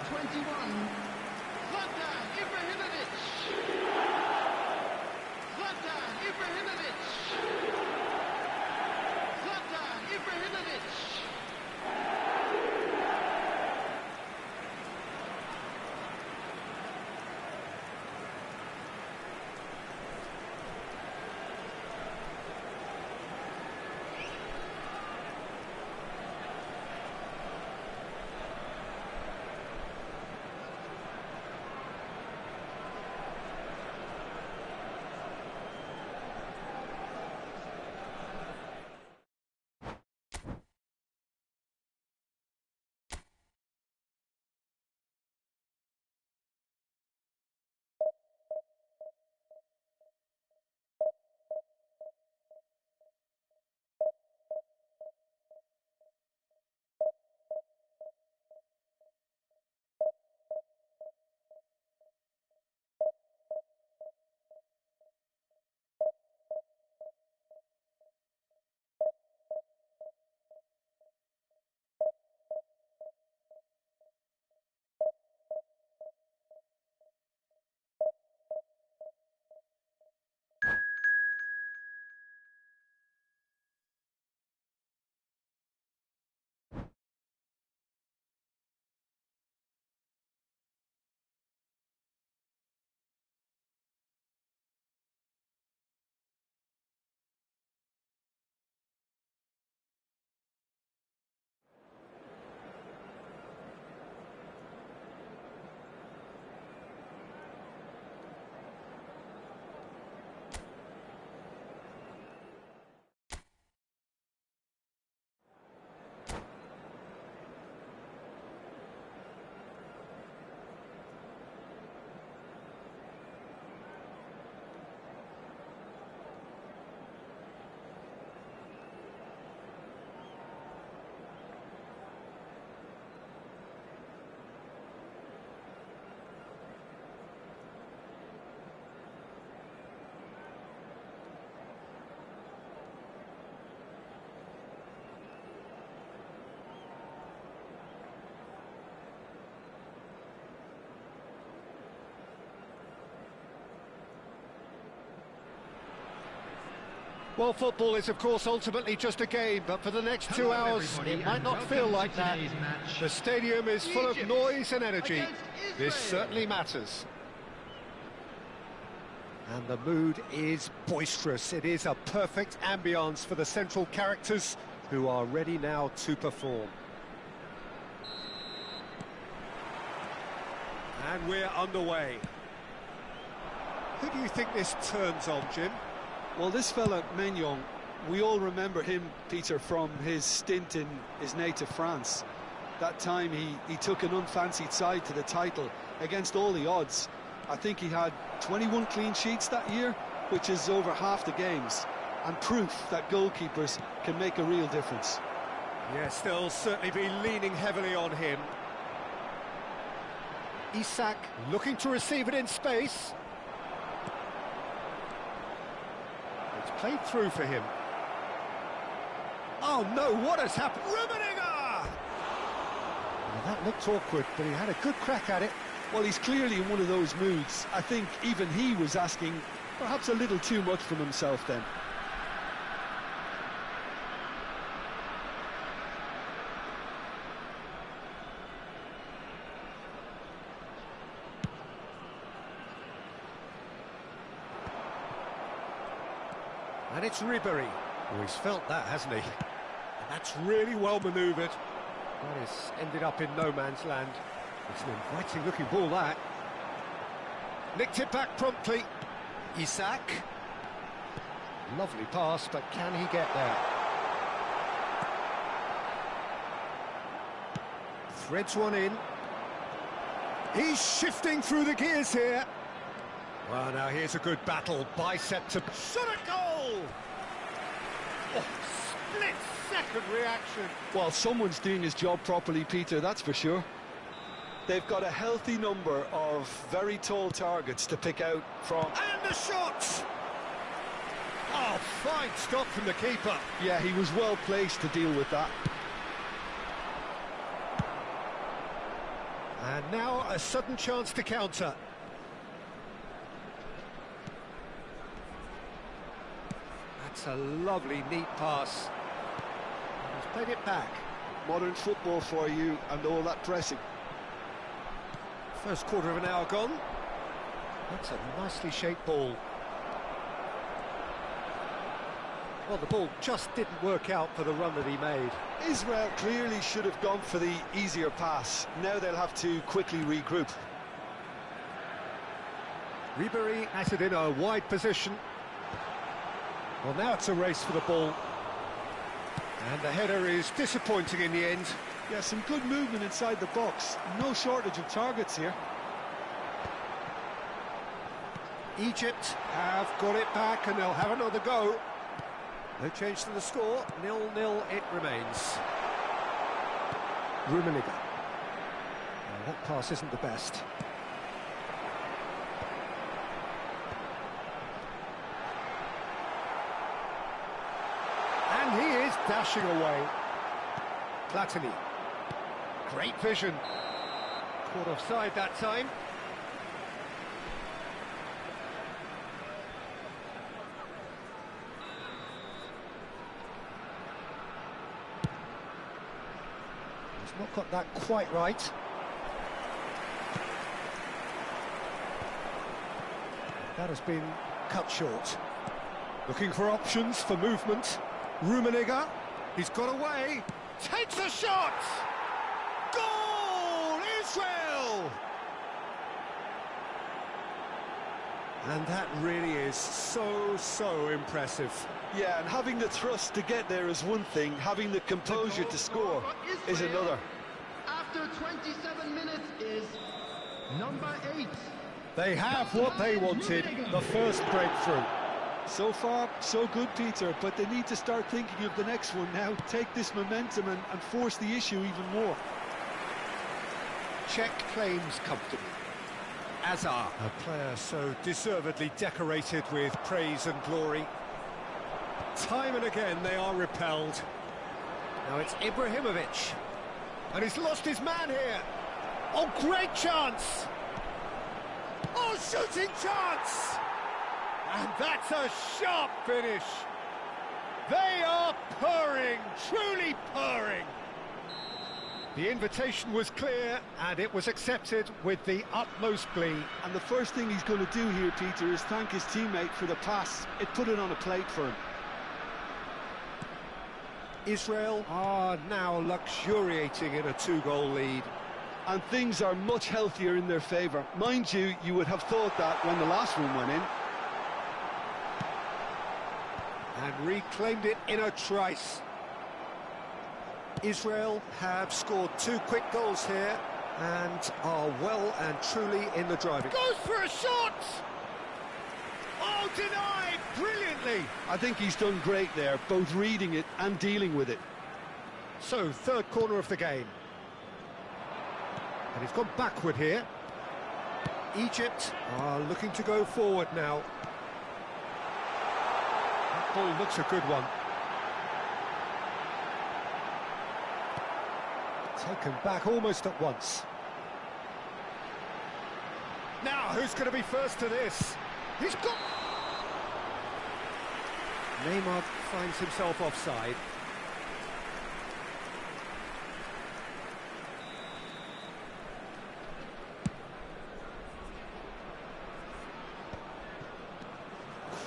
Well, football is, of course, ultimately just a game, but for the next 2 hours, it might not feel like that. The stadium is full of noise and energy. This certainly matters. And the mood is boisterous. It is a perfect ambience for the central characters who are ready now to perform. And we're underway. Who do you think this turns on, Jim?
Well, this fella, Maignan, we all remember him, Peter, from his stint in his native France. That time he took an unfancied side to the title against all the odds. I think he had 21 clean sheets that year, which is over half the games, and proof that goalkeepers can make a real difference.
Yes, they'll certainly be leaning heavily on him. Isak looking to receive it in space. It's played through for him. Oh no, what has happened? Rummenigge! Well, that looked awkward, but he had a good crack at it.
Well, he's clearly in one of those moods. I think even he was asking perhaps a little too much from himself then.
And it's Ribéry. Oh, he's felt that, hasn't he? And that's really well manoeuvred. That has ended up in no man's land. It's an inviting looking ball, that. Nicked it back promptly. Isak. Lovely pass, but can he get there? Threads one in. He's shifting through the gears here. Well, now here's a good battle. Bicep to... Shot a goal! Oh, split-second reaction.
Well, someone's doing his job properly, Peter, that's for sure. They've got a healthy number of very tall targets to pick out from.
And the shot! Oh, fine stop from the keeper.
Yeah, he was well placed to deal with that.
And now a sudden chance to counter. That's a lovely, neat pass. He's played it back.
Modern football for you and all that pressing.
First quarter of an hour gone. That's a nicely shaped ball. Well, the ball just didn't work out for the run that he made.
Israel clearly should have gone for the easier pass. Now they'll have to quickly regroup.
Ribéry has it in a wide position. Well, now it's a race for the ball. And the header is disappointing in the end.
Yeah, some good movement inside the box. No shortage of targets here.
Egypt have got it back and they'll have another go. No change to the score, 0-0 it remains. Rummenigge. Well, that pass isn't the best. And he is dashing away. Platini. Great vision. Caught offside that time. He's not got that quite right. That has been cut short. Looking for options for movement. Rummenigge. He's got away. Takes a shot! Goal! Israel! And that really is so impressive.
Yeah, and having the thrust to get there is one thing, having the composure to score is another.
After 27 minutes is number 8.
They have what they wanted, the first breakthrough.
So far, so good, Peter, but they need to start thinking of the next one now, take this momentum and force the issue even more.
Czech claims comfortably. Azar, a player so deservedly decorated with praise and glory. Time and again they are repelled. Now it's Ibrahimovic. And he's lost his man here. Oh, great chance! Oh, shooting chance! And that's a sharp finish. They are purring, truly purring. The invitation was clear, and it was accepted with the utmost glee.
And the first thing he's going to do here, Peter, is thank his teammate for the pass. It put it on a plate for him.
Israel are now luxuriating in a 2-goal lead.
And things are much healthier in their favour. Mind you, you would have thought that when the last one went in.
And reclaimed it in a trice. Israel have scored 2 quick goals here and are well and truly in the driving. Goes for a shot! Oh, denied brilliantly!
I think he's done great there, both reading it and dealing with it.
So, third corner of the game. And he's gone backward here. Egypt are looking to go forward now. That ball looks a good one. Taken back almost at once. Now, who's going to be first to this? He's got... Neymar finds himself offside.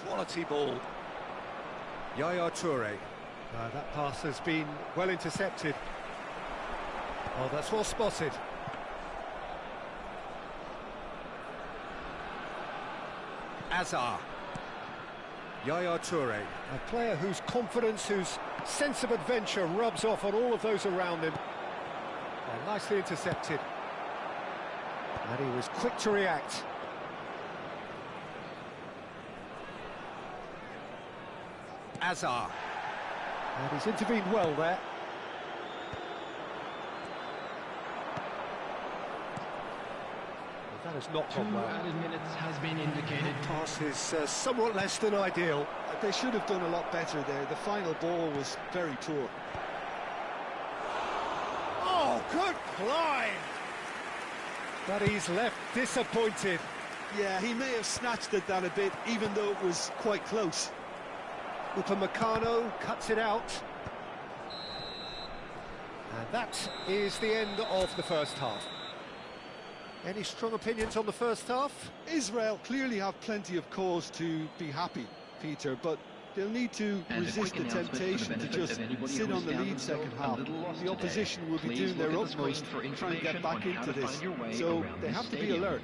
Quality ball. Yaya Toure. That pass has been well intercepted. Oh, that's well spotted. Azar. Yaya Toure, a player whose confidence, whose sense of adventure rubs off on all of those around him. Oh, nicely intercepted. And he was quick to react. Azar. And he's intervened well there. That has not gone well.
2 added minutes has been indicated.
Pass is somewhat less than ideal.
They should have done a lot better there. The final ball was very poor.
Oh, good climb! But he's left disappointed.
Yeah, he may have snatched at that a bit, even though it was quite close.
Upamecano cuts it out. And that is the end of the first half. Any strong opinions on the first half?
Israel clearly have plenty of cause to be happy, Peter, but they'll need to resist the temptation to just sit on the lead second half. The opposition will be doing their utmost to try and get back into this, so they have to be alert.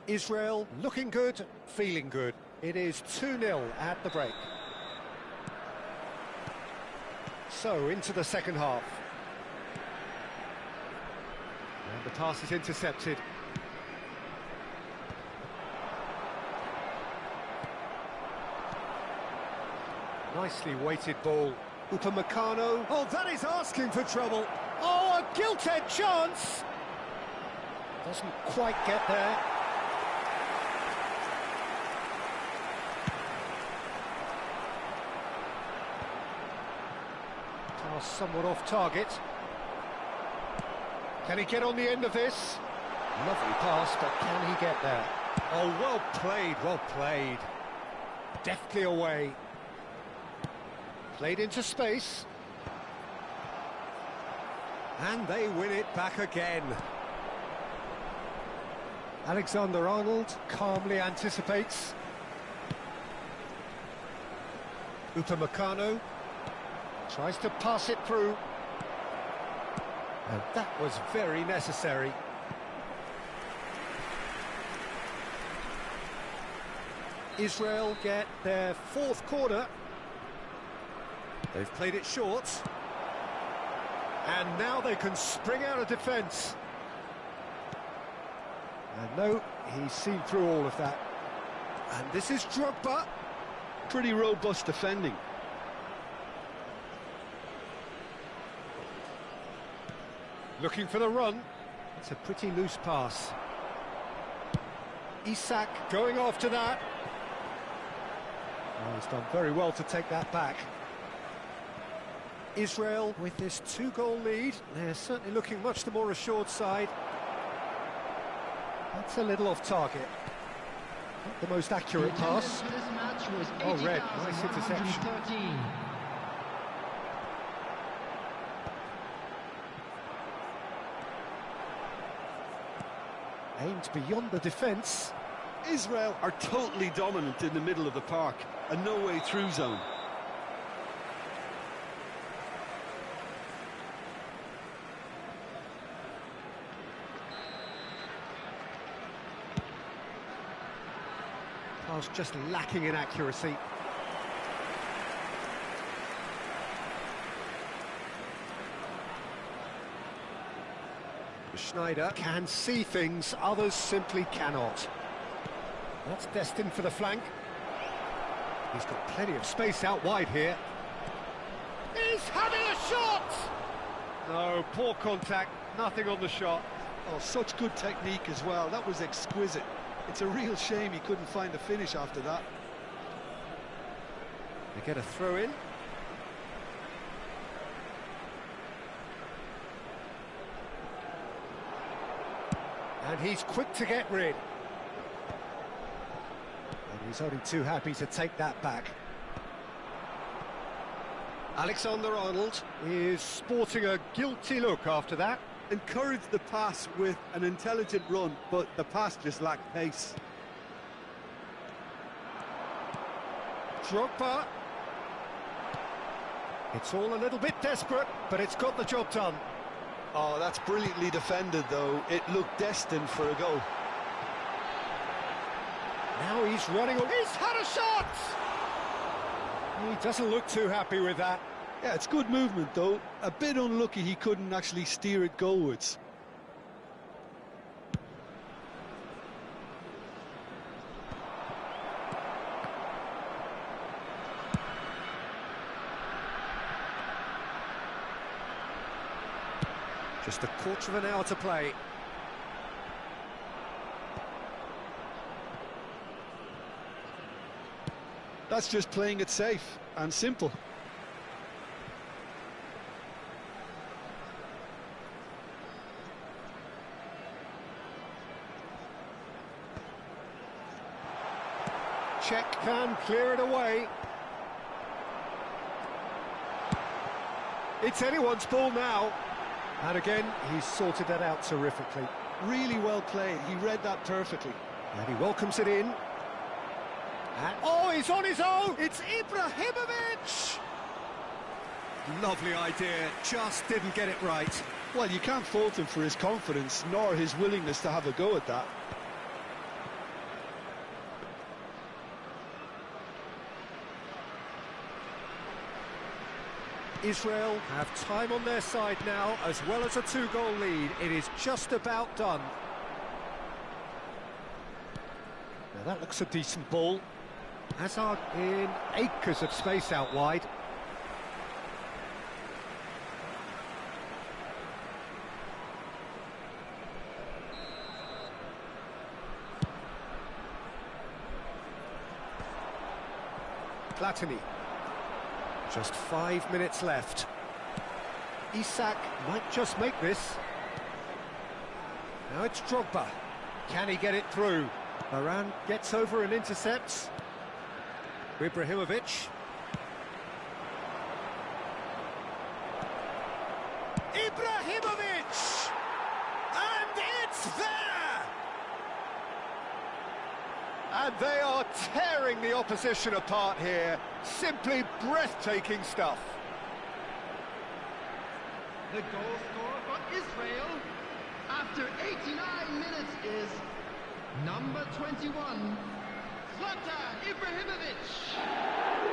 Israel looking good, feeling good. It is 2-0 at the break. So, into the second half. And the pass is intercepted. Nicely weighted ball. Upamecano. Oh, that is asking for trouble. Oh, a gilt-edged chance. Doesn't quite get there. Pass somewhat off target. Can he get on the end of this? Lovely pass, but can he get there? Oh, well played, well played. Deftly away. Played into space. And they win it back again. Alexander-Arnold calmly anticipates. Upamecano tries to pass it through. And that was very necessary. Israel get their fourth corner. They've played it short. And now they can spring out of defence. And no, he's seen through all of that. And this is Drogba.
Pretty robust defending.
Looking for the run. It's a pretty loose pass. Isak going after that. Oh, he's done very well to take that back. Israel with this 2-goal lead. They're certainly looking much the more assured side. That's a little off target. Not the most accurate pass.
For this match was
Oh, red, nice interception.
80,113.
Aimed beyond the defence.
Israel are totally dominant in the middle of the park, a no-way through zone.
Pass just lacking in accuracy. Schneider can see things, others simply cannot. That's destined for the flank. He's got plenty of space out wide here. He's having a shot! No, poor contact, nothing on the shot.
Oh, such good technique as well. That was exquisite. It's a real shame he couldn't find a finish after that.
They get a throw in. And he's quick to get rid. And he's only too happy to take that back. Alexander-Arnold is sporting a guilty look after that.
Encouraged the pass with an intelligent run, but the pass just lacked pace.
Drogba. It's all a little bit desperate, but it's got the job done.
Oh, that's brilliantly defended, though. It looked destined for a goal.
Now he's running. He's had a shot! He doesn't look too happy with that.
Yeah, it's good movement, though. A bit unlucky he couldn't actually steer it goalwards.
Just a quarter of an hour to play.
That's just playing it safe and simple.
Czech can clear it away. It's anyone's ball now. And again, he's sorted that out terrifically.
Really well played. He read that perfectly.
And he welcomes it in. And oh, he's on his own! It's Ibrahimovic! Lovely idea, just didn't get it right.
Well, you can't fault him for his confidence, nor his willingness to have a go at that.
Israel have time on their side now, as well as a two-goal lead. It is just about done. Now that looks a decent ball. Hazard in acres of space out wide. Platini. Just 5 minutes left. Isak might just make this. Now it's Drogba. Can he get it through? Varane gets over and intercepts. Ibrahimovic. Ibrahimovic! And it's there! And they are tearing the opposition apart here. Simply breathtaking stuff.
The goal scorer for Israel after 89 minutes is number 21, Zlatan Ibrahimovic.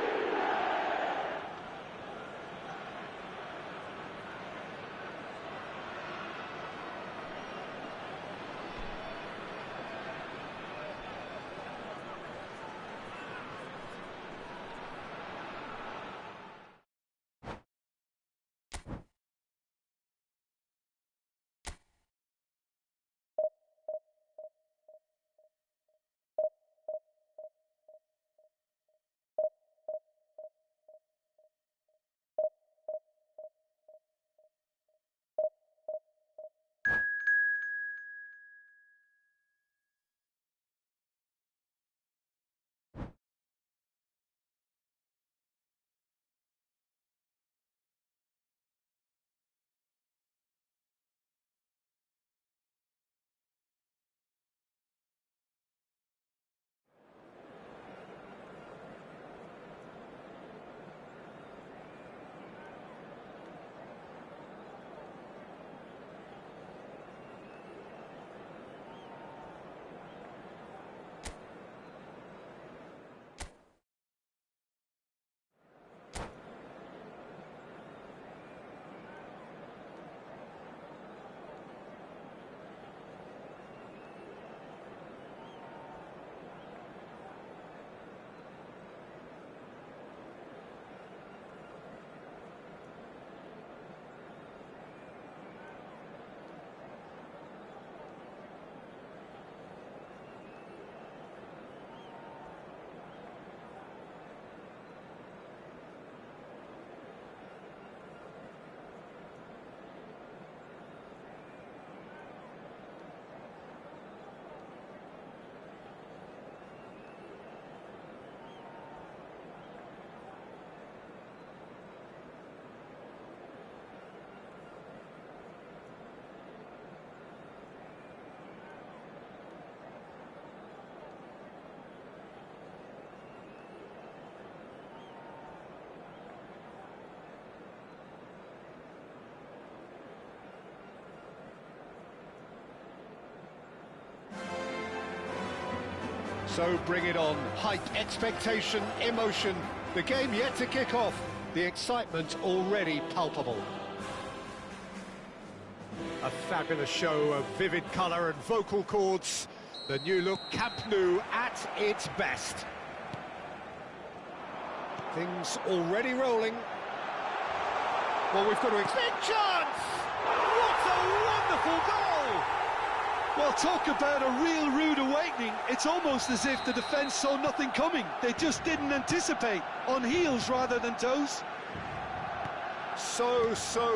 So bring it on. Hype, expectation, emotion. The game yet to kick off. The excitement already palpable. A fabulous show of vivid colour and vocal cords. The new look Camp Nou at its best. Things already rolling. Well, we've got to expect chance! What a wonderful goal!
Well, talk about a real rude awakening. It's almost as if the defence saw nothing coming. They just didn't anticipate. On heels rather than toes.
So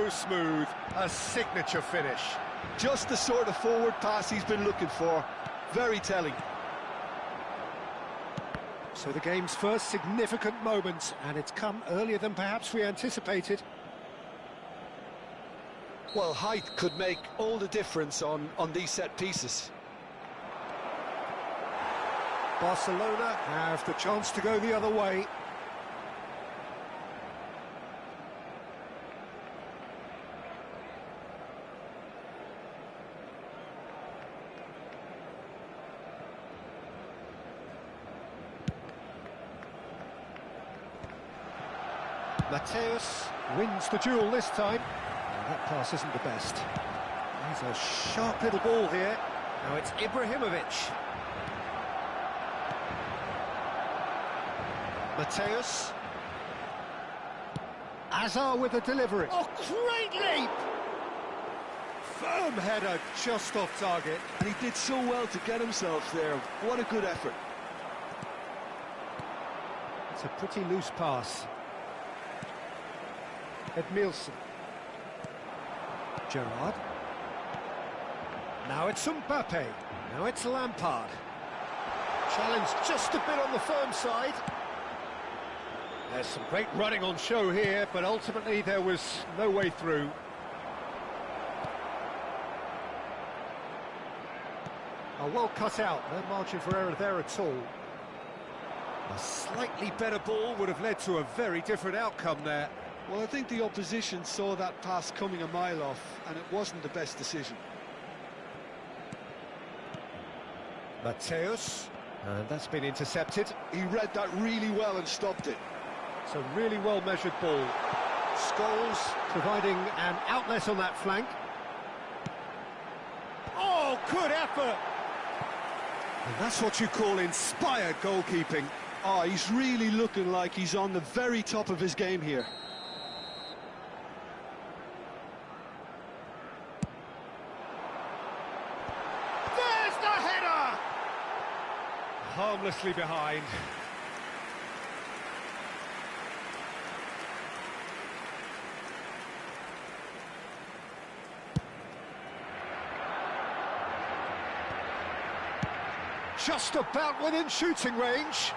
smooth. A signature finish.
Just the sort of forward pass he's been looking for. Very telling.
So the game's first significant moment, and it's come earlier than perhaps we anticipated.
Well, height could make all the difference on these set pieces.
Barcelona have the chance to go the other way. Mateus wins the duel this time. Oh, that pass isn't the best. He's a sharp little ball here. Now it's Ibrahimovic. Mateus. Azar with the delivery. Oh, great leap! Firm header just off target.
And he did so well to get himself there. What a good effort.
It's a pretty loose pass. Edmilson. Gerrard. Now it's Mbappe. Now it's Lampard. Challenge just a bit on the firm side. There's some great running on show here, but ultimately there was no way through. Oh, well cut out. No margin for error there at all. A slightly better ball would have led to a very different outcome there.
Well, I think the opposition saw that pass coming a mile off, and it wasn't the best decision.
Mateus, and that's been intercepted.
He read that really well and stopped it.
It's a really well-measured ball. Scholes providing an outlet on that flank. Oh, good effort! And that's what you call inspired goalkeeping.
Oh, he's really looking like he's on the very top of his game here.
Harmlessly behind. Just about within shooting range.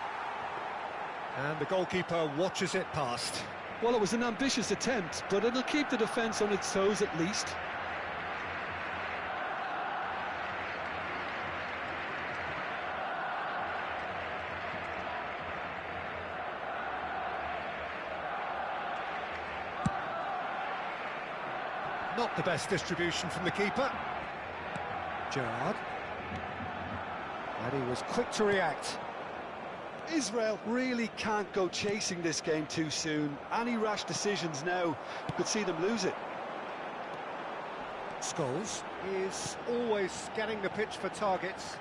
And the goalkeeper watches it past.
Well, it was an ambitious attempt, but it'll keep the defence on its toes at least.
Not the best distribution from the keeper. Gerrard. And he was quick to react.
Israel really can't go chasing this game too soon. Any rash decisions now could see them lose it.
Scholes is always scanning the pitch for targets.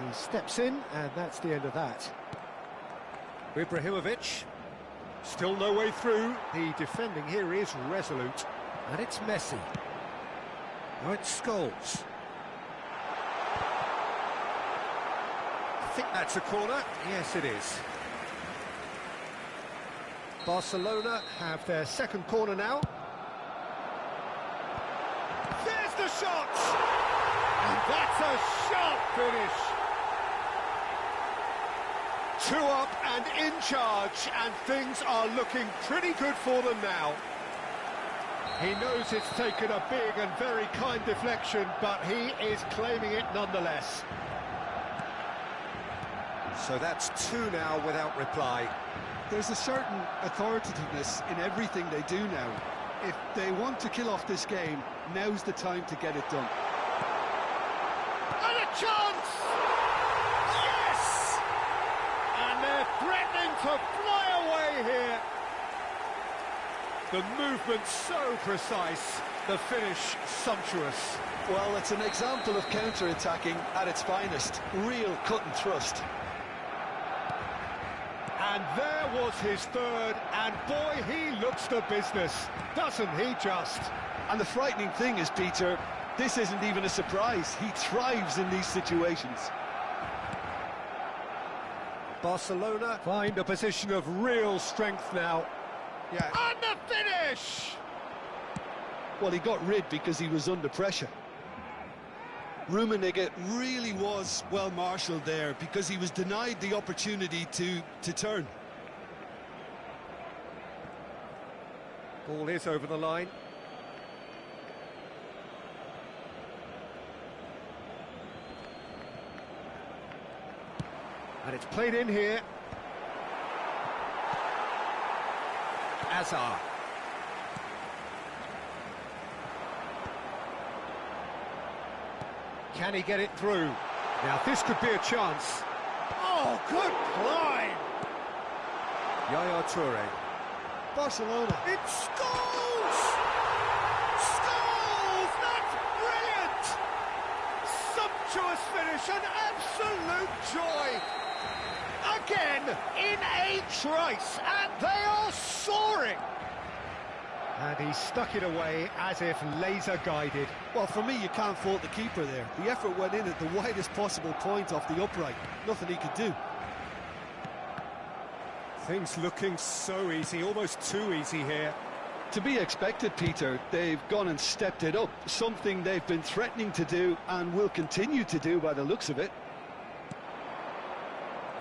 He steps in, and that's the end of that. Ibrahimovic. Still no way through. The defending here is resolute. And it's Messi. Now it's Scholes. I think that's a corner. Yes, it is. Barcelona have their second corner now. There's the shot! And that's a sharp finish. 2 up and in charge, and things are looking pretty good for them now. He knows it's taken a big and very kind deflection, but he is claiming it nonetheless. So that's 2 now without reply.
There's a certain authoritativeness in everything they do now. If they want to kill off this game, now's the time to get it done.
chance! Yes! And they're threatening to fly away here. The movement so precise, the finish sumptuous.
Well, it's an example of counter-attacking at its finest. Real cut and thrust.
And there was his third, and boy, he looks the business, doesn't he just?
And the frightening thing is, Peter, this isn't even a surprise. He thrives in these situations.
Barcelona find a position of real strength now.
Yeah.
And the finish!
Well, he got rid because he was under pressure. Rummenigge really was well marshalled there because he was denied the opportunity to turn.
Ball is over the line. And it's played in here. Azar. Can he get it through? Now this could be a chance. Oh, good climb! Yaya Toure.
Barcelona.
It's goals! Goals! That's brilliant! Sumptuous finish, an absolute joy! Again, in a trice, and they are soaring! And he stuck it away as if laser-guided.
Well, for me, you can't fault the keeper there. The effort went in at the widest possible point off the upright. Nothing he could do.
Things looking so easy, almost too easy here.
To be expected, Peter. They've gone and stepped it up. Something they've been threatening to do and will continue to do by the looks of it.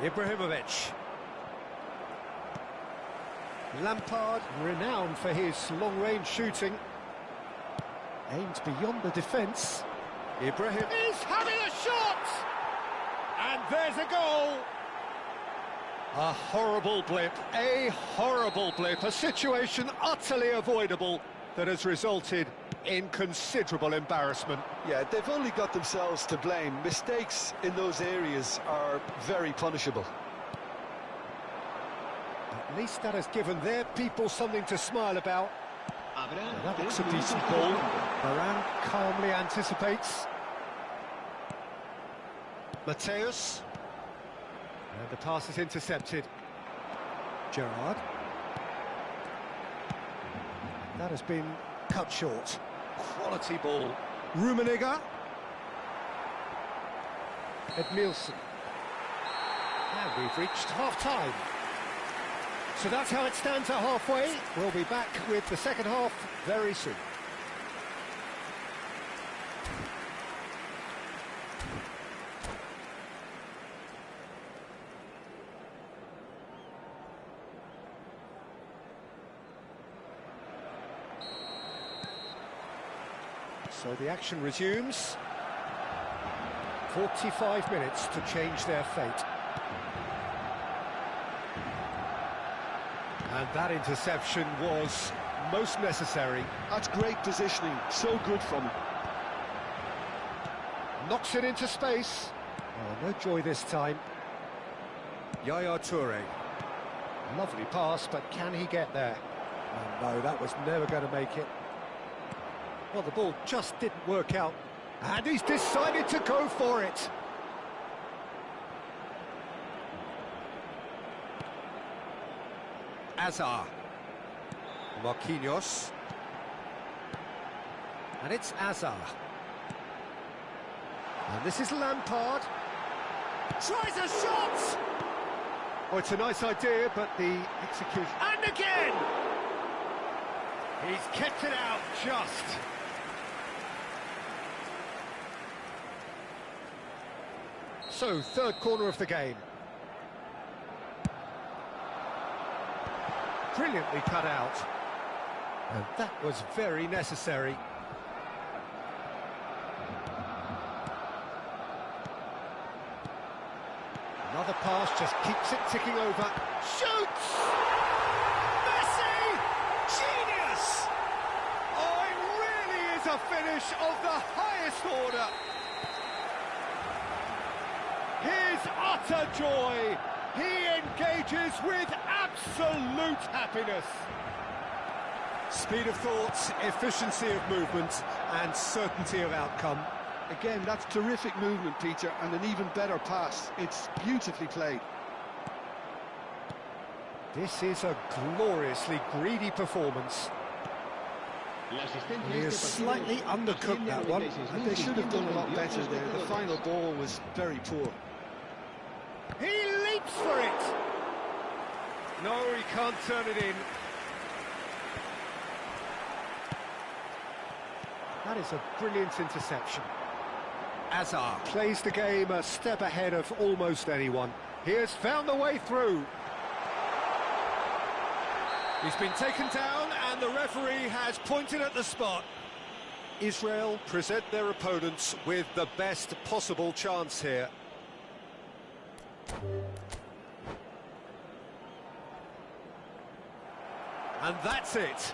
Ibrahimovic. Lampard, renowned for his long-range shooting. Aims beyond the defence. Ibrahim is having a shot! And there's a goal! A horrible blip, a situation utterly avoidable that has resulted in considerable embarrassment.
Yeah, they've only got themselves to blame. Mistakes in those areas are very punishable.
At least that has given their people something to smile about. That looks a decent ball. Varane calmly anticipates. Mateus. And the pass is intercepted. Gerrard. That has been cut short. Quality ball. Rummenigge. Edmilson. And we've reached half-time. So that's how it stands at halfway. We'll be back with the second half very soon. So the action resumes. 45 minutes to change their fate. And that interception was most necessary.
That's great positioning, so good from him.
Knocks it into space. Oh, no joy this time. Yaya Toure. Lovely pass, but can he get there? Oh, no, that was never going to make it. Well, the ball just didn't work out. And he's decided to go for it. Azar. Marquinhos. And it's Azar. And this is Lampard. Tries a shot! Oh, it's a nice idea, but the execution... And again! He's kept it out just. So, third corner of the game. Brilliantly cut out. And that was very necessary. Another pass just keeps it ticking over. Shoots! Messi! Genius! Oh, it really is a finish of the highest order. his utter joy. He engages with absolute happiness. Speed of thought, efficiency of movement, and certainty of outcome.
Again, that's terrific movement, Peter, and an even better pass. It's beautifully played.
This is a gloriously greedy performance. He has slightly undercooked that one.
And they should have done a lot better there. The final ball was very poor.
He leaps for it! No, he can't turn it in. That is a brilliant interception. Azar plays the game a step ahead of almost anyone. He has found the way through. He's been taken down and the referee has pointed at the spot. Israel present their opponents with the best possible chance here. And that's it.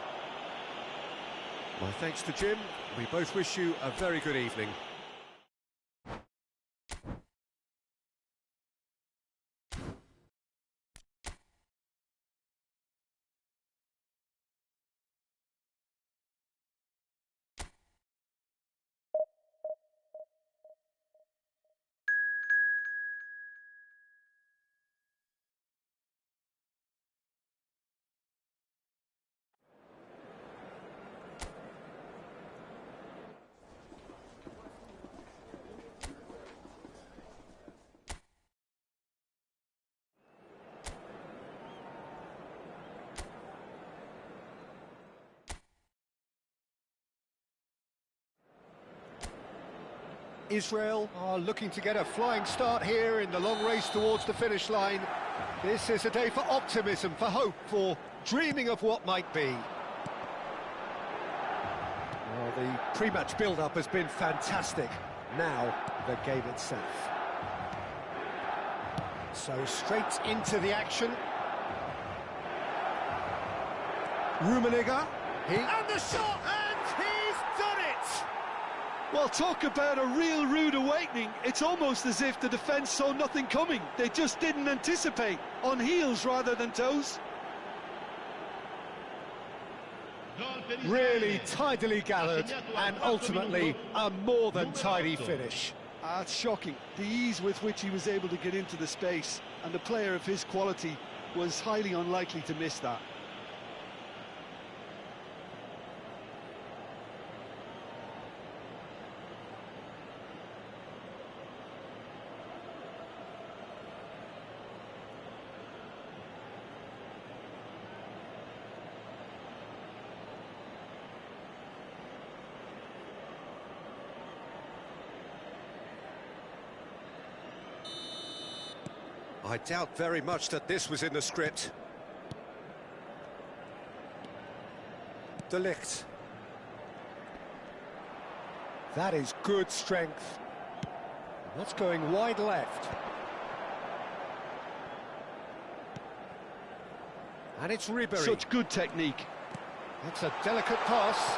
My thanks to Jim. We both wish you a very good evening. Israel are looking to get a flying start here in the long race towards the finish line. This is a day for optimism, for hope, for dreaming of what might be. Well, the pre-match build-up has been fantastic. Now, the game itself. So straight into the action. Rummenigge, and the shot, and he's done it!
Well, talk about a real rude awakening. It's almost as if the defence saw nothing coming. They just didn't anticipate, on heels rather than toes.
Really tidily gathered, and ultimately a more than tidy finish.
It's shocking, the ease with which he was able to get into the space, and a player of his quality was highly unlikely to miss that.
I doubt very much that this was in the script. De Ligt. That is good strength. That's going wide left. And it's Ribéry.
Such good technique.
That's a delicate pass.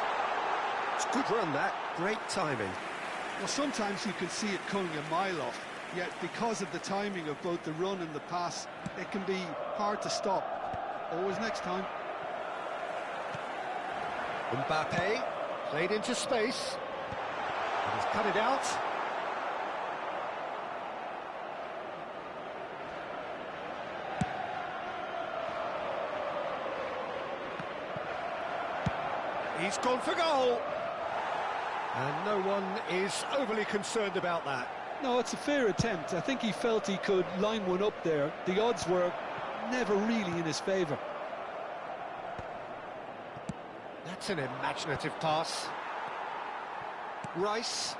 It's a good run, that. Great timing.
Well, sometimes you can see it coming a mile off. Yet, because of the timing of both the run and the pass, it can be hard to stop. Always next time.
Mbappe played into space. And he's cut it out. He's gone for goal. And no one is overly concerned about that.
No, it's a fair attempt. I think he felt he could line one up there. The odds were never really in his favour.
That's an imaginative pass. Rice.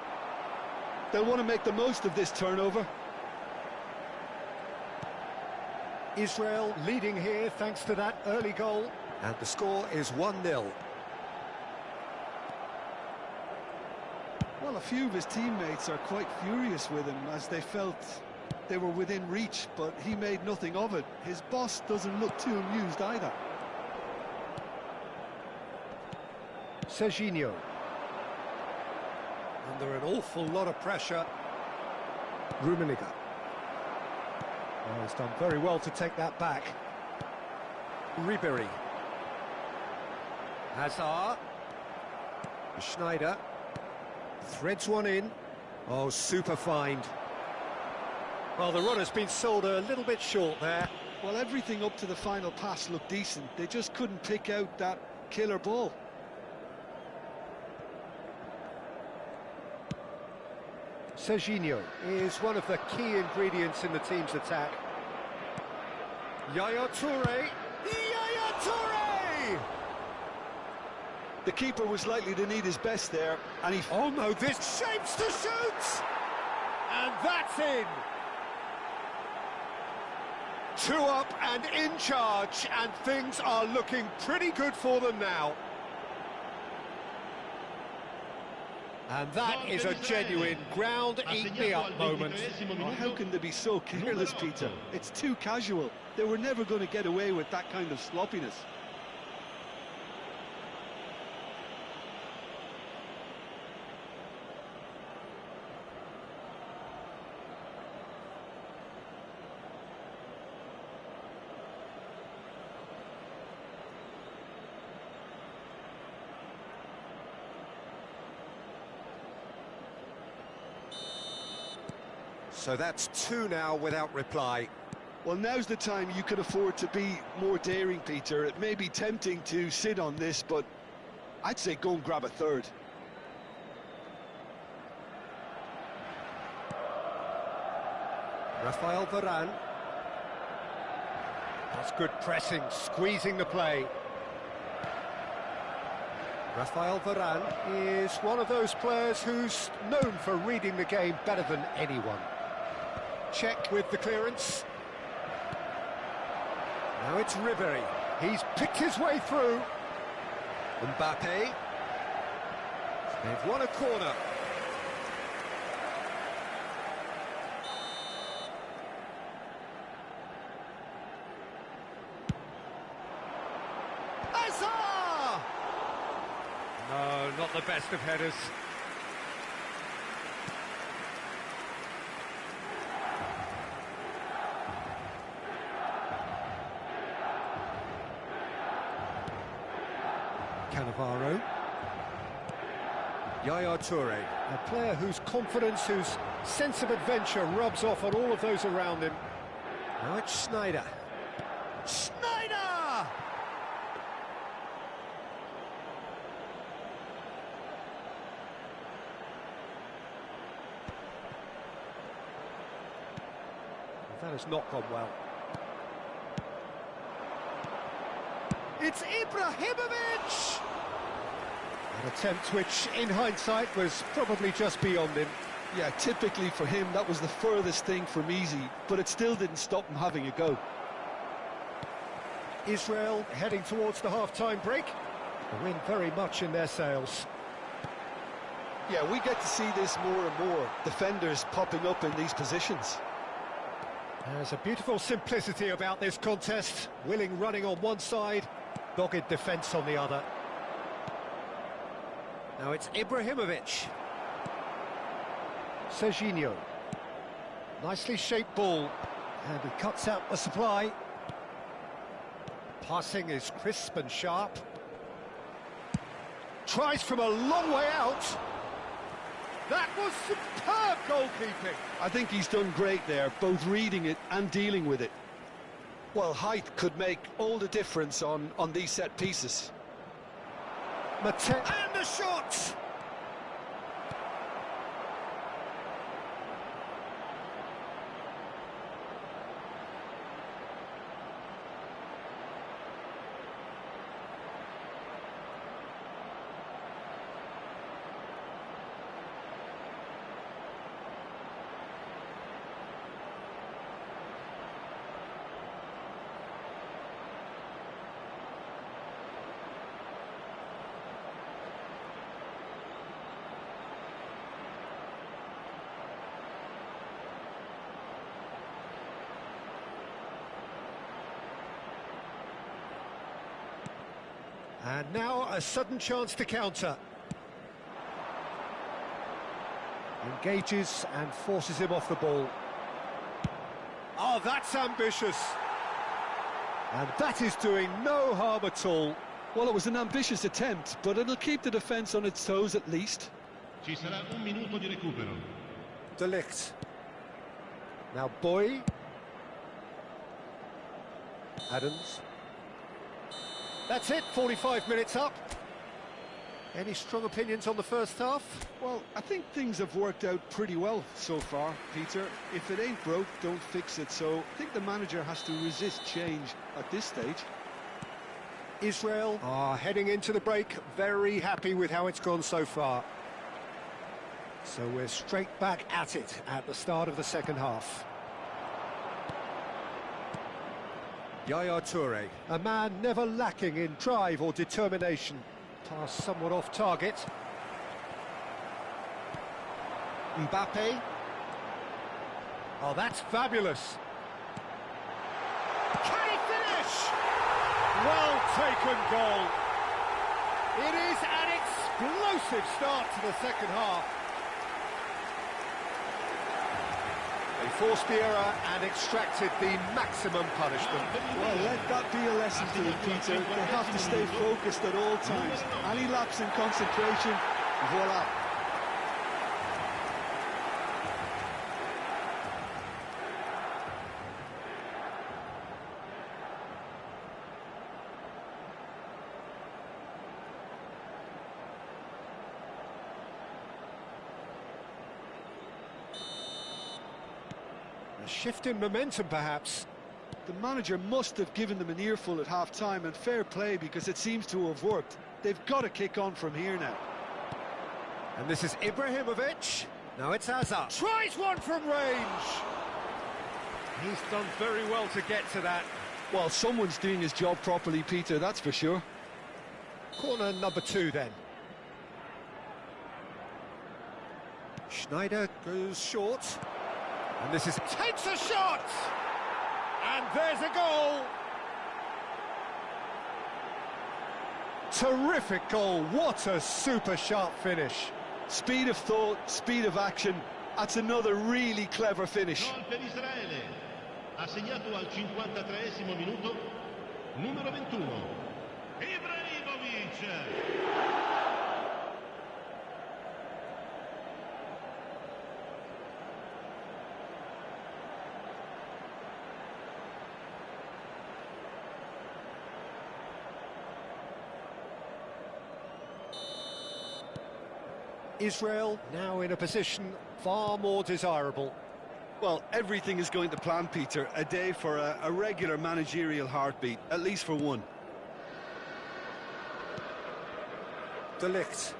They'll want to make the most of this turnover.
Israel leading here thanks to that early goal. And the score is 1-0.
Well, a few of his teammates are quite furious with him as they felt they were within reach, but he made nothing of it. His boss doesn't look too amused either.
Serginho. Under an awful lot of pressure. Rummenigge. Oh, he's done very well to take that back. Ribery. Hazard. Schneider. Threads one in. Oh, super find. Well, the runner's been sold a little bit short there.
Well, everything up to the final pass looked decent. They just couldn't pick out that killer ball.
Serginho is one of the key ingredients in the team's attack. Yaya Toure. Yaya Toure!
The keeper was likely to need his best there, and he...
Oh no, this shapes to shoot! And that's in! 2 up and in charge, and things are looking pretty good for them now. And that is a genuine ground-eat-me-up moment.
Oh, how can they be so careless, Peter? It's too casual. They were never going to get away with that kind of sloppiness.
So that's 2 now without reply.
Well, now's the time you could afford to be more daring, Peter. It may be tempting to sit on this, but I'd say go and grab a third.
Rafael Varane. That's good pressing, squeezing the play. Rafael Varane is one of those players who's known for reading the game better than anyone. Check with the clearance. Now it's Ribery. He's picked his way through. Mbappe. They've won a corner. Hazard! No, not the best of headers. Cannavaro. Yaya Toure, a player whose confidence, whose sense of adventure rubs off on all of those around him. Now it's Schneider. Schneider! That has not gone well. It's Ibrahimovic! An attempt which, in hindsight, was probably just beyond him.
Yeah, typically for him, that was the furthest thing from easy, but it still didn't stop him having a go.
Israel heading towards the half-time break. The wind very much in their sails.
Yeah, we get to see this more and more. Defenders popping up in these positions.
There's a beautiful simplicity about this contest. Willing running on one side, dogged defence on the other. Now it's Ibrahimovic. Serginho. Nicely shaped ball. And he cuts out the supply. Passing is crisp and sharp. Tries from a long way out. That was superb goalkeeping.
I think he's done great there, both reading it and dealing with it. Well, height could make all the difference on these set pieces.
And the shot! And now a sudden chance to counter. Engages and forces him off the ball. Oh, that's ambitious. And that is doing no harm at all.
Well, it was an ambitious attempt, but it'll keep the defence on its toes at least.
Ci sarà un minuto di recupero.
De Ligt. Now Boy. Adams. That's it, 45 minutes up. Any strong opinions on the first half?
Well, I think things have worked out pretty well so far, Peter. If it ain't broke, don't fix it. So I think the manager has to resist change at this stage.
Israel are heading into the break, very happy with how it's gone so far. So we're straight back at it at the start of the second half. Yaya Toure, a man never lacking in drive or determination. Pass somewhat off target. Mbappe. Oh, that's fabulous. Can he finish? Well taken goal. It is an explosive start to the second half. They forced the error and extracted the maximum punishment.
Well, let that be a lesson to them, Peter. They have to stay focused at all times. Any lapse in concentration, voila.
A shift in momentum, perhaps.
The manager must have given them an earful at half-time, and fair play because it seems to have worked. They've got to kick on from here now.
And this is Ibrahimovic. Now it's Hazard. Tries one from range. He's done very well to get to that.
Well, someone's doing his job properly, Peter, that's for sure.
Corner number 2 then. Schneider goes short. And this is... takes a shot! And there's a goal! Terrific goal, what a super sharp finish.
Speed of thought, speed of action, that's another really clever finish.
Gol per Israele. Ha segnato al 53esimo minuto, numero 21, Ibrahimovic.
Israel now in a position far more desirable.
Well, everything is going to plan, Peter. A day for a regular managerial heartbeat, at least for one.
De Ligt.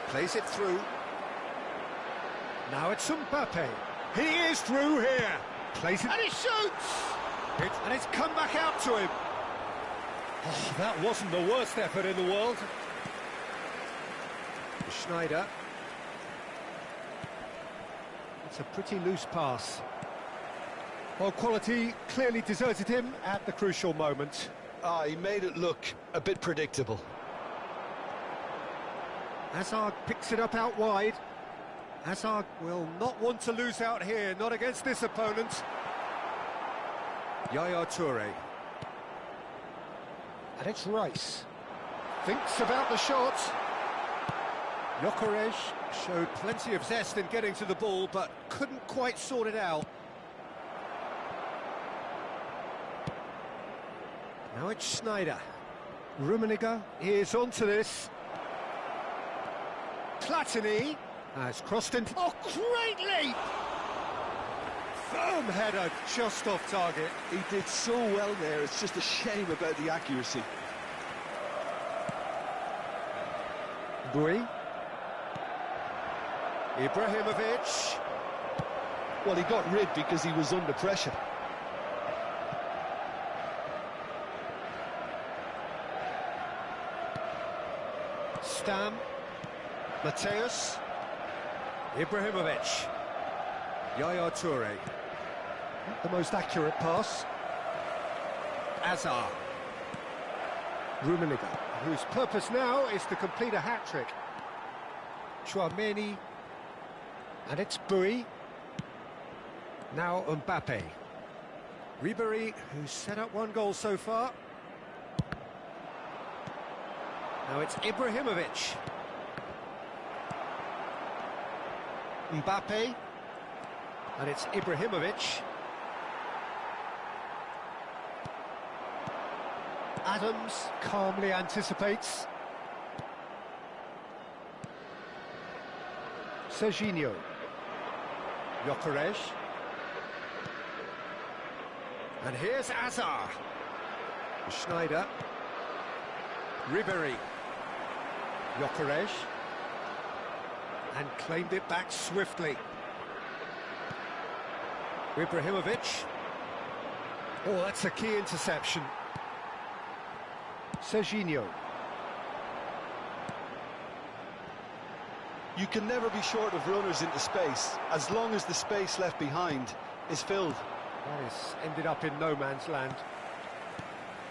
Plays it through. Now it's Mbappe. He is through here. Plays it and he shoots! And it's come back out to him. Oh, that wasn't the worst effort in the world. Schneider. It's a pretty loose pass. Well, quality clearly deserted him at the crucial moment.
He made it look a bit predictable.
Hazard picks it up out wide. Hazard will not want to lose out here, not against this opponent. Yaya Toure. And it's Rice. Thinks about the shot. Gyökeres showed plenty of zest in getting to the ball, but couldn't quite sort it out. Now it's Schneider. Rummenigge is onto this. Platini has crossed into... Oh, great leap! Firm header, just off target.
He did so well there, it's just a shame about the accuracy.
Bui. Ibrahimovic.
Well, he got rid because he was under pressure.
Stam. Mateus. Ibrahimovic. Yaya Toure. Not the most accurate pass. Hazard. Rummenigge, whose purpose now is to complete a hat-trick. Chouameni, and it's Bui. Now Mbappe. Ribéry, who's set up one goal so far. Now it's Ibrahimovic. Mbappe, and it's Ibrahimovic. Adams calmly anticipates. Serginho. Gyökeres. And here's Azar. Schneider. Ribéry. Gyökeres. And claimed it back swiftly. Ibrahimovic. Oh, that's a key interception. Serginho.
You can never be short of runners into space, as long as the space left behind is filled.
That is ended up in no man's land.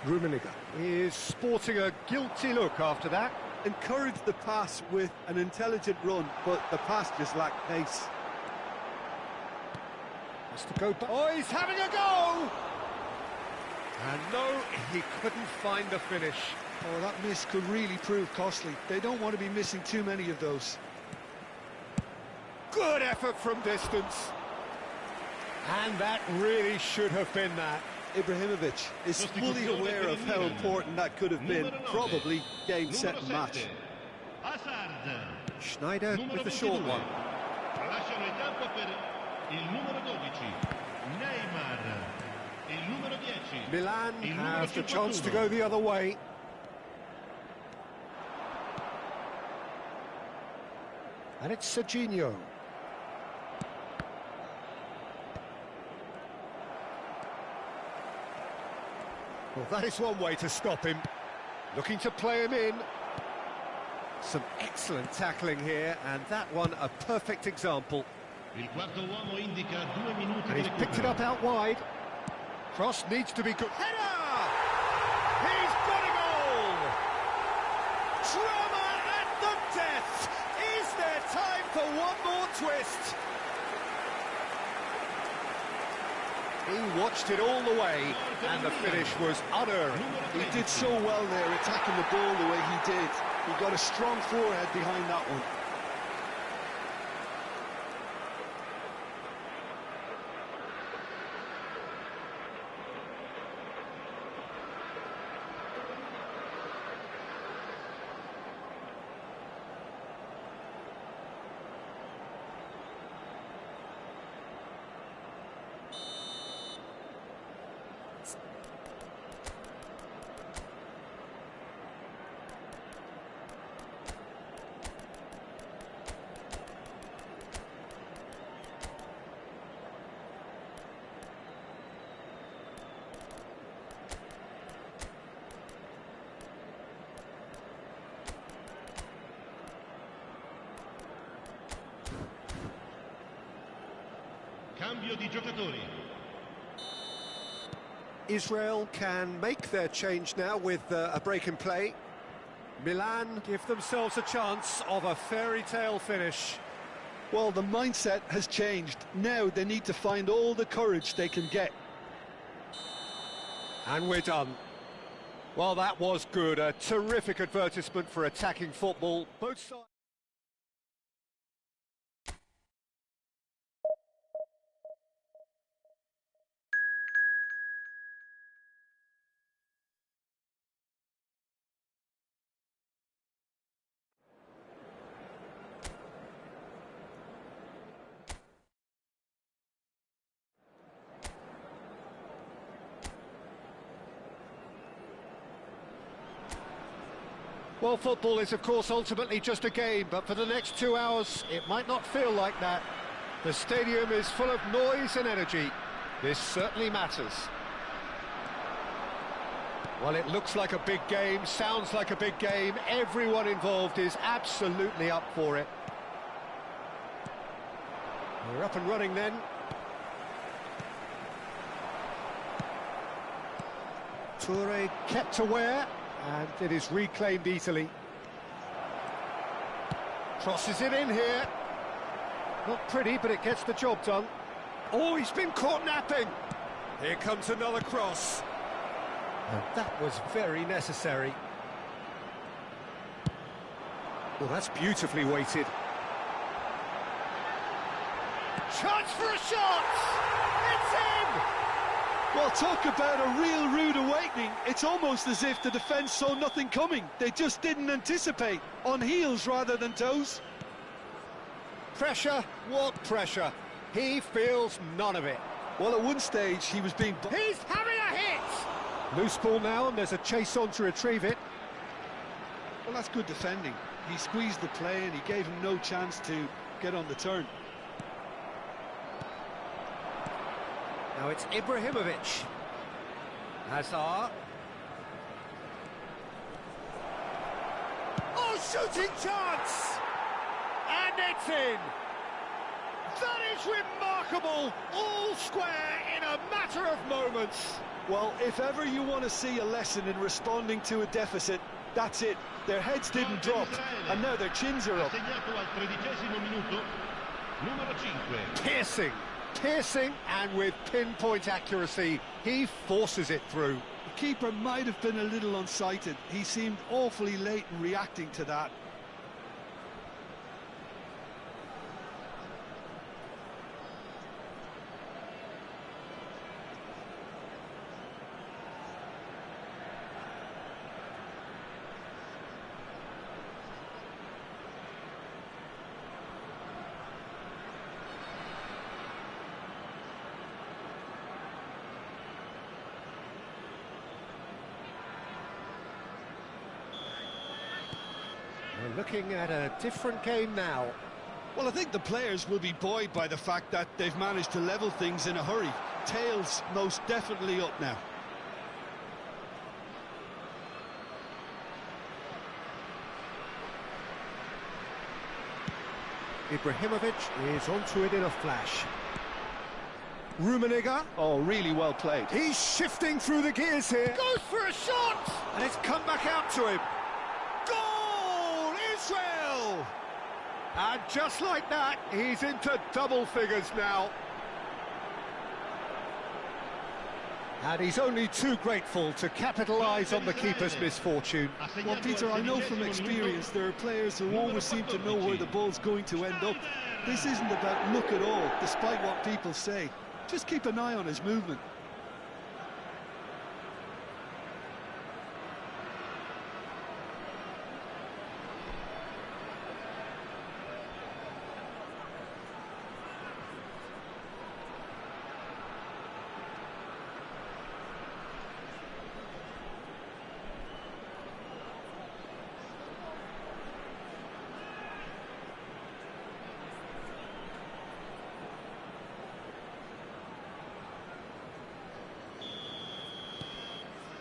Rummenigge is sporting a guilty look after that.
Encouraged the pass with an intelligent run, but the pass just lacked pace.
Has to go back. Oh, he's having a go! And no, he couldn't find the finish.
Oh, that miss could really prove costly. They don't want to be missing too many of those.
Good effort from distance. And that really should have been that.
Ibrahimovic is fully aware of how important that could have been. Probably game, set and match.
Schneider with the short one. Milan have the chance to go the other way. And it's Serginho. Well, that is one way to stop him. Looking to play him in. Some excellent tackling here, and that one a perfect example. And he's picked it up out wide. Cross needs to be good. Header! He's got a goal! Drama at the death! Is there time for one more twist? He watched it all the way, and the finish was unearned.
He did so well there, attacking the ball the way he did. He got a strong forehead behind that one.
Cambio di giocatori.
Israel can make their change now with a break in play. Milan give themselves a chance of a fairy tale finish.
Well, the mindset has changed. Now they need to find all the courage they can get.
And we're done. Well, that was good. A terrific advertisement for attacking football. Both sides. Well, football is, of course, ultimately just a game, but for the next 2 hours, it might not feel like that. The stadium is full of noise and energy. This certainly matters. Well, it looks like a big game, sounds like a big game. Everyone involved is absolutely up for it. We're up and running then. Toure kept aware. and it is reclaimed easily. Crosses it in here. Not pretty, but it gets the job done. Oh, he's been caught napping. Here comes another cross. And that was very necessary. Well, that's beautifully weighted. Chance for a shot! It's in!
Well, talk about a real rude awakening. It's almost as if the defence saw nothing coming. They just didn't anticipate. On heels rather than toes.
Pressure? What pressure? He feels none of it.
Well, at one stage, he was being...
He's having a hit! Loose ball now, and there's a chase on to retrieve it.
Well, that's good defending. He squeezed the play and he gave him no chance to get on the turn.
Now it's Ibrahimovic. Hazard. Oh, shooting chance! And it's in! That is remarkable! All square in a matter of moments.
Well, if ever you want to see a lesson in responding to a deficit, that's it. Their heads didn't drop, and now their chins are up.
Piercing, piercing, and with pinpoint accuracy, he forces it through.
The keeper might have been a little unsighted. He seemed awfully late in reacting to that.
We're looking at a different game now.
Well, I think the players will be buoyed by the fact that they've managed to level things in a hurry. Tails most definitely up now.
Ibrahimovic is onto it in a flash. Rummenigge.
Oh, really well played.
He's shifting through the gears here. Goes for a shot! And it's come back out to him. Goal! Israel! And just like that, he's into double figures now. And he's only too grateful to capitalise on the keeper's misfortune.
Well, Peter, I know from experience there are players who always seem to know where the ball's going to end up. This isn't about luck at all, despite what people say. Just keep an eye on his movement.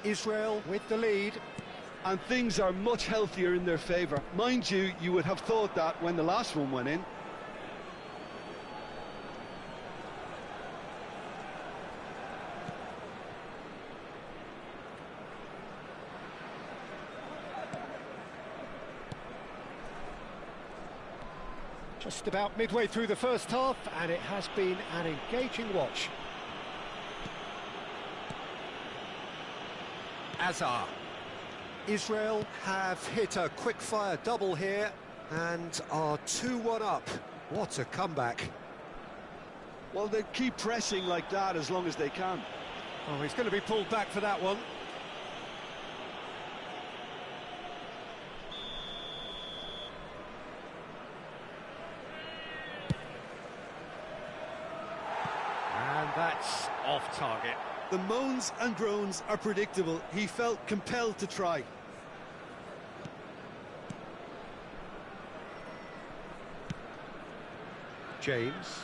Israel with the lead.
And things are much healthier in their favour. Mind you, you would have thought that when the last one went in.
Just about midway through the first half, and it has been an engaging watch. Hazard. Israel have hit a quick-fire double here and are 2-1 up. What a comeback.
Well, they keep pressing like that as long as they can.
Oh, he's going to be pulled back for that one. And that's off target.
The moans and groans are predictable. He felt compelled to try.
James.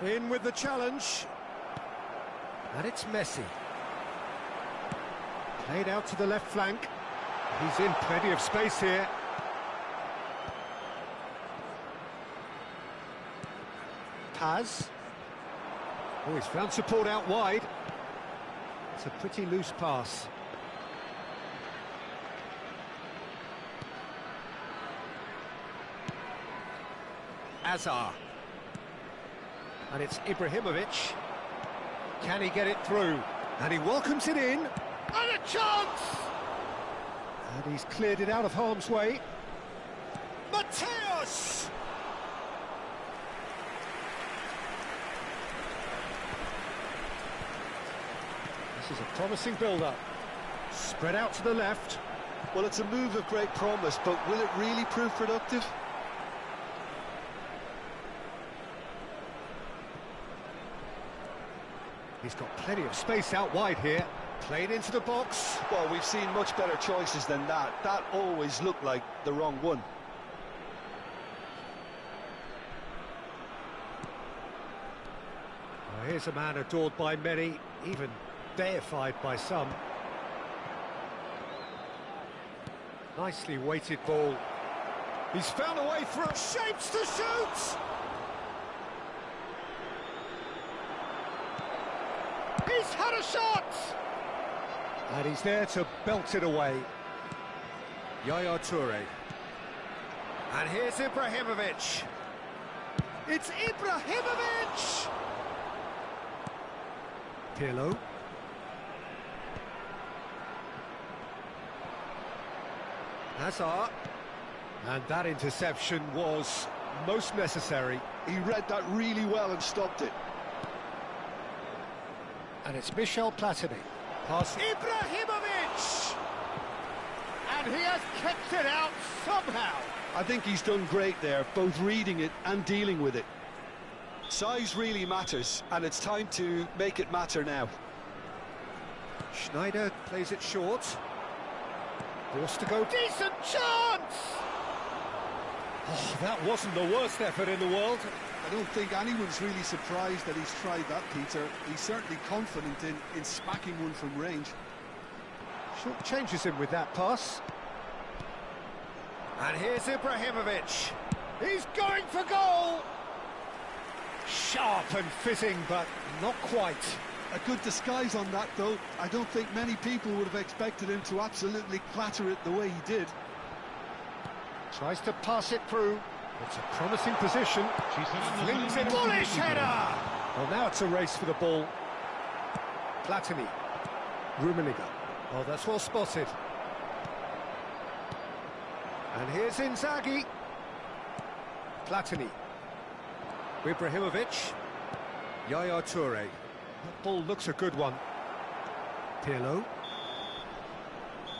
In with the challenge. And it's Messi. Played out to the left flank. He's in plenty of space here. Paz. Oh, he's found support out wide. It's a pretty loose pass. Azar. And it's Ibrahimovic. Can he get it through? And he welcomes it in. And a chance! And he's cleared it out of harm's way. Mateus! This is a promising build-up. Spread out to the left.
Well, it's a move of great promise, but will it really prove productive?
He's got plenty of space out wide here. Played into the box.
Well, we've seen much better choices than that. That always looked like the wrong one.
Well, here's a man adored by many, even deified by some. Nicely weighted ball. He's found a way through. Shapes to shoot! He's had a shot! And he's there to belt it away. Yaya Toure. And here's Ibrahimovic. It's Ibrahimovic! Pirlo. Hazard. And that interception was most necessary.
He read that really well and stopped it.
And it's Michel Platini. Pass Ibrahimovic! And he has kept it out somehow.
I think he's done great there, both reading it and dealing with it. Size really matters, and it's time to make it matter now.
Schneider plays it short. Forced to go. Decent chance! Oh, that wasn't the worst effort in the world.
I don't think anyone's really surprised that he's tried that, Peter. He's certainly confident in smacking one from range.
Short changes him with that pass. And here's Ibrahimovic. He's going for goal! Sharp and fitting, but not quite.
A good disguise on that, though. I don't think many people would have expected him to absolutely clatter it the way he did.
Tries to pass it through. It's a promising position. Flings it. Bullish header! Well, now it's a race for the ball. Platini. Rummenigge. Oh, that's well spotted. And here's Inzaghi. Platini. Ibrahimovic. Yaya Toure. That ball looks a good one. Pirlo.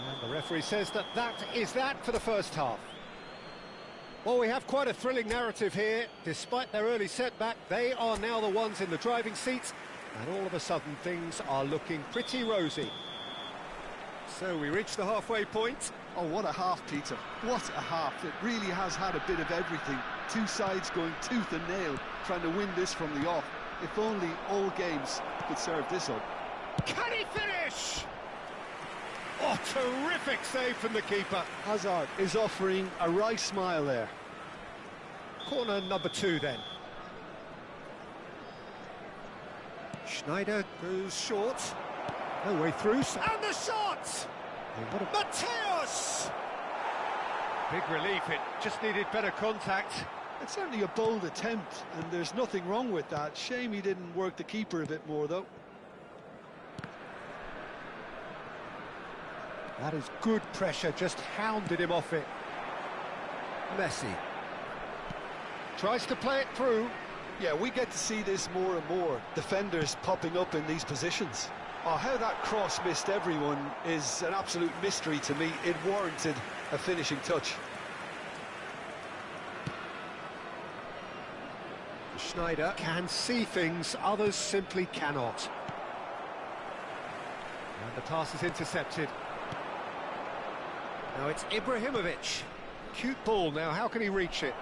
And the referee says that is that for the first half. Well, we have quite a thrilling narrative here. Despite their early setback, they are now the ones in the driving seat, and all of a sudden things are looking pretty rosy. So we reach the halfway point.
Oh, what a half, Peter. What a half. It really has had a bit of everything. Two sides going tooth and nail, trying to win this from the off. If only all games could serve this up.
Can he finish? Oh, terrific save from the keeper.
Hazard is offering a wry smile there.
Corner number 2 then. Schneider goes short. No way through. And the shot! Oh, what a... Mateus! Big relief, it just needed better contact.
It's certainly a bold attempt, and there's nothing wrong with that. Shame he didn't work the keeper a bit more, though.
That is good pressure, just hounded him off it. Messi. Tries to play it through.
Yeah, we get to see this more and more. Defenders popping up in these positions. Oh, how that cross missed everyone is an absolute mystery to me. It warranted a finishing touch.
Schneider can see things others simply cannot. And the pass is intercepted. Now it's Ibrahimovic. Cute ball now, how can he reach it?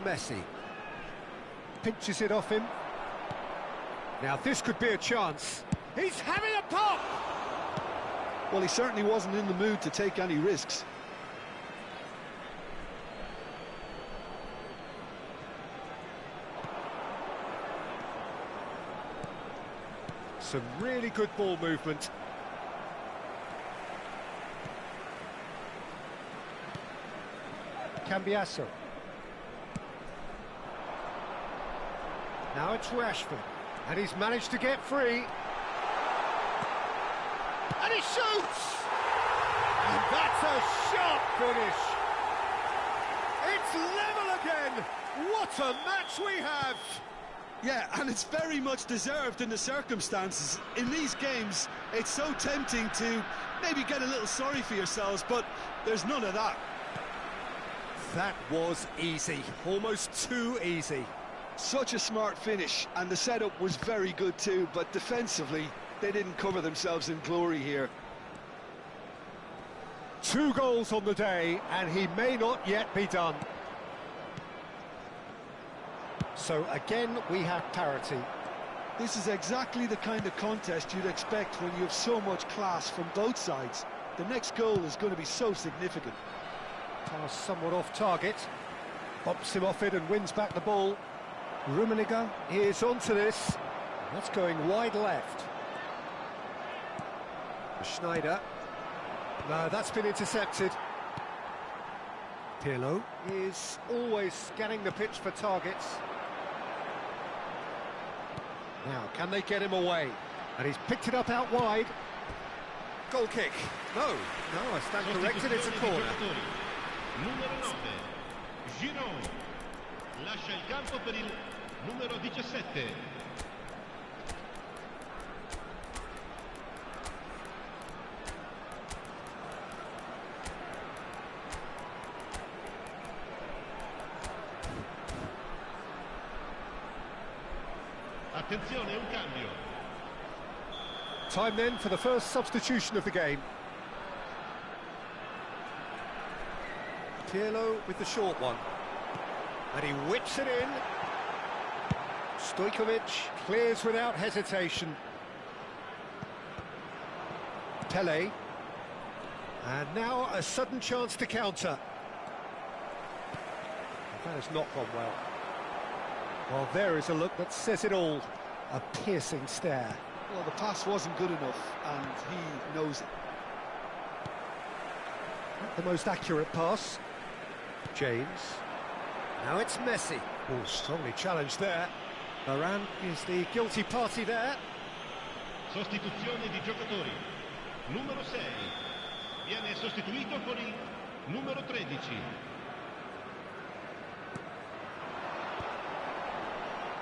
Messi. Pinches it off him. Now this could be a chance. He's having a pop!
Well, he certainly wasn't in the mood to take any risks.
Some really good ball movement. Cambiasso. Now it's Rashford, and he's managed to get free. And he shoots! And that's a sharp finish! It's level again! What a match we have!
Yeah, and it's very much deserved in the circumstances. In these games, it's so tempting to maybe get a little sorry for yourselves, but there's none of that.
That was easy, almost too easy.
Such a smart finish, and the setup was very good too, but defensively, they didn't cover themselves in glory here.
2 goals on the day, and he may not yet be done. So again, we have parity.
This is exactly the kind of contest you'd expect when you have so much class from both sides. The next goal is going to be so significant.
Pass somewhat off target. Bumps him off it and wins back the ball. Rummenigge is onto this. That's going wide left. Schneider. No, that's been intercepted. Pirlo is always scanning the pitch for targets. Now, can they get him away? And he's picked it up out wide. Goal kick. No, I stand corrected, it's a corner.
Numero 9, Giroud. Lascia il campo per il numero 17. Attenzione, un cambio.
Time then for the first substitution of the game. Pirlo with the short one. And he whips it in. Stojkovic clears without hesitation. Pele. And now a sudden chance to counter. That has not gone well. Well, there is a look that says it all. A piercing stare.
Well, the pass wasn't good enough, and he knows it.
Not the most accurate pass. James. Now it's Messi. Oh, strongly challenged there. Varane is the guilty party there.
Sostituzione di giocatori. Numero 6. Viene sostituito con il numero 13.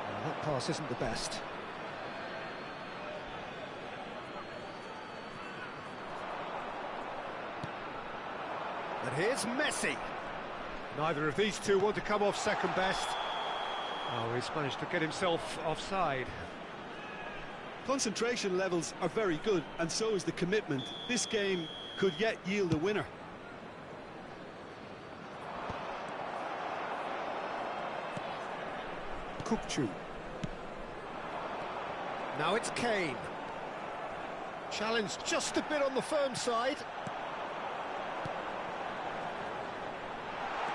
Well, that pass isn't the best. And here's Messi. Neither of these two want to come off second best. Oh, he's managed to get himself offside.
Concentration levels are very good, and so is the commitment. This game could yet yield a winner.
Kupchu. Now it's Kane. Challenged just a bit on the firm side.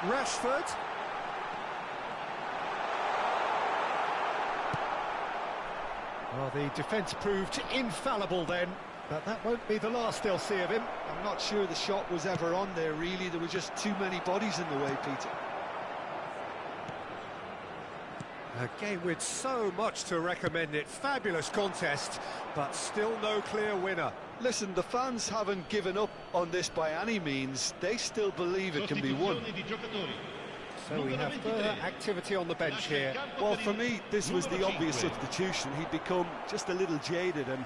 Rashford. Well, the defence proved infallible then, but that won't be the last they'll see of him.
I'm not sure the shot was ever on there, really. There were just too many bodies in the way, Peter.
A game with so much to recommend it. Fabulous contest, but still no clear winner.
Listen, the fans haven't given up on this by any means. They still believe it can be won.
So we have further activity on the bench here.
Well, for me, this was the obvious substitution. He'd become just a little jaded, and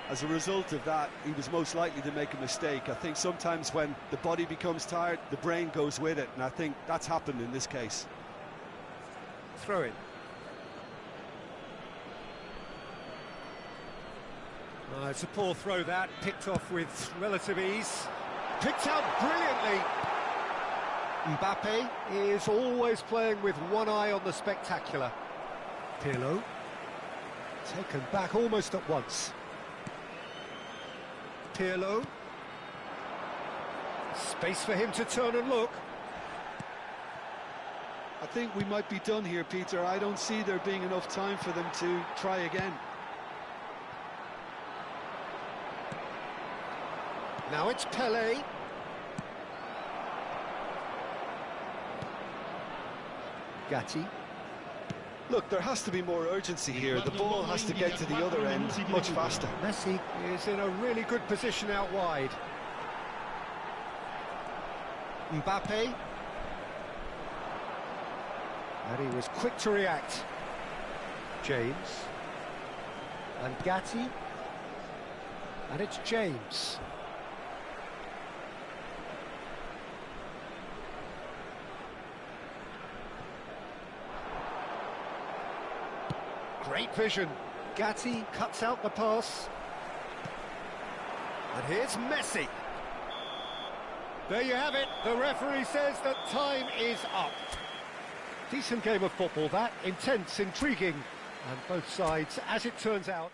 as a result of that, he was most likely to make a mistake. I think sometimes when the body becomes tired, the brain goes with it, and I think that's happened in this case.
Throw in. It's a poor throw that, picked off with relative ease. Picked out brilliantly. Mbappe is always playing with one eye on the spectacular. Pirlo. Taken back almost at once. Pirlo. Space for him to turn and look.
I think we might be done here, Peter. I don't see there being enough time for them to try again.
Now it's Pele. Gatti.
Look, there has to be more urgency here. The ball has to get to the other end much faster.
Messi is in a really good position out wide. Mbappe. And he was quick to react. James. And Gatti. And it's James. Great vision. Gatti cuts out the pass. And here's Messi. There you have it. The referee says that time is up. Decent game of football, that. Intense, intriguing. And both sides, as it turns out...